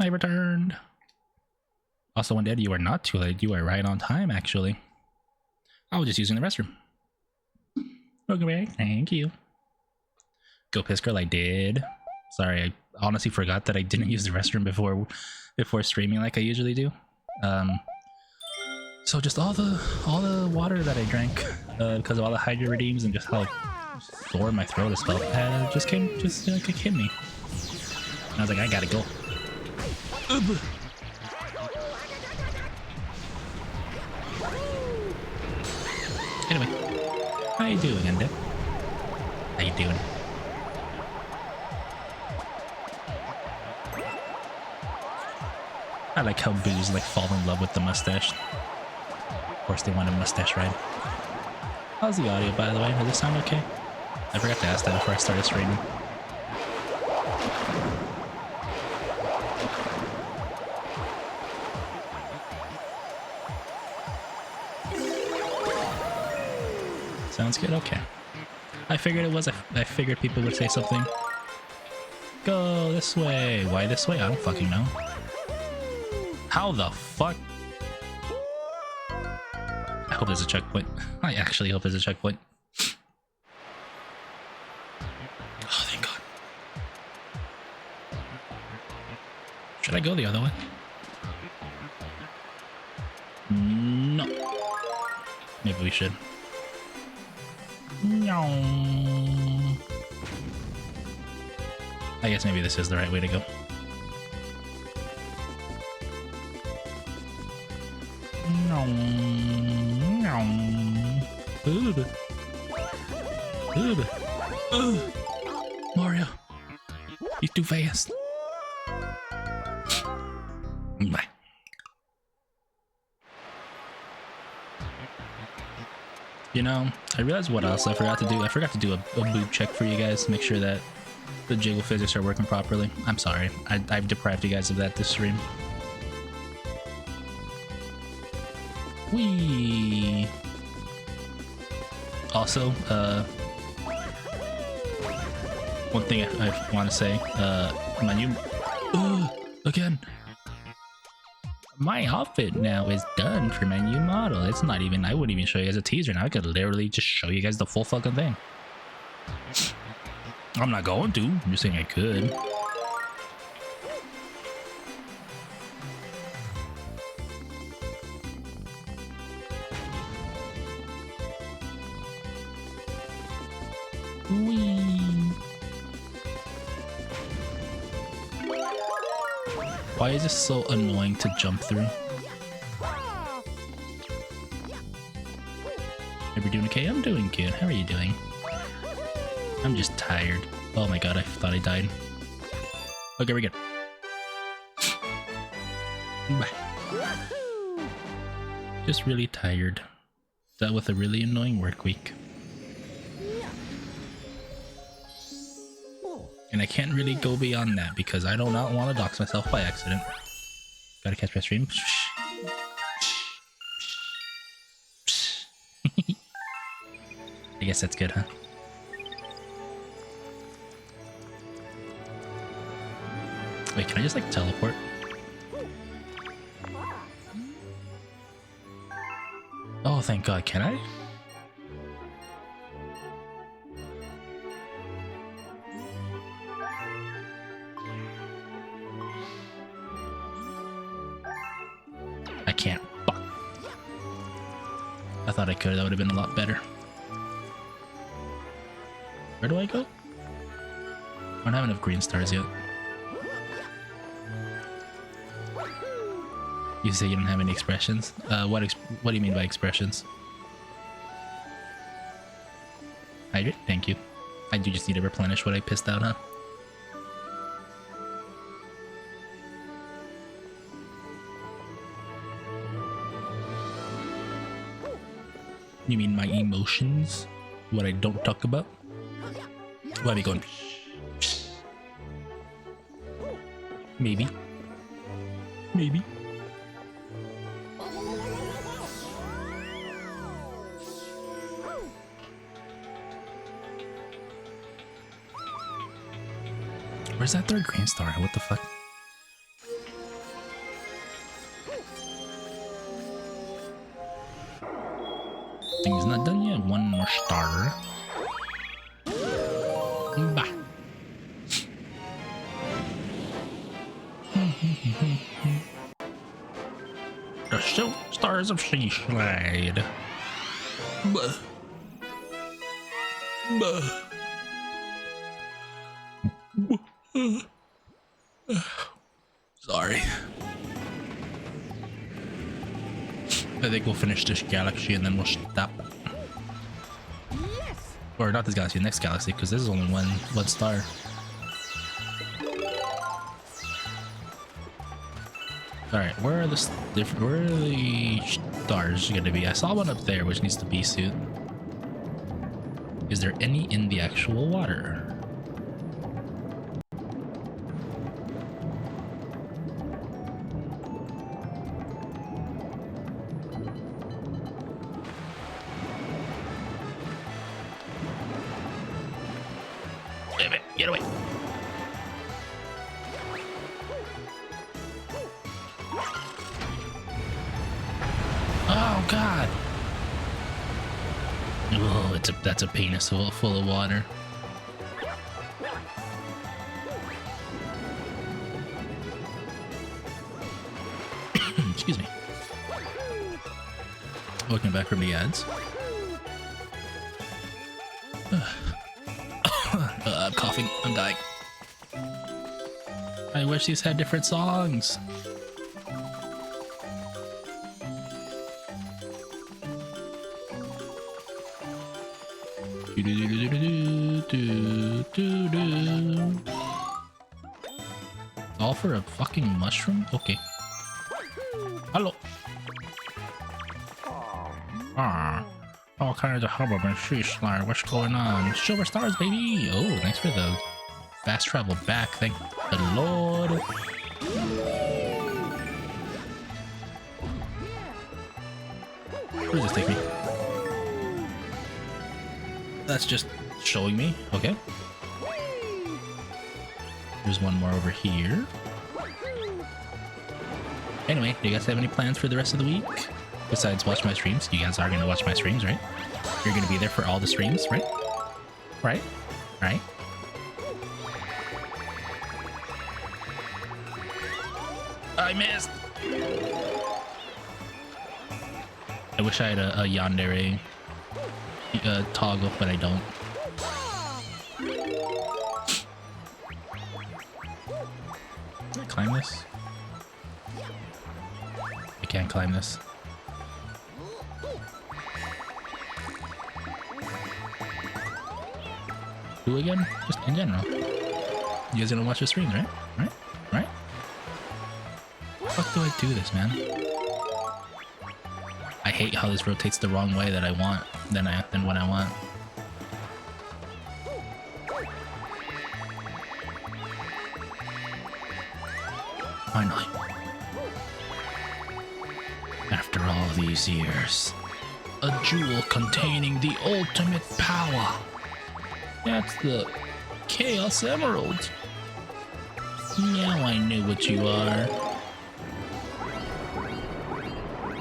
I returned. Also, Undead, you are not too late. You are right on time, actually. I was just using the restroom. Okay, thank you. Go piss girl, I did. Sorry, I honestly forgot that I didn't use the restroom before streaming like I usually do. So just all the water that I drank because of all the hydro redeems and just how sore my throat has felt just hit me. And I was like, I gotta go. Anyway, how you doing, Undead? How you doing? I like how Boo's like fall in love with the mustache. Of course they want a mustache ride. How's the audio, by the way? Does it sound okay? I forgot to ask that before I started streaming. Sounds good, okay. I figured it was. I figured people would say something. Go this way. Why this way? I don't fucking know. How the fuck? I hope there's a checkpoint. I actually hope there's a checkpoint. Oh, thank God. Should I go the other way? No. Maybe we should. No. I guess maybe this is the right way to go. No. No. Mario. He's too fast. Bye. You know, I realized what else I forgot to do. I forgot to do a boob check for you guys to make sure that the jiggle physics are working properly. I'm sorry. I've deprived you guys of that this stream. Whee! Also, one thing I want to say, my new... again! My outfit now is done for my new model. It's not even... I wouldn't even show you guys a teaser now. I could literally just show you guys the full fucking thing. I'm not going to. I'm just saying I could. Whee! Why is this so annoying to jump through? Are we doing okay? I'm doing good. How are you doing? I'm just tired. Oh my god, I thought I died. Okay, we're good. Bye. Just really tired. Dealt with a really annoying work week. And I can't really go beyond that because I do not want to dox myself by accident. Gotta catch my stream. I guess that's good, huh? Wait, can I just like teleport? Oh, thank God, can I? I can't. Fuck. I thought I could. That would have been a lot better. Where do I go? I don't have enough green stars yet. You say you don't have any expressions? What do you mean by expressions? Hydrate? Thank you. I do just need to replenish what I pissed out, huh? You mean my emotions? What I don't talk about? Why are we going? Maybe. Maybe. Where's that third green star? What the fuck? Thing's not done yet. One more star. Bah. The silk stars of Sea Slide. Bah. Bah. Sorry. I think we'll finish this galaxy and then we'll stop. Yes. Or not this galaxy, the next galaxy, because this is only one star. Alright, where are the stars gonna be? I saw one up there which needs to be soon. Is there any in the actual water? Damn it, get away. Oh god. Oh, that's a penis full of water. Excuse me. Looking back from the ads. I'm coughing. I'm dying. I wish these had different songs. All for a fucking mushroom? Okay. Hello. All kinds of hubbub and sea slide. What's going on? Silver stars, baby. Oh, thanks for the fast travel back. Thank the Lord. Where does this take me? That's just showing me. Okay. There's one more over here. Anyway, do you guys have any plans for the rest of the week? Besides watch my streams? You guys are going to watch my streams, right? You're going to be there for all the streams, right? Right? Right? I missed! I wish I had a yandere toggle, but I don't. Can I climb this? I can't climb this. Who again? Just in general. You guys gonna watch the streams, right? Right? Right? How the fuck do I do this, man? I hate how this rotates the wrong way that I want than what I want. Finally. After all these years, a jewel containing the ultimate power. That's the Chaos Emerald. Now I know what you are.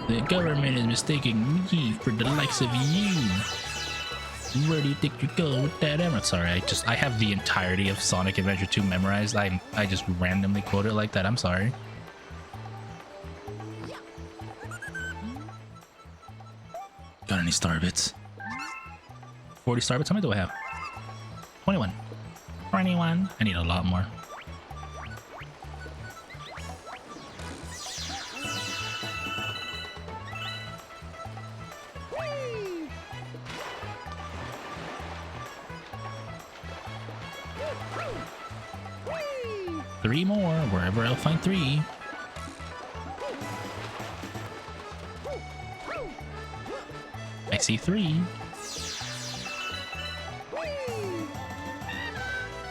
The government is mistaking me for the likes of you. Where do you think you're going with that emerald? Sorry, I have the entirety of Sonic Adventure 2 memorized. I just randomly quote it like that. I'm sorry. Got any star bits? 40 star bits? How many do I have? 21. 21. I need a lot more. Three more, wherever I'll find three. I see three.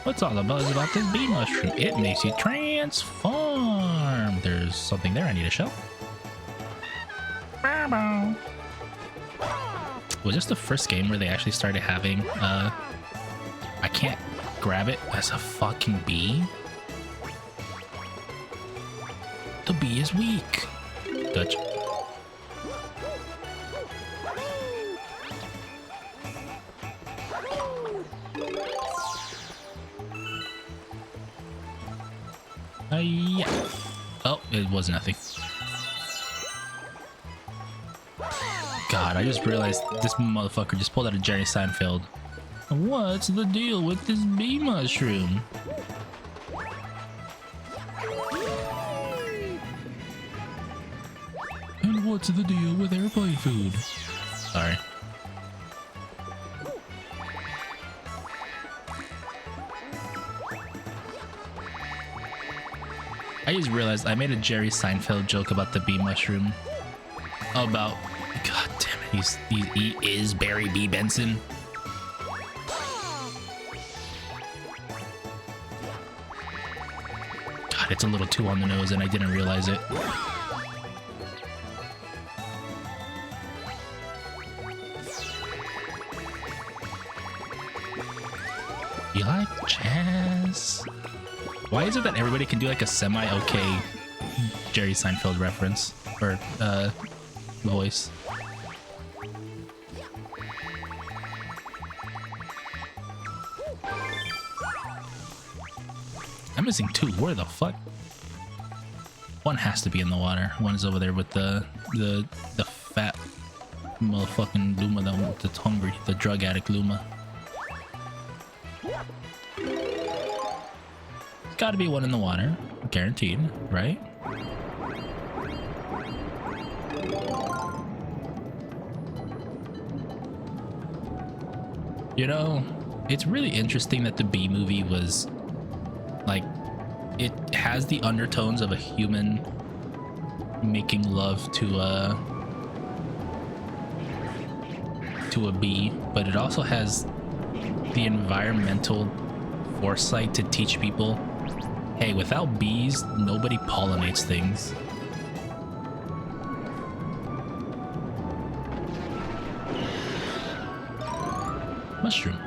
What's all the buzz about this bee mushroom? It makes you transform. There's something there I need to show. Was this the first game where they actually started having, I can't grab it as a fucking bee? The bee is weak. Dutch. Yeah. Oh, it was nothing. God, I just realized this motherfucker just pulled out a Jerry Seinfeld. What's the deal with this bee mushroom? And what's the deal with airplane food? Sorry. I just realized I made a Jerry Seinfeld joke about the bee mushroom. About, god damn it, he is Barry B. Benson. God, it's a little too on the nose and I didn't realize it. You like jazz? Why is it that everybody can do like a semi-okay Jerry Seinfeld reference or voice? I'm missing two. Where the fuck? One has to be in the water. One is over there with the fat motherfucking Luma that's hungry, the drug addict Luma. Gotta be one in the water, guaranteed, right? You know, it's really interesting that the Bee movie was like, it has the undertones of a human making love to a bee, but it also has the environmental foresight to teach people, hey, without bees, nobody pollinates things. Mushroom.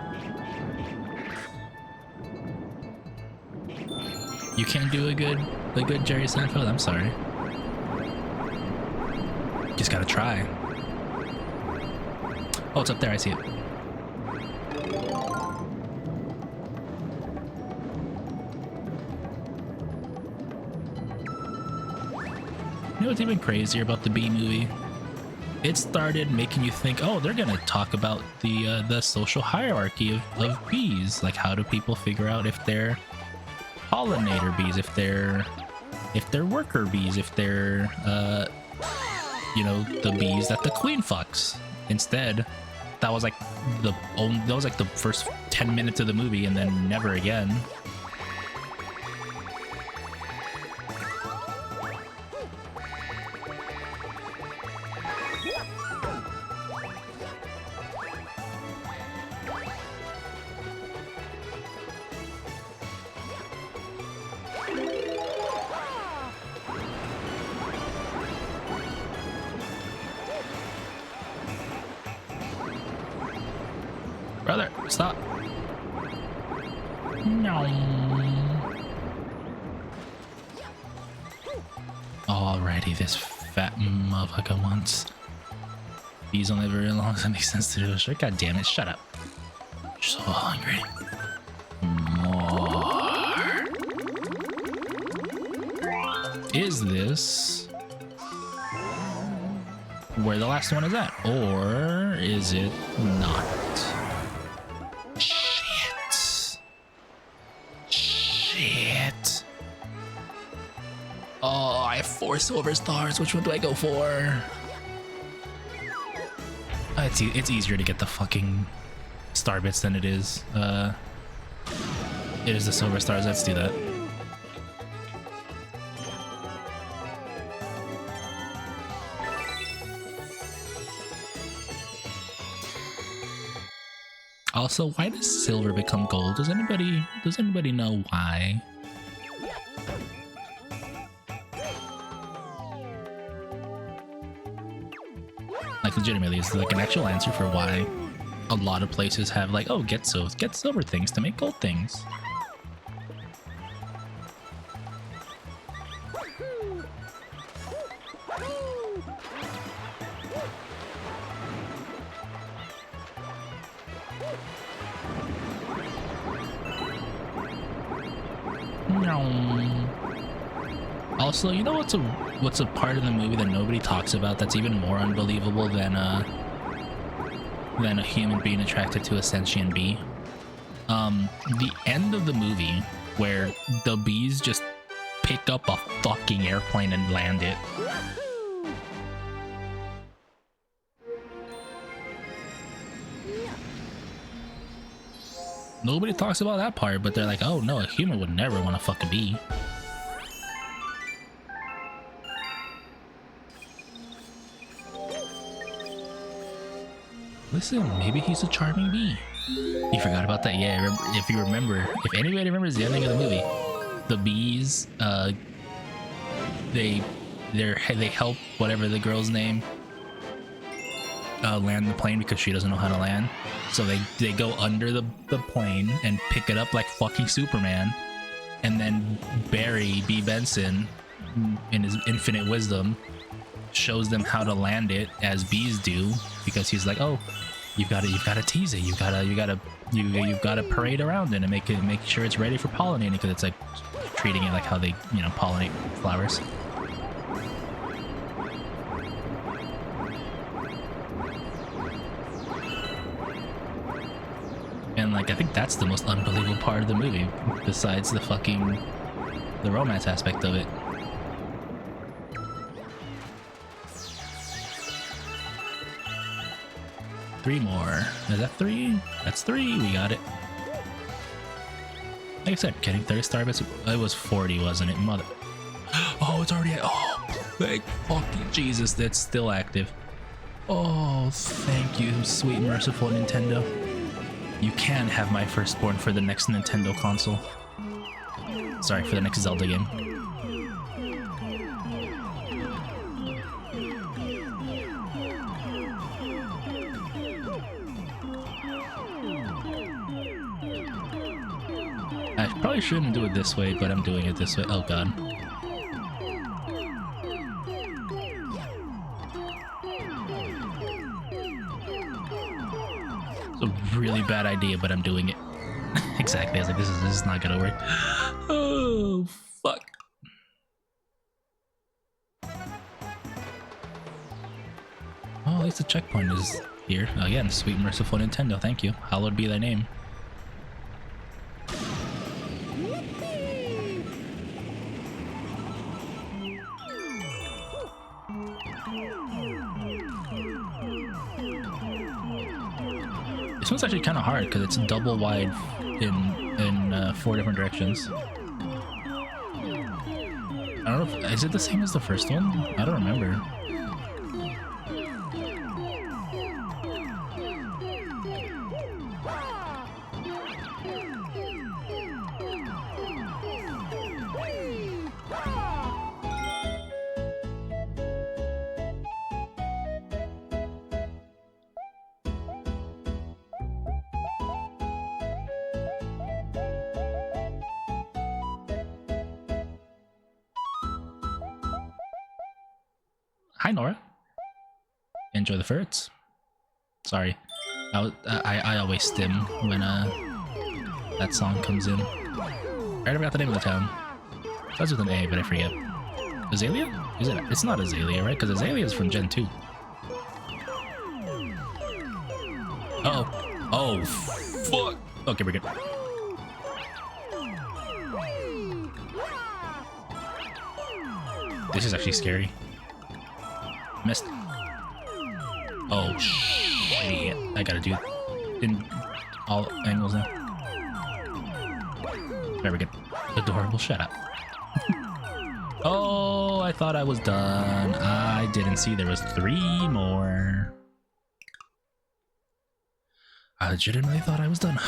You can't do a good Jerry Seinfeld? I'm sorry. Just gotta try. Oh, it's up there, I see it. You know what's even crazier about the Bee movie? It started making you think, oh, they're gonna talk about the social hierarchy of bees. Like, how do people figure out if they're pollinator bees, if they're worker bees, if they're you know, the bees that the queen fucks. Instead, that was like the first 10 minutes of the movie, and then never again. Brother, stop. No. Alrighty, this fat motherfucker wants. Bees only very long, that makes sense to do. Sure, god damn it, shut up. You're so hungry. More. Is this where the last one is at? Or is it not? Shit. Oh, I have 4 silver stars. Which one do I go for? It's easier to get the fucking star bits than it is. It is the silver stars. Let's do that. Also, why does silver become gold? Does anybody know why? Like, legitimately, is there like an actual answer for why a lot of places have like, oh, get silver things to make gold things? No. Also, you know what's a part of the movie that nobody talks about that's even more unbelievable than a human being attracted to a sentient bee? The end of the movie where the bees just pick up a fucking airplane and land it. Nobody talks about that part, but they're like, oh no, a human would never want to fuck a bee. Listen, maybe he's a charming bee. You forgot about that? Yeah, if you remember, if anybody remembers the ending of the movie, the bees, they help whatever the girl's name land the plane because she doesn't know how to land. So they go under the plane and pick it up like fucking Superman, and then Barry B. Benson, in his infinite wisdom, shows them how to land it as bees do, because he's like, oh, you've got to tease it, you've got to parade around it and make sure it's ready for pollinating, because it's like treating it like how they pollinate flowers. And like, I think that's the most unbelievable part of the movie, besides the romance aspect of it. Three more. Is that three? That's three. We got it. Like I said, getting 30 star bits. It was 40, wasn't it? Mother. Oh, it's already. Oh, thank fucking Jesus. That's still active. Oh, thank you, sweet merciful Nintendo. You can have my firstborn for the next Nintendo console. Sorry, for the next Zelda game. I probably shouldn't do it this way, but I'm doing it this way. Oh god. It's a really bad idea, but I'm doing it. Exactly. I was like, this is not gonna work. Oh fuck. Oh, at least the checkpoint is here. Again, sweet merciful Nintendo, thank you. Hallowed be thy name. This one's actually kind of hard because it's double wide in 4 different directions. I don't know if, is it the same as the first one? I don't remember. Hi Nora. Enjoy the ferrets. Sorry, I always stim when that song comes in. I never got the name of the town. Starts with an A, but I forget. Azalea? Is it? It's not Azalea, right? Because Azalea is from Gen 2. Uh-oh. Oh, fuck. Okay, we're good. This is actually scary. Missed. Oh shit! I gotta do it in all angles now. Very good. Adorable. Shut up. Oh, I thought I was done. I didn't see there was 3 more. I legitimately thought I was done.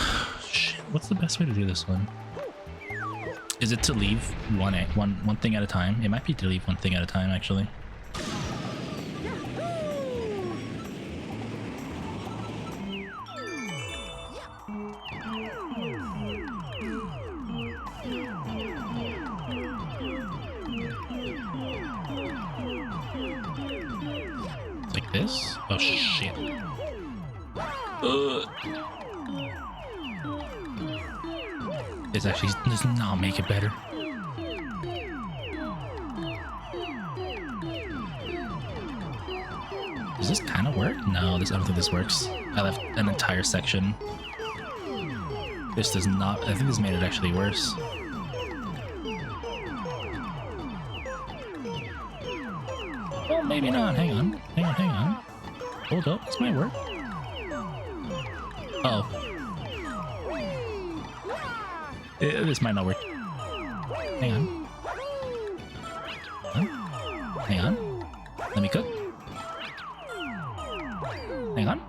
Shit. What's the best way to do this one? Is it to leave one thing at a time? It might be to leave one thing at a time, actually. Like this? Oh shit. This actually does not make it better. this kind of work? No, I don't think this works. I left an entire section. This does not. I think this made it actually worse. Well, maybe not. Hang on. Hold up. This might work. Uh oh. This might not work. Hang on. Hang on. Let me cook. Hang on.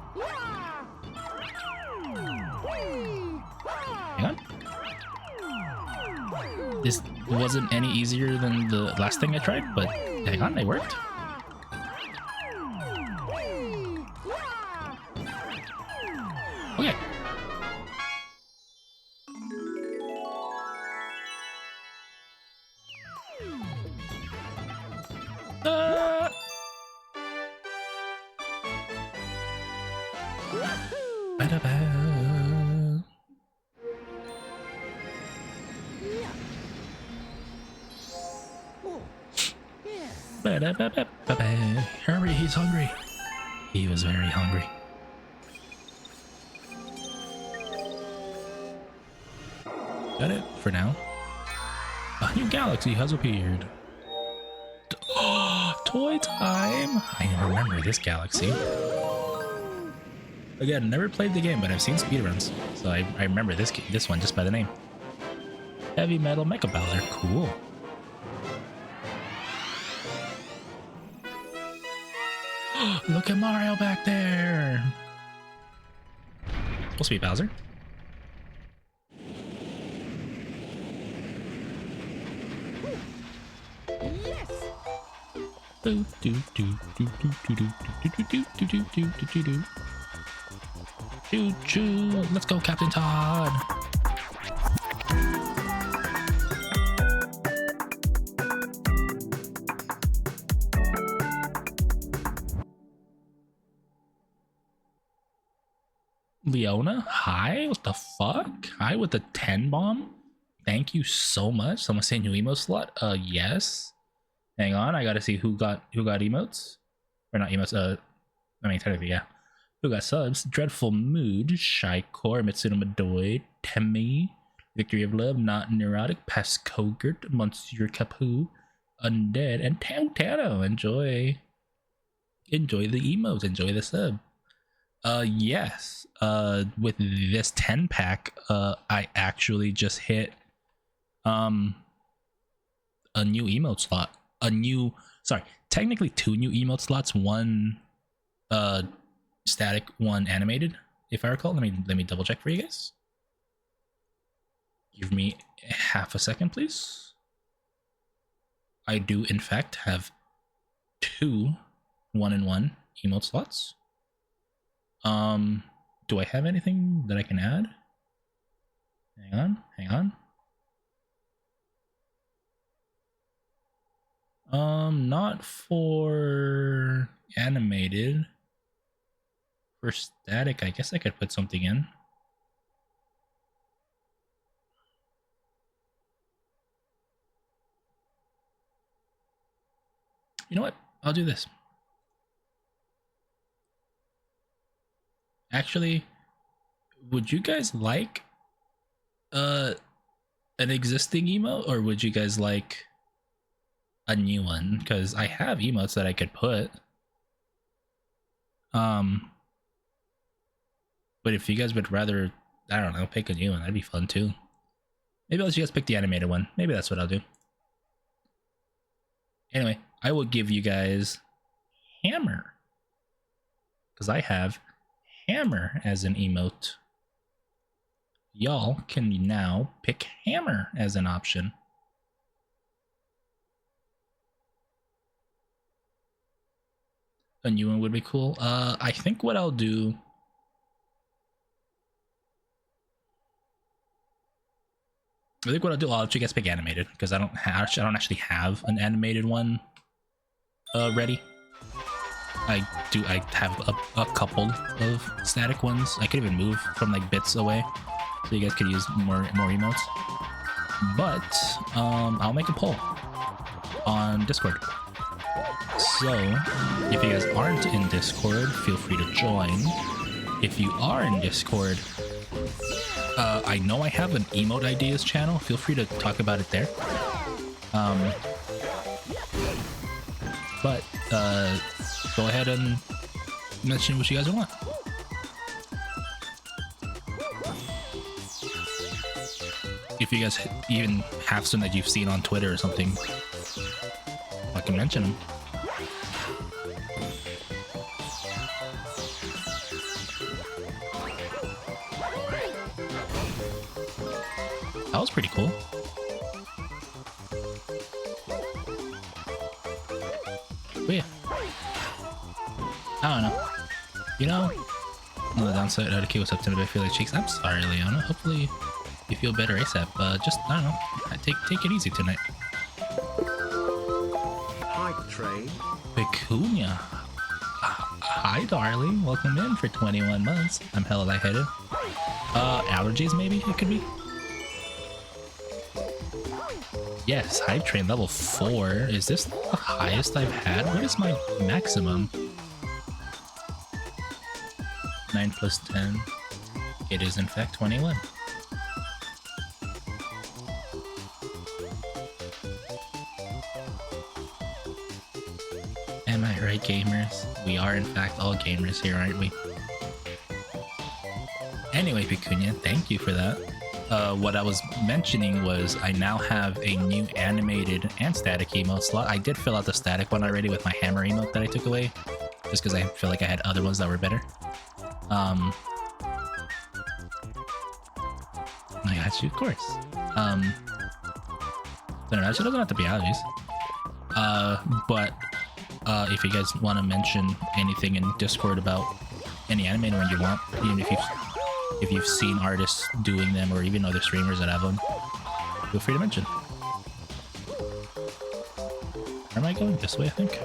Hang on. This wasn't any easier than the last thing I tried, but hang on, it worked. Okay. Hurry, he's hungry. He was very hungry. Is that it for now? A new galaxy has appeared. Oh, toy time! I remember this galaxy. Again, never played the game, but I've seen speedruns, so I remember this one just by the name. Heavy Metal Mecha Bowser, cool. Look at Mario back there! Supposed to be Bowser. Yes. Do do do do do do do do do do do do do do. Choo choo! Let's go, Captain Todd! Leona, hi? What the fuck? Hi with the 10 bomb? Thank you so much. Someone say new emote slot? Yes. Hang on, I gotta see who got emotes. Or not emotes, I mean technically, yeah. Who got subs? Dreadful Mood, Shy Core, Mitsuno Madoy, Temi, Victory of Love, Not Neurotic, Pest Cogurt, Monsieur Capu, Undead, and Tano. Enjoy the emotes, enjoy the sub. Yes. With this 10 pack, I actually just hit a new emote slot. Technically 2 new emote slots, one static, one animated, if I recall. Let me double check for you guys. Give me half a second, please. I do in fact have 2 1-in-1 emote slots. Do I have anything that I can add? Hang on. Not for animated. For static, I guess I could put something in. You know what? I'll do this. Actually, would you guys like an existing emote, or would you guys like a new one? Because I have emotes that I could put. But if you guys would rather, I don't know, pick a new one, that'd be fun too. Maybe I'll let you guys pick the animated one. Maybe that's what I'll do. Anyway, I will give you guys Hammer, because I have Hammer as an emote. Y'all can now pick Hammer as an option. A new one would be cool. I think what I'll do, I'll let you guys pick animated, because I don't actually have an animated one ready. I have a couple of static ones. I could even move from like bits away, so you guys could use more emotes. But I'll make a poll on Discord. So, if you guys aren't in Discord, feel free to join. If you are in Discord, I know I have an emote ideas channel. Feel free to talk about it there. But go ahead and mention what you guys want. If you guys even have some that you've seen on Twitter or something, I can mention them. That was pretty cool. But yeah, I don't know. You know, on the downside, how to keep us up to I feel like cheeks. I'm sorry, Leona. Hopefully you feel better ASAP. Just I don't know. Take it easy tonight. Hype train. Pecunia. Hi, darling. Welcome in for 21 months. I'm hella lightheaded. Allergies maybe it could be. Yes, hype train level 4. Is this the highest I've had? What is my maximum? 9 plus 10. It is in fact 21. Am I right, gamers? We are in fact all gamers here, aren't we? Anyway, Pecunia, thank you for that. What I was mentioning was I now have a new animated and static emote slot. I did fill out the static one already with my hammer emote that I took away, just because I feel like I had other ones that were better. I got you, of course. But no, actually doesn't have to be allergies. But if you guys want to mention anything in Discord about any animated one you want, even if you've seen artists doing them or even other streamers that have them, feel free to mention. Where am I going? This way, I think.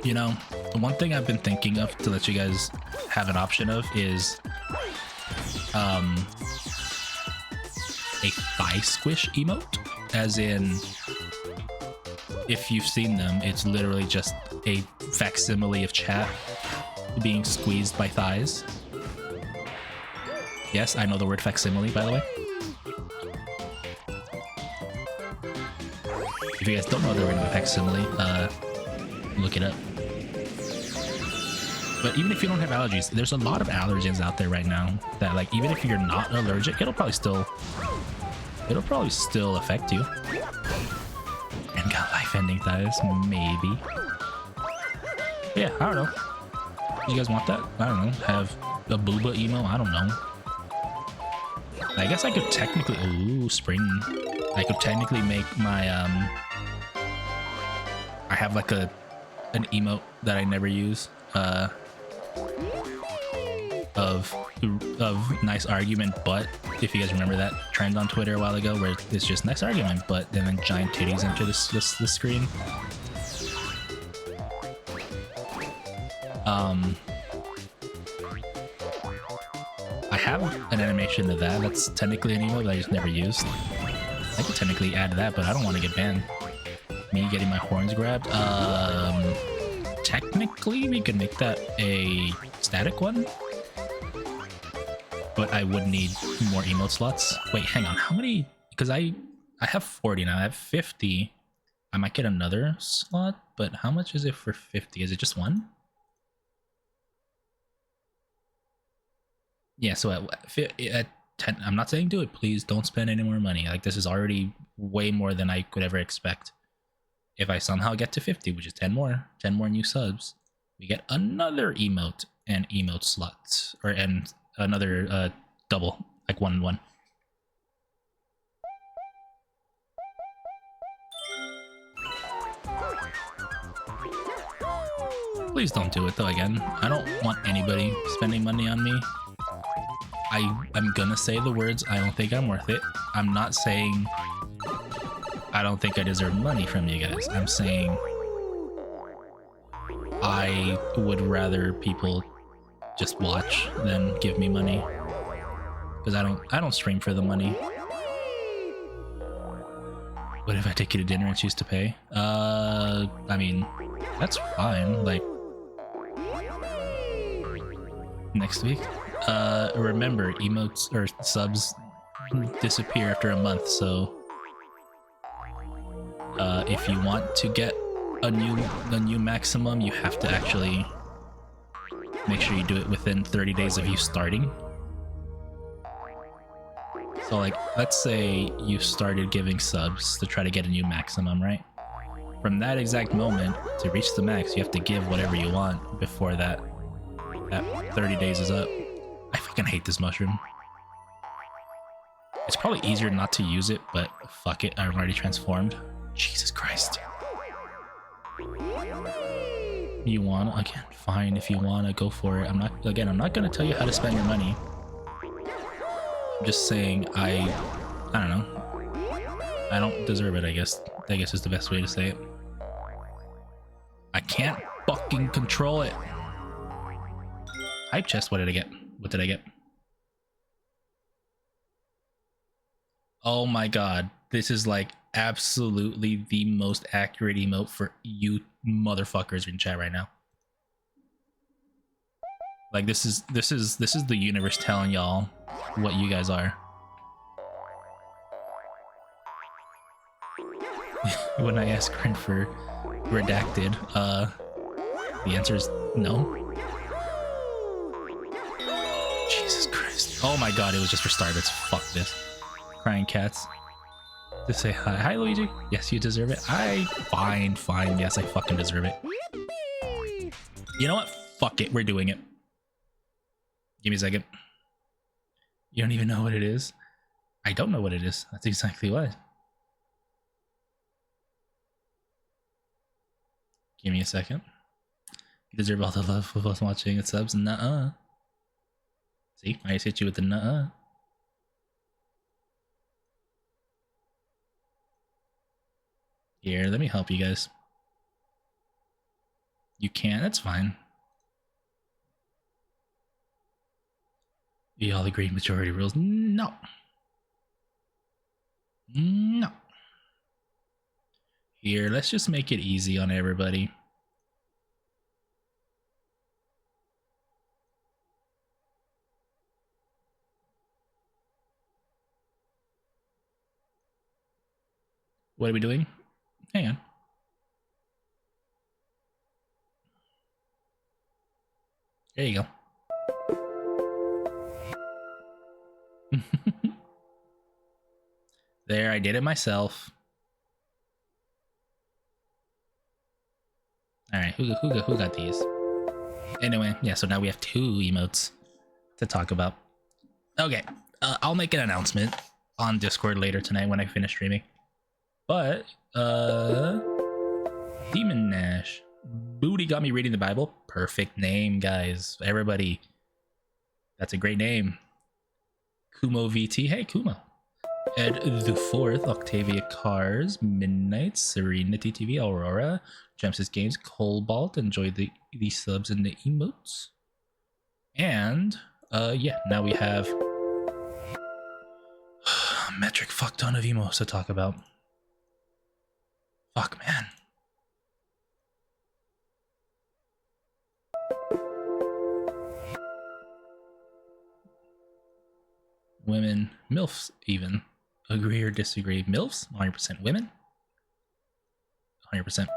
You know, the one thing I've been thinking of to let you guys have an option of is a thigh squish emote, as in, if you've seen them, it's literally just a facsimile of chat being squeezed by thighs. Yes, I know the word facsimile, by the way. If you guys don't know the word facsimile, look it up. But even if you don't have allergies, there's a lot of allergens out there right now that, like, even if you're not allergic, it'll probably still affect you. And got life-ending thighs, maybe. But yeah, I don't know. You guys want that? I don't know. Have a booba emo? I don't know. I guess I could technically... Ooh, spring. I could technically make my, I have like an emote that I never use, of nice argument, but if you guys remember that trend on Twitter a while ago where it's just nice argument, but then giant titties enter the screen. I have an animation of that. That's technically an emote that I just never used. I could technically add that, but I don't want to get banned. Me getting my horns grabbed. Technically, we could make that a static one, but I would need more emote slots. Wait, hang on. How many? Because I have 40 now. I have 50. I might get another slot, but how much is it for 50? Is it just one? Yeah, so at 10, I'm not saying do it. Please don't spend any more money. Like, this is already way more than I could ever expect. If I somehow get to 50, which is 10 more new subs, we get another emote and emote slots, and another double, like 1 and 1. Please don't do it though. Again, I don't want anybody spending money on me. I'm gonna say the words, I don't think I'm worth it. I'm not saying I don't think I deserve money from you guys. I'm saying I would rather people just watch than give me money, because I don't stream for the money. What if I take you to dinner and choose to pay? I mean, that's fine. Like, next week. Remember, emotes or subs disappear after a month, so if you want to get a new maximum, you have to actually make sure you do it within 30 days of you starting. So like, let's say you started giving subs to try to get a new maximum, right? From that exact moment, to reach the max, you have to give whatever you want before that 30 days is up. I fucking hate this mushroom. It's probably easier not to use it, but fuck it, I'm already transformed. Jesus Christ. You wanna? Again, fine, if you wanna, go for it. I'm not gonna tell you how to spend your money. I'm just saying, I don't know. I don't deserve it, I guess. I guess is the best way to say it. I can't fucking control it. Hype chest, what did I get? What did I get? Oh my god, this is like absolutely the most accurate emote for you motherfuckers in chat right now. Like this is the universe telling y'all what you guys are. When I ask Grin for redacted, the answer is no. Jesus Christ. Oh my god, it was just for Starbits. Fuck this. Crying cats. Just say hi. Hi, Luigi. Yes, you deserve it. Fine. Yes, I fucking deserve it. You know what? Fuck it. We're doing it. Give me a second. You don't even know what it is? I don't know what it is. That's exactly why. Give me a second. You deserve all the love of us watching and subs. Nuh-uh. See? I just hit you with the nuh-uh. Here, let me help you guys. You can, that's fine. We all agree majority rules. No. No. Here, let's just make it easy on everybody. What are we doing? Hang on. There you go. There, I did it myself. Alright, who got these? Anyway, yeah, so now we have 2 emotes to talk about. Okay, I'll make an announcement on Discord later tonight when I finish streaming. But, Demon Nash. Booty got me reading the Bible. Perfect name, guys. Everybody. That's a great name. Kumo VT. Hey, Kumo. Ed the 4th. Octavia Cars. Midnight. Serenity TV. Aurora. Gemsis Games. Cobalt. Enjoy the subs and the emotes. And, yeah, now we have a metric fuck ton of emotes to talk about. Fuck, man. Women, MILFs even. Agree or disagree? MILFs, 100%. Women, 100%.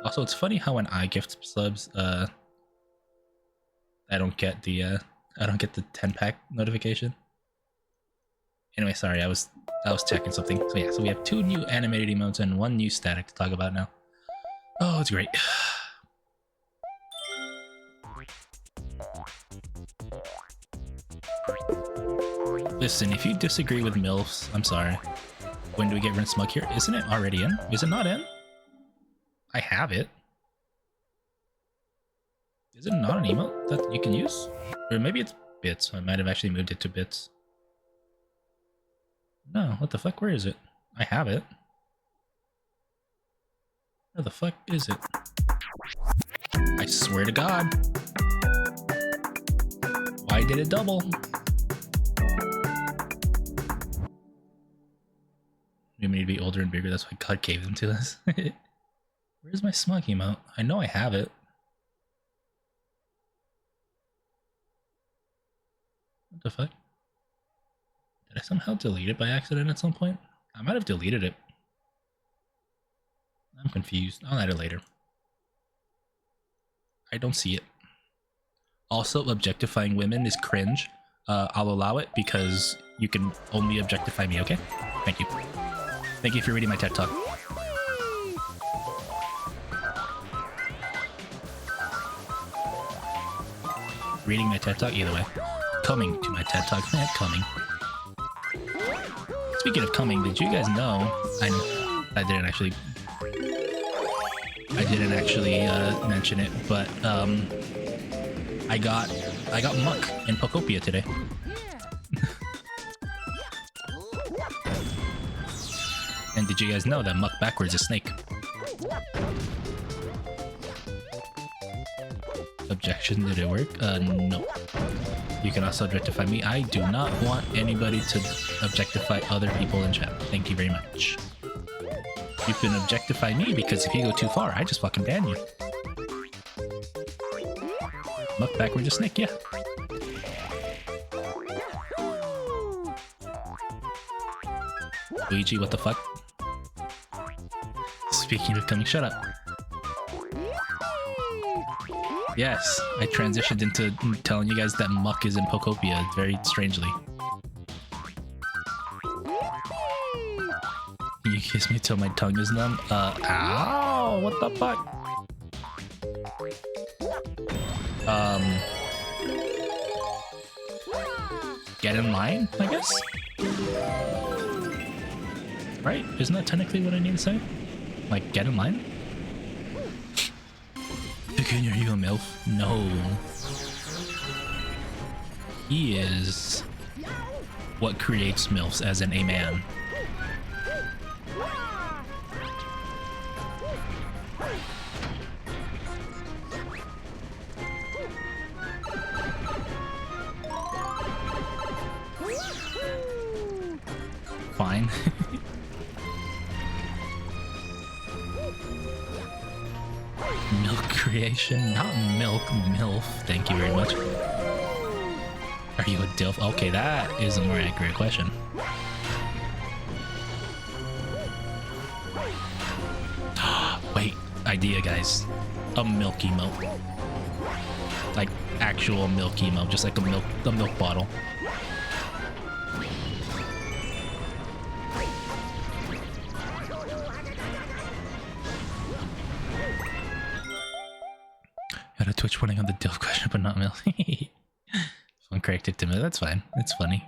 Also, it's funny how when I gift subs, I don't get the 10-pack notification. Anyway, sorry, I was checking something. So yeah, so we have 2 new animated emotes and 1 new static to talk about now. Oh, it's great. Listen, if you disagree with MILFs, I'm sorry. When do we get Rin Smug here? Isn't it already in? Is it not in? I have it. Is it not an emote that you can use? Or maybe it's bits. I might have actually moved it to bits. No, what the fuck? Where is it? I have it. Where the fuck is it? I swear to God. Why did it double? Let me wanted me to be older and bigger. That's why God gave them to us. Where's my smug emote? I know I have it. What the fuck? Did I somehow delete it by accident at some point? I might have deleted it. I'm confused. I'll add it later. I don't see it. Also, objectifying women is cringe. I'll allow it because you can only objectify me, okay? Thank you. Thank you for reading my TED Talk. Reading my TED Talk, either way. Coming to my TED Talk, coming. Speaking of coming, did you guys know? I didn't actually mention it, but I got muck in Pokopia today. And did you guys know that muck backwards is snake? Objection, did it work? No. You can also objectify me. I do not want anybody to objectify other people in chat. Thank you very much. You can objectify me because if you go too far, I just fucking ban you. Muck backwards is snake, yeah. Luigi, what the fuck? Speaking of coming, shut up. Yes, I transitioned into telling you guys that muck is in Pokopia very strangely. You kiss me till my tongue is numb? Ow! What the fuck? Get in line, I guess? Right? Isn't that technically what I need to say? Like, get in line? Junior, are you a MILF? No. He is what creates MILFs, as in a man. Fine. Milk creation, not milk, MILF. Thank you very much. Are you a DILF? Okay, that is a more accurate question. Wait, idea, guys. A milk emote. Like actual milk emote, just like a milk bottle. Got a Twitch warning on the DILF question, but not milk. Someone corrected to me. That's fine. It's funny.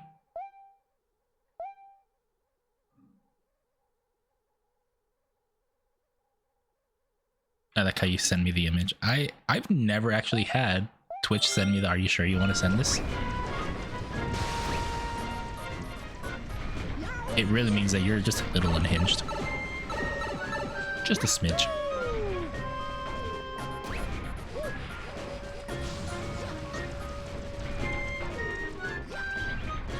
I like how you send me the image. I've never actually had Twitch send me the "Are you sure you want to send this?" It really means that you're just a little unhinged. Just a smidge.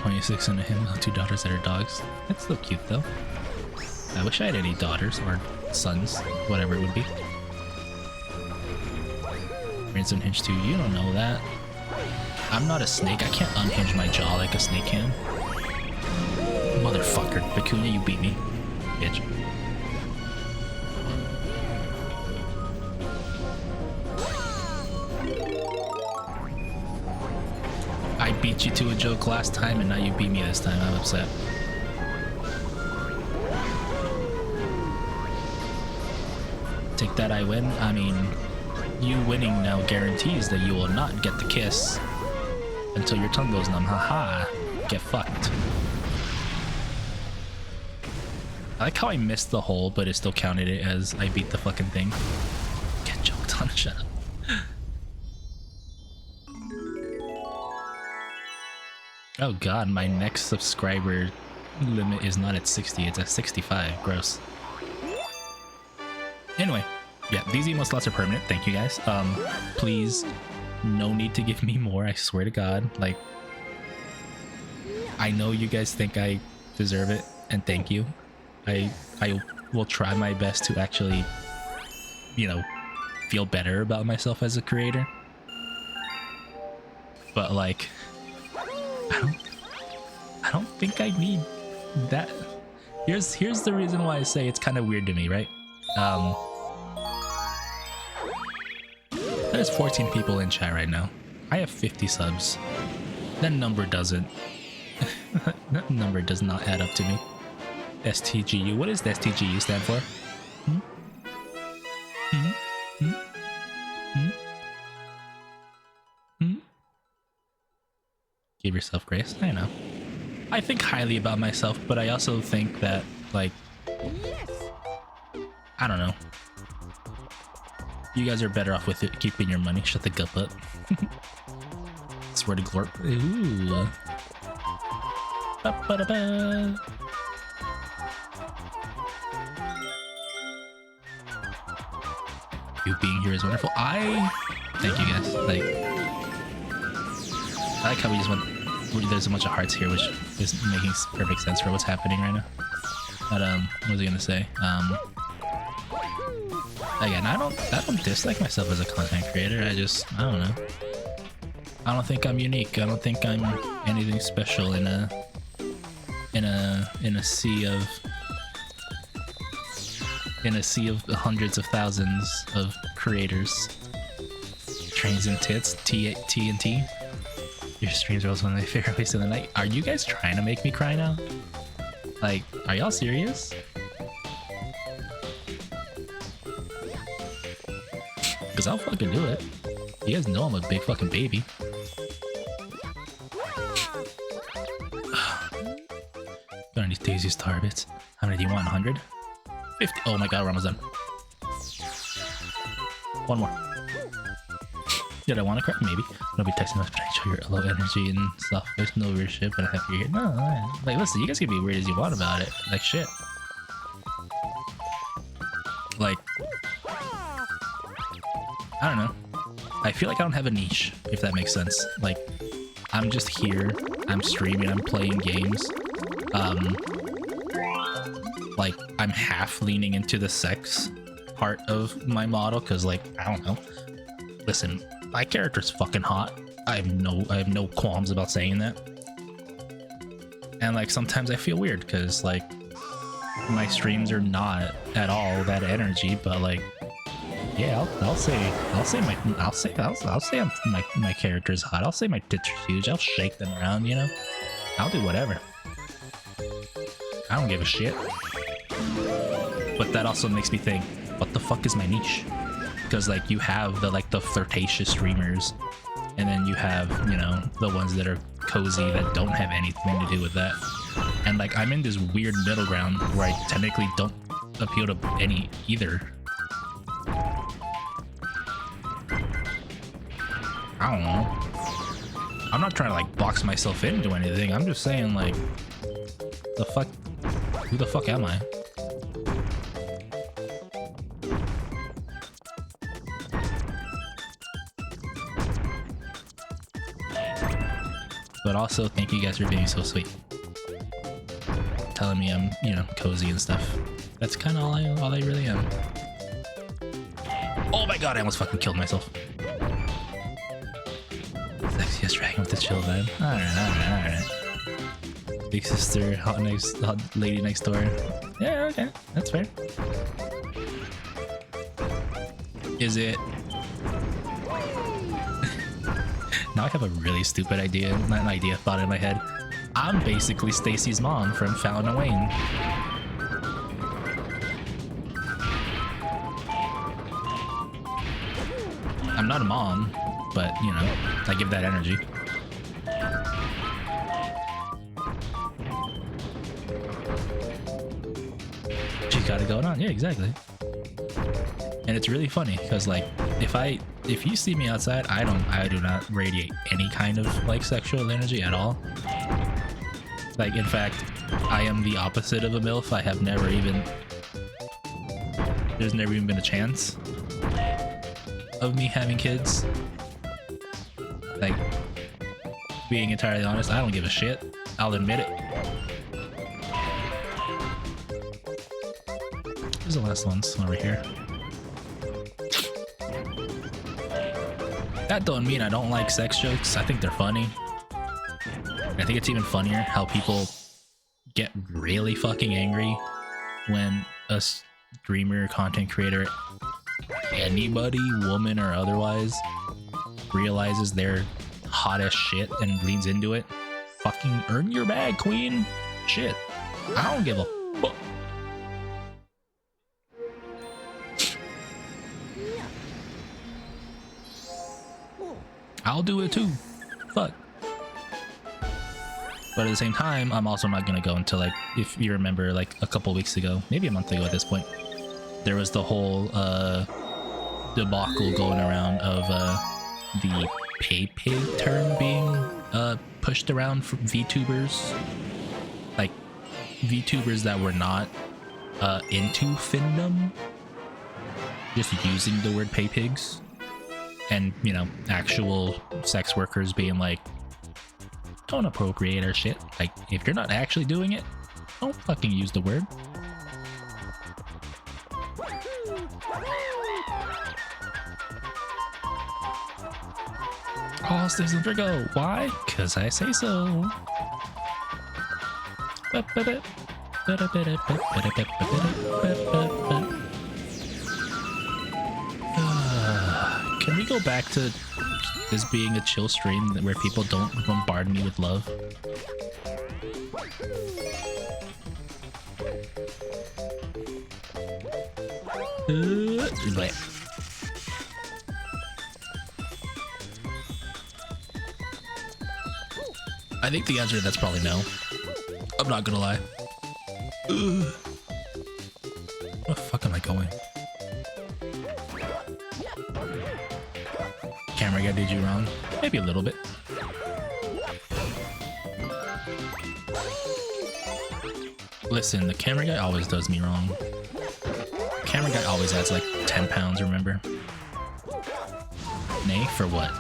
"26 and a him, 2 daughters that are dogs." That's so cute though. I wish I had any daughters or sons, whatever it would be. Brain's unhinged too. You don't know that. I'm not a snake. I can't unhinge my jaw like a snake can. Motherfucker. Pecunia, you beat me. Bitch. I beat you to a joke last time and now you beat me this time. I'm upset. Take that, I win. I mean, you winning now guarantees that you will not get the kiss until your tongue goes numb. Haha. Get fucked. I like how I missed the hole, but it still counted it as I beat the fucking thing. Get joked on. Shut up. Oh god, my next subscriber limit is not at 60, it's at 65. Gross. Anyway, yeah, these emo slots are permanent. Thank you guys. Please, no need to give me more, I swear to god. Like, I know you guys think I deserve it, and thank you. I will try my best to actually, you know, feel better about myself as a creator. But like, I don't think I need that. Here's the reason why I say it's kind of weird to me, right? There's 14 people in chat right now. I have 50 subs. That number doesn't. That number does not add up to me. STGU. What does the STGU stand for? Hmm? Hmm? Hmm? Hmm? Hmm? Give yourself grace. I know. I think highly about myself, but I also think that, like, Yes. I don't know. You guys are better off with it, keeping your money. Shut the gup up. Swear to glorp. Ooh. Ba-ba-da-ba. You being here is wonderful. Thank you guys. Like, I like how we just went. There's a bunch of hearts here, which is making perfect sense for what's happening right now. But what was I gonna say? Again, I don't dislike myself as a content creator. I don't know. I don't think I'm unique. I don't think I'm anything special in a sea of hundreds of thousands of creators. Trains and tits, TNT. Your streams are also one of my favorite ways of the night. Are you guys trying to make me cry now? Like, are y'all serious? Cause I'll fucking do it. You guys know I'm a big fucking baby. Got any Daisy Star bits? How many do you want? 100? 50? Oh my god, we're almost done. One more. Did I want to cry? Maybe. Don't be texting much, but I enjoy your low energy and stuff. There's no weird shit, but I have you here. No, like, listen, you guys can be weird as you want about it. Like, shit. Like, I don't know. I feel like I don't have a niche, if that makes sense. Like, I'm just here, I'm streaming, I'm playing games. Like, I'm half leaning into the sex part of my model, because, like, I don't know. Listen, my character's fucking hot. I have no qualms about saying that. And, like, sometimes I feel weird, because, like, my streams are not at all that energy, but, like, yeah, I'll say my character's hot. I'll say my tits are huge. I'll shake them around, you know? I'll do whatever. I don't give a shit. But that also makes me think, what the fuck is my niche? Because, like, you have the flirtatious streamers, and then you have, you know, the ones that are cozy that don't have anything to do with that. And, like, I'm in this weird middle ground where I technically don't appeal to any either. I don't know. I'm not trying to, like, box myself into anything. I'm just saying, like, the fuck? Who the fuck am I? But also, thank you guys for being so sweet. Telling me I'm, you know, cozy and stuff. That's kind of all I really am. Oh my god, I almost fucking killed myself. Sexiest dragon with the chill vibe. Alright. Big sister, hot lady next door. Yeah, okay, that's fair. Is it? Now I have a really stupid idea, not an idea, thought in my head. I'm basically Stacy's mom from Fountain and Wayne. I'm not a mom, but, you know, I give that energy. She got it going on, yeah, exactly. And it's really funny because, like, if you see me outside, I do not radiate any kind of, like, sexual energy at all. Like, in fact, I am the opposite of a MILF. I have never even, there's never even been a chance of me having kids. Like, being entirely honest, I don't give a shit. I'll admit it. Who's the last ones over here? That don't mean I don't like sex jokes. I think they're funny. I think it's even funnier how people get really fucking angry when a streamer, content creator, anybody, woman or otherwise, realizes they're hot as shit and leans into it. Fucking earn your bag, queen. Shit. I don't give a fuck. I'll do it too. Fuck. But at the same time, I'm also not gonna go until, like, if you remember, like a couple weeks ago, maybe a month ago at this point, there was the whole debacle going around of the pay pig term being pushed around for VTubers, like VTubers that were not into findom, just using the word pay pigs, and you know, actual sex workers being like, don't appropriate our shit. Like, if you're not actually doing it, don't fucking use the word. All sticks and Virgo. Why? Because I say so. Can we go back to this being a chill stream where people don't bombard me with love? But I think the answer to that's probably no. I'm not gonna lie. Where the fuck am I going? Camera guy did you wrong? Maybe a little bit. Listen, the camera guy always does me wrong. Camera guy always adds like 10 pounds, remember? Nay, for what?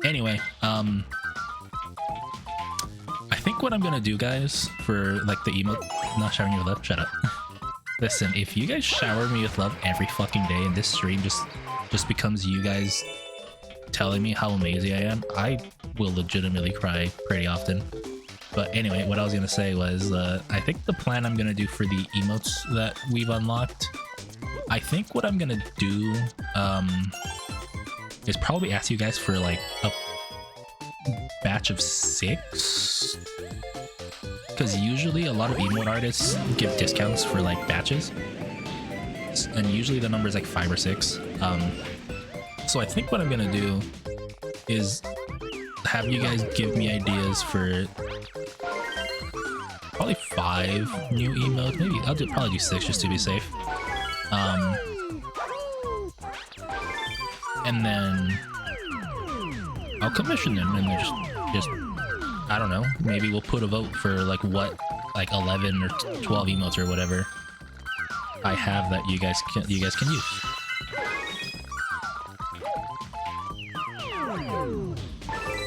Anyway, I think what I'm gonna do, guys, for like the emote, not showering you with love, shut up. Listen, if you guys shower me with love every fucking day and this stream just becomes you guys telling me how amazing I am, I will legitimately cry pretty often. But anyway, what I was gonna say was, I think the plan I'm gonna do for the emotes that we've unlocked, I think what I'm gonna do, is probably ask you guys for like a batch of 6, because usually a lot of emote artists give discounts for like batches, and usually the number is like 5 or 6. So I think what I'm gonna do is have you guys give me ideas for probably 5 new emotes. Maybe I'll probably do 6 just to be safe. And then I'll commission them, and they're just I don't know, maybe we'll put a vote for like what, like 11 or 12 emotes or whatever I have that you guys can use.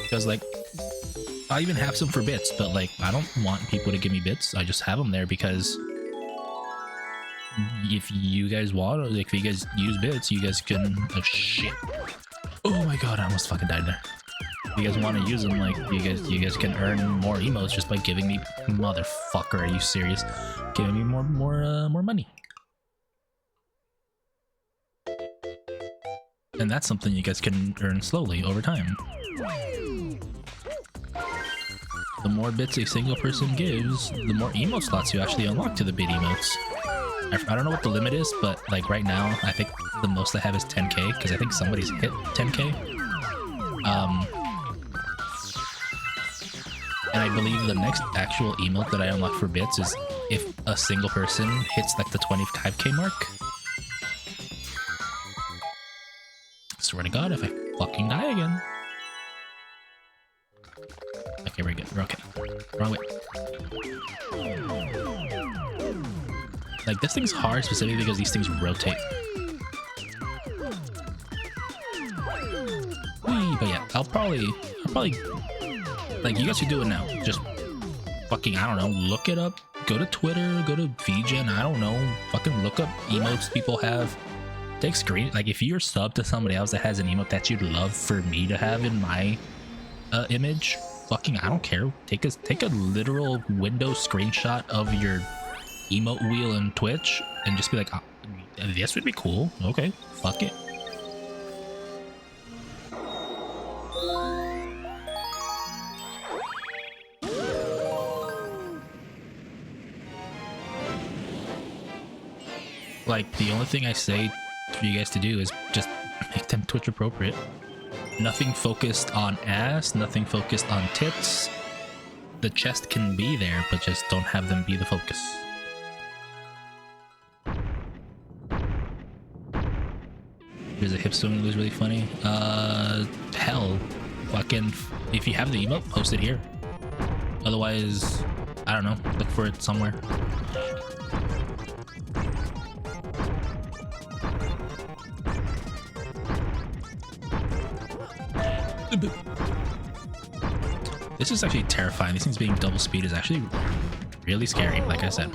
Because like I even have some for bits, but like I don't want people to give me bits. I just have them there because if you guys want, or like, if you guys use bits, you guys can. Oh shit! Oh my god, I almost fucking died there. If you guys want to use them, like you guys can earn more emotes just by giving me. Motherfucker, are you serious? Giving me more money. And that's something you guys can earn slowly over time. The more bits a single person gives, the more emote slots you actually unlock to the bit emotes. I don't know what the limit is, but like right now, I think the most I have is 10k, because I think somebody's hit 10k. And I believe the next actual emote that I unlock for bits is if a single person hits like the 25k mark. Swear to god, if I fucking die again. Okay, we're good. We're okay. Wrong way. Like, this thing's hard specifically because these things rotate. Whee, but yeah. I'll probably, like, you guys should do it now. Just fucking, I don't know, look it up. Go to Twitter, go to VGen, I don't know. Fucking look up emotes people have. Take screen, like, if you're sub to somebody else that has an emote that you'd love for me to have in my image, fucking, I don't care. Take a literal window screenshot of your emote wheel in Twitch and just be like, oh, this would be cool. Okay, fuck it. Like, the only thing I say for you guys to do is just make them Twitch appropriate. Nothing focused on ass, nothing focused on tits. The chest can be there, but just don't have them be the focus. There's a hip swing that was really funny. Hell, fucking, if you have the emote, post it here. Otherwise, I don't know, look for it somewhere. This is actually terrifying. These things being double speed is actually really scary, like I said.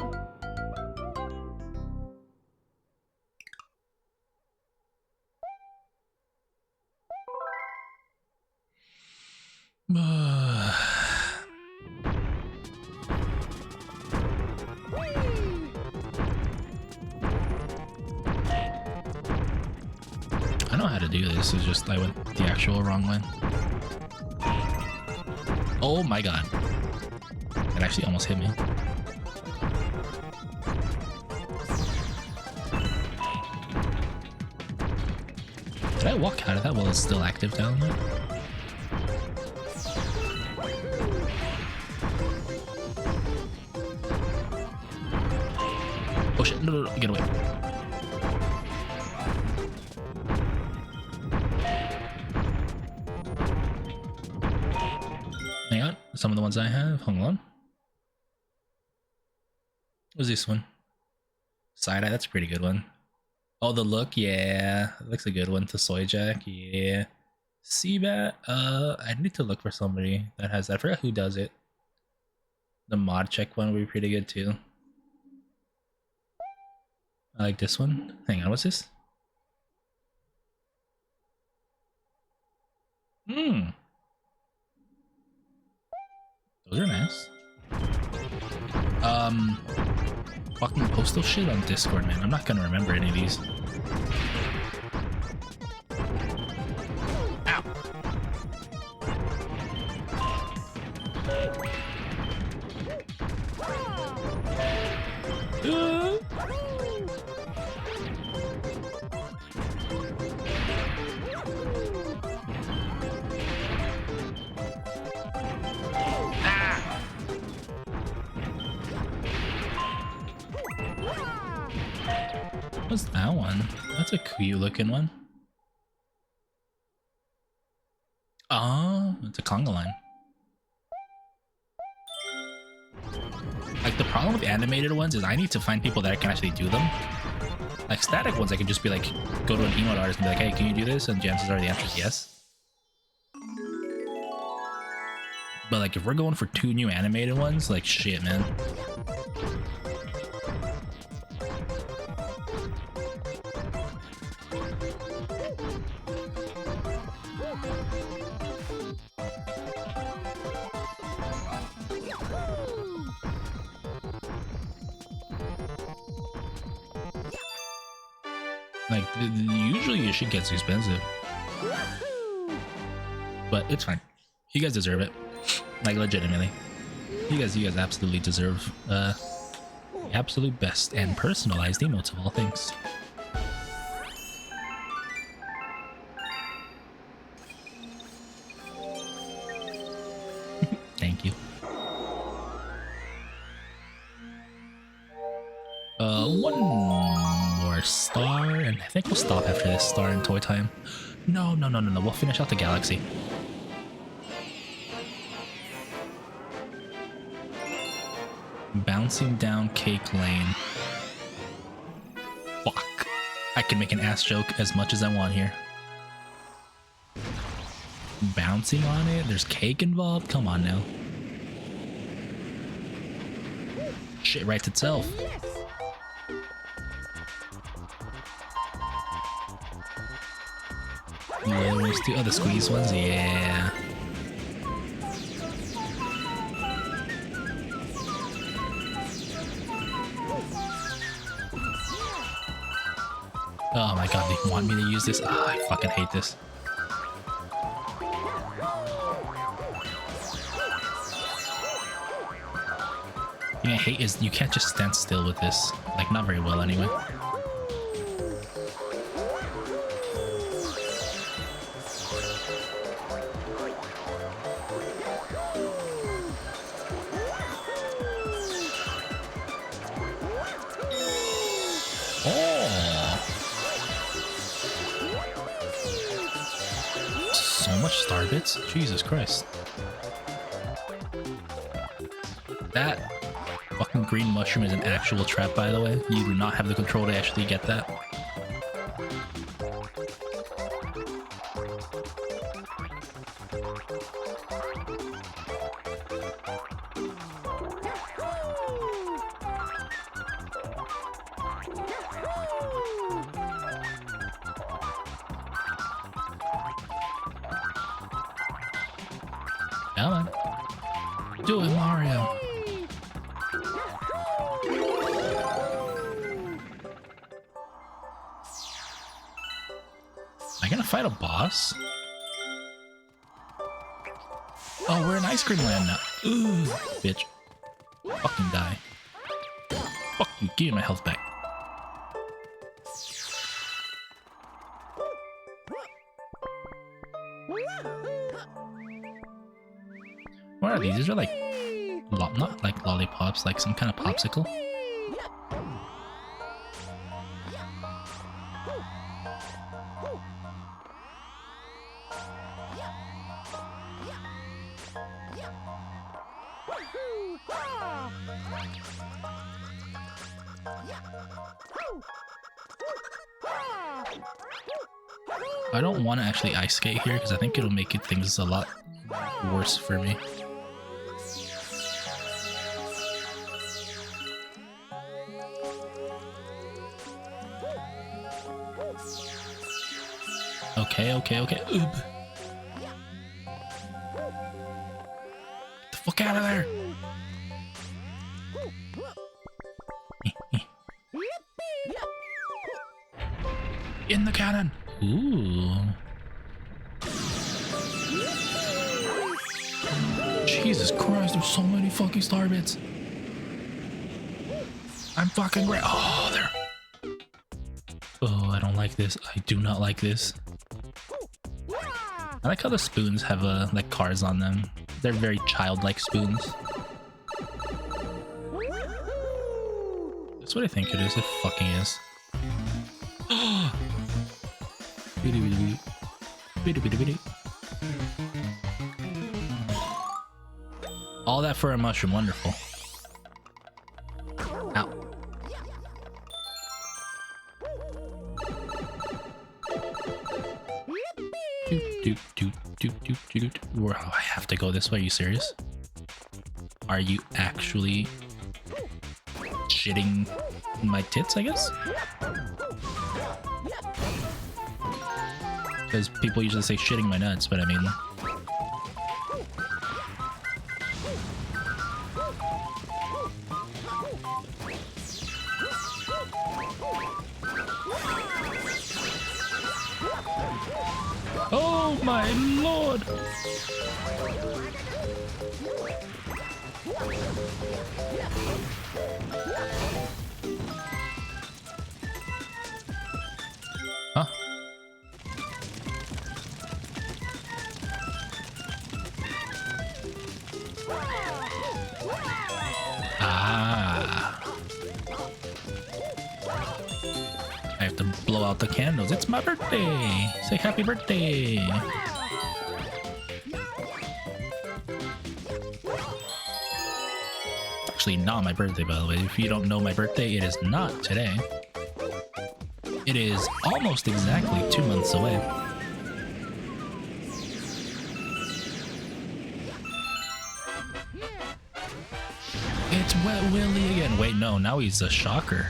I know how to do this, it's just I went the actual wrong way. Oh my god. It actually almost hit me. Did I walk out of that while it's still active down there? Oh shit, no, get away. Hang on, some of the ones I have, hold on. What's this one? Side eye, that's a pretty good one. Oh, the look, yeah, that looks a good one. To Soy Jack, yeah. Seabat, I need to look for somebody that has that. I forgot who does it. The mod check one would be pretty good too. I like this one. Hang on, what's this? Those are nice. Fucking postal shit on Discord, man. I'm not gonna remember any of these. Ow! What's that one? That's a cute looking one. Oh, it's a conga line. Like, the problem with animated ones is I need to find people that can actually do them. Like, static ones, I can just be like, go to an emote artist and be like, hey, can you do this? And chances are the answer is yes. But like, if we're going for 2 new animated ones, like, shit, man. Like, usually your shit gets expensive. But it's fine. You guys deserve it. Like, legitimately. You guys absolutely deserve the absolute best and personalized emotes of all things. Thank you. One more star, and I think we'll stop after this star in toy time. No, we'll finish out the galaxy. Bouncing down Cake Lane. Fuck. I can make an ass joke as much as I want here. Bounce bouncing on it. There's cake involved. Come on now. Shit writes itself. Yes. Yeah, where's the other squeeze ones? Yeah. Oh my god, they want me to use this? Ah, I fucking hate this. The thing I hate is you can't just stand still with this. Like, not very well anyway. So much star bits? Jesus Christ. That fucking green mushroom is an actual trap, by the way. You do not have the control to actually get that. Come on. Do it, Mario. Am I gonna fight a boss? Oh, we're in Ice Cream Land now. Ooh, bitch. Fucking die. Fuck you, give me my health back. What are these? These are like, not like lollipops, like some kind of popsicle. I don't want to actually ice skate here because I think it'll make things a lot worse for me. Okay. Oob. Get the fuck out of there. In the cannon. Ooh. Jesus Christ, there's so many fucking star bits. I'm fucking great. Oh, there. Oh, I don't like this. I do not like this. I like how the spoons have like cars on them. They're very childlike spoons. That's what I think it is. It fucking is. All that for a mushroom. Wonderful. Ow. Wow, I have to go this way. Are you serious? Are you actually shitting my tits, I guess? Because people usually say shitting my nuts, but I mean... Oh my lord! Huh? Ah. I have to blow out the candles. It's my birthday! Say happy birthday! Actually not my birthday, by the way. If you don't know my birthday, it is not today. It is almost exactly 2 months away. It's Wet Willie again. Wait, no, now he's a shocker.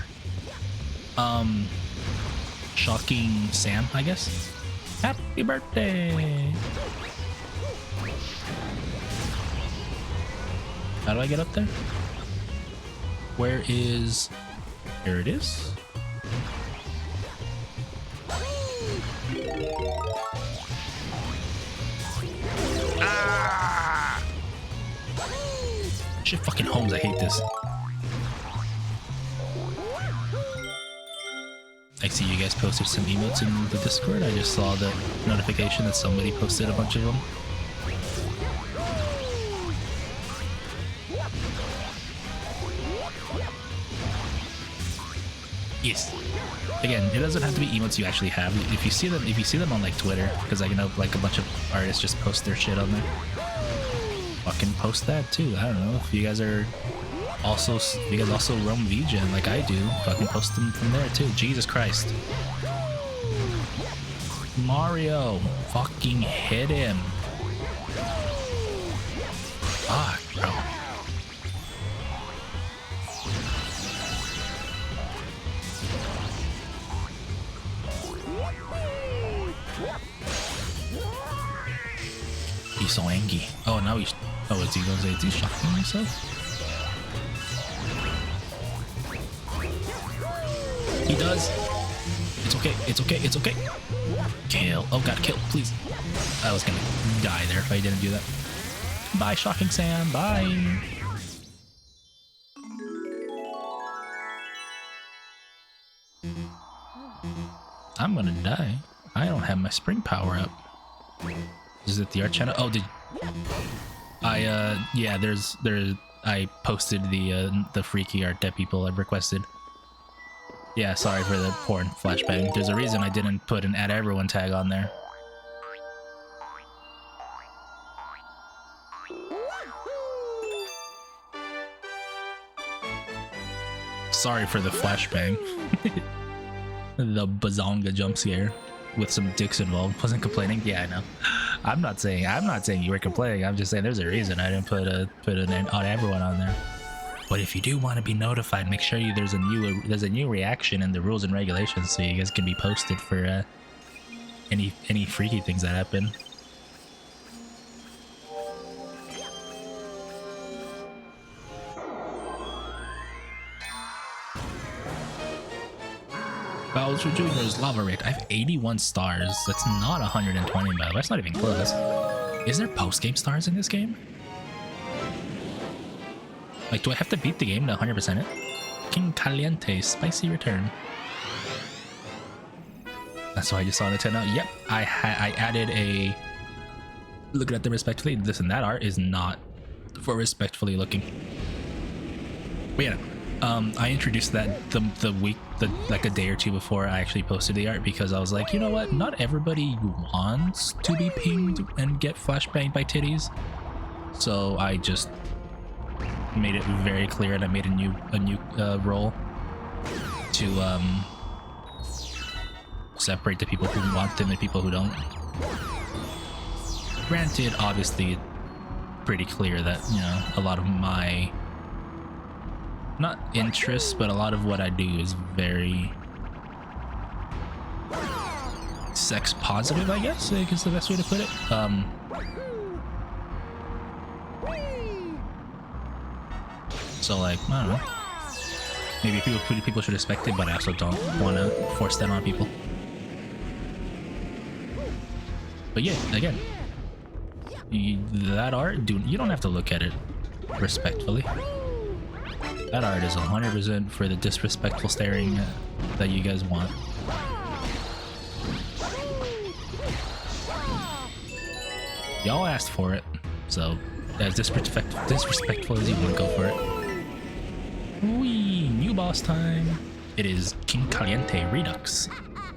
Shocking Sam, I guess. Happy birthday! How do I get up there? Where is... Here it is. Ah! Shit, fucking Holmes, I hate this. I see you guys posted some emotes in the Discord. I just saw the notification that somebody posted a bunch of them. Yes. Again, it doesn't have to be emotes you actually have. If you see them on like Twitter, because I know like a bunch of artists just post their shit on there. Fucking post that too. I don't know if you guys are also roam VGen like I do. Fucking post them from there too. Jesus Christ. Mario, fucking hit him. Fuck, bro. He's so angry. Oh, now he's... Oh, is he shocking himself? He does. It's okay. It's okay. It's okay. Kill. Oh, God, kill, please. I was gonna die there if I didn't do that. Bye, Shocking Sam. Bye. I'm gonna die. I don't have my spring power up. Is it the art channel? Oh, yeah, I posted the freaky art that people have requested. Yeah, sorry for the porn flashbang. There's a reason I didn't put an add everyone tag on there. Sorry for the flashbang. The bazonga jump scare with some dicks involved. Wasn't complaining. Yeah, I know. I'm not saying you were complaining. I'm just saying there's a reason I didn't put an on everyone on there. But if you do want to be notified, make sure there's a new reaction in the rules and regulations, so you guys can be posted for any freaky things that happen. Bowser Jr.'s lava rate. I have 81 stars. That's not 120, by the way. That's not even close. Is there post-game stars in this game? Like, do I have to beat the game to 100% it? King Caliente, spicy return. That's why I just saw the 10 out. Yep, I added a... Looking at them respectfully. Listen, that art is not for respectfully looking. But yeah, I introduced that like a day or two before I actually posted the art, because I was like, you know what? Not everybody wants to be pinged and get flashbanged by titties. So I just made it very clear, and I made a new role to separate the people who want them and people who don't. Granted, obviously, pretty clear that, you know, a lot of my, not interests, but a lot of what I do is very sex positive, I guess is the best way to put it. So like, I don't know, maybe people should expect it, but I also don't want to force that on people. But yeah, again, that art, dude, you don't have to look at it respectfully. That art is 100% for the disrespectful staring that you guys want. Y'all asked for it, so as disrespectful as you want, go for it. Wee, new boss time. It is King Caliente Redux.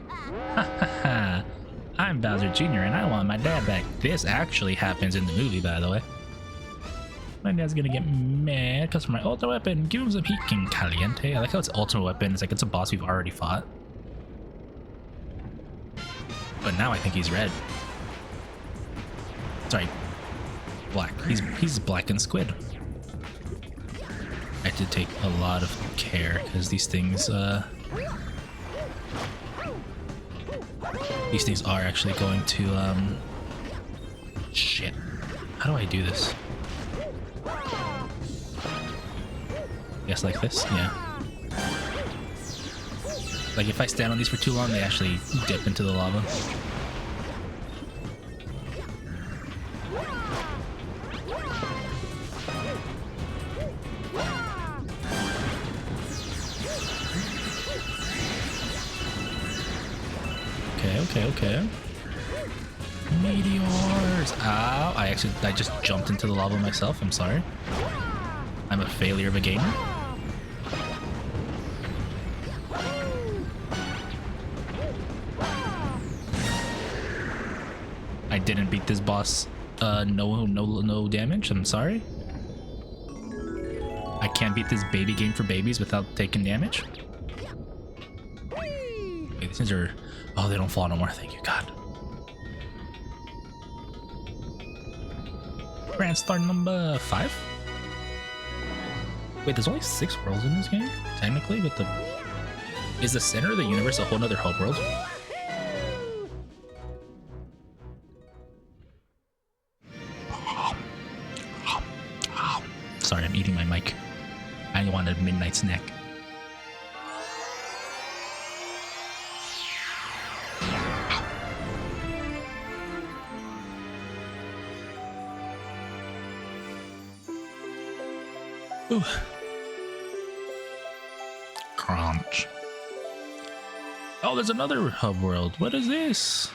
Ha ha ha. I'm Bowser Jr. and I want my dad back. This actually happens in the movie, by the way. My dad's gonna get mad because for my ultimate weapon, give him some heat, King Caliente. I like how it's ultimate weapon. It's like it's a boss we've already fought. But now I think he's red. Sorry, black. He's black and squid. I to take a lot of care because these things are actually going to shit. How do I do this? Guess like this? Yeah. Like if I stand on these for too long, they actually dip into the lava. Okay. Meteors! Ow! I just jumped into the lava myself. I'm sorry. I'm a failure of a gamer. I didn't beat this boss. No damage. I'm sorry. I can't beat this baby game for babies without taking damage. Okay, these things are... Oh, they don't fall no more. Thank you, God. Grand Star number 5? Wait, there's only 6 worlds in this game? Technically, with the... Is the center of the universe a whole nother hub world? Sorry, I'm eating my mic. I wanted a midnight snack. Ooh. Crunch. Oh, there's another hub world. What is this?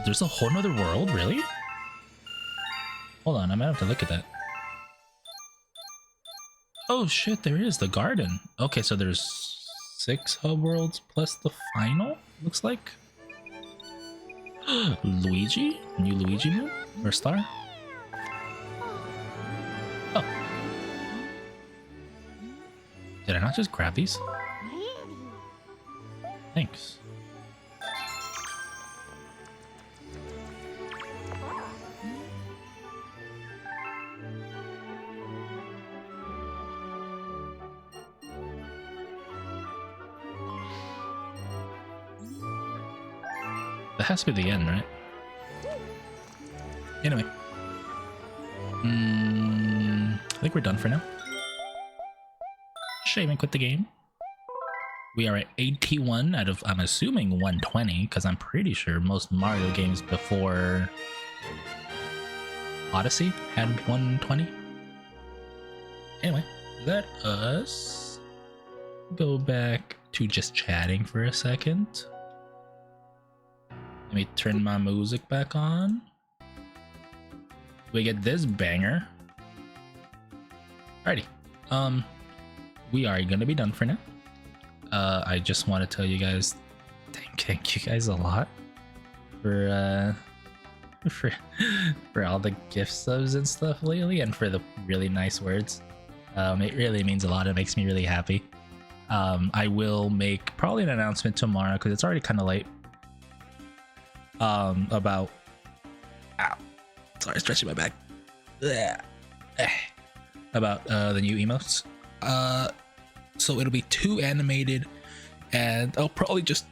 There's a whole nother world? Really? Hold on, I might have to look at that. Oh shit, there is the garden. Okay, so there's 6 hub worlds plus the final, looks like. Luigi? New Luigi moon? Or star? Oh. Did I not just grab these? Thanks. That has to be the end, right? Anyway. I think we're done for now. Shaman quit the game. We are at 81 out of, I'm assuming, 120, because I'm pretty sure most Mario games before Odyssey had 120. Anyway, let us go back to just chatting for a second. Let me turn my music back on. We get this banger. Alrighty. We are gonna be done for now. I just want to tell you guys, thank you guys a lot for all the gift subs and stuff lately, and for the really nice words. It really means a lot. It makes me really happy. I will make probably an announcement tomorrow because it's already kind of late. About sorry, stretching my back. About the new emotes. So it'll be 2 animated, and I'll probably just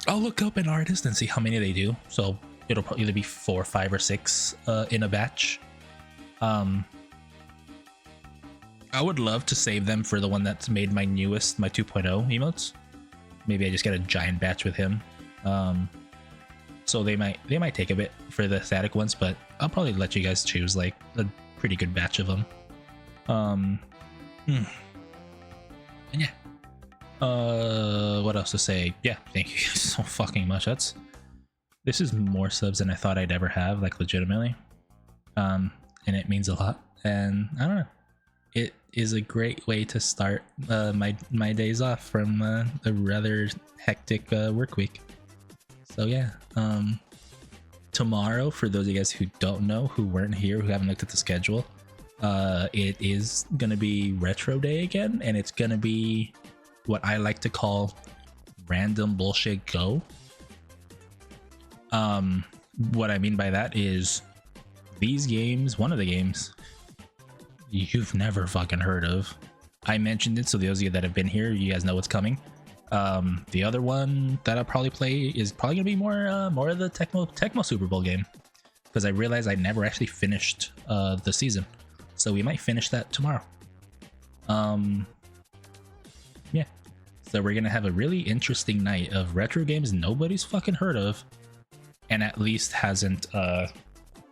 I'll look up an artist and see how many they do. So it'll probably either be 4, 5, or 6 in a batch. I would love to save them for the one that's made my newest, my 2.0 emotes. Maybe I just get a giant batch with him. So they might take a bit for the static ones, but I'll probably let you guys choose like a pretty good batch of them. And yeah. What else to say? Yeah, thank you so fucking much. This is more subs than I thought I'd ever have, like legitimately. And it means a lot. And I don't know. It is a great way to start my days off from a rather hectic work week. So yeah, tomorrow, for those of you guys who don't know, who weren't here, who haven't looked at the schedule, it is gonna be Retro Day again, and it's gonna be what I like to call random bullshit go. What I mean by that is these games, one of the games you've never fucking heard of. I mentioned it, so those of you that have been here, you guys know what's coming. The other one that I'll probably play is probably gonna be more of the Tecmo Super Bowl game, because I realized I never actually finished the season, so we might finish that tomorrow. Yeah, so we're gonna have a really interesting night of retro games nobody's fucking heard of, and at least hasn't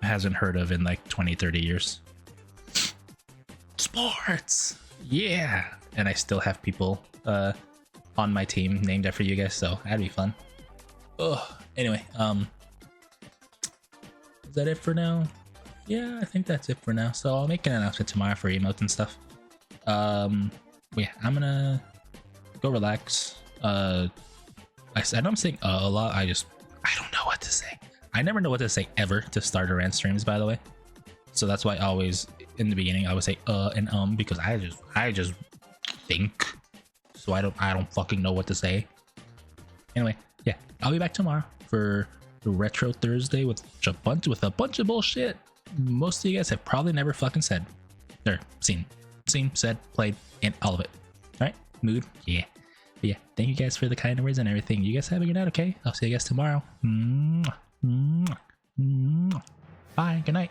heard of in like 20-30 years. Sports, yeah. And I still have people on my team named after you guys, so that'd be fun. Oh, anyway, is that it for now? Yeah, I think that's it for now. So I'll make an announcement tomorrow for emotes and stuff. Yeah, I'm gonna go relax. I know I'm saying a lot. I don't know what to say. I never know what to say ever to start or end streams, by the way. So that's why I always, in the beginning, I would say and because I just think. So I don't fucking know what to say. Anyway, yeah, I'll be back tomorrow for the Retro Thursday with a bunch of bullshit most of you guys have probably never fucking said or seen, said, played, and all of it. All right, mood, yeah. But yeah, thank you guys for the kind words and everything. You guys have a good night, okay? I'll see you guys tomorrow. Bye, good night.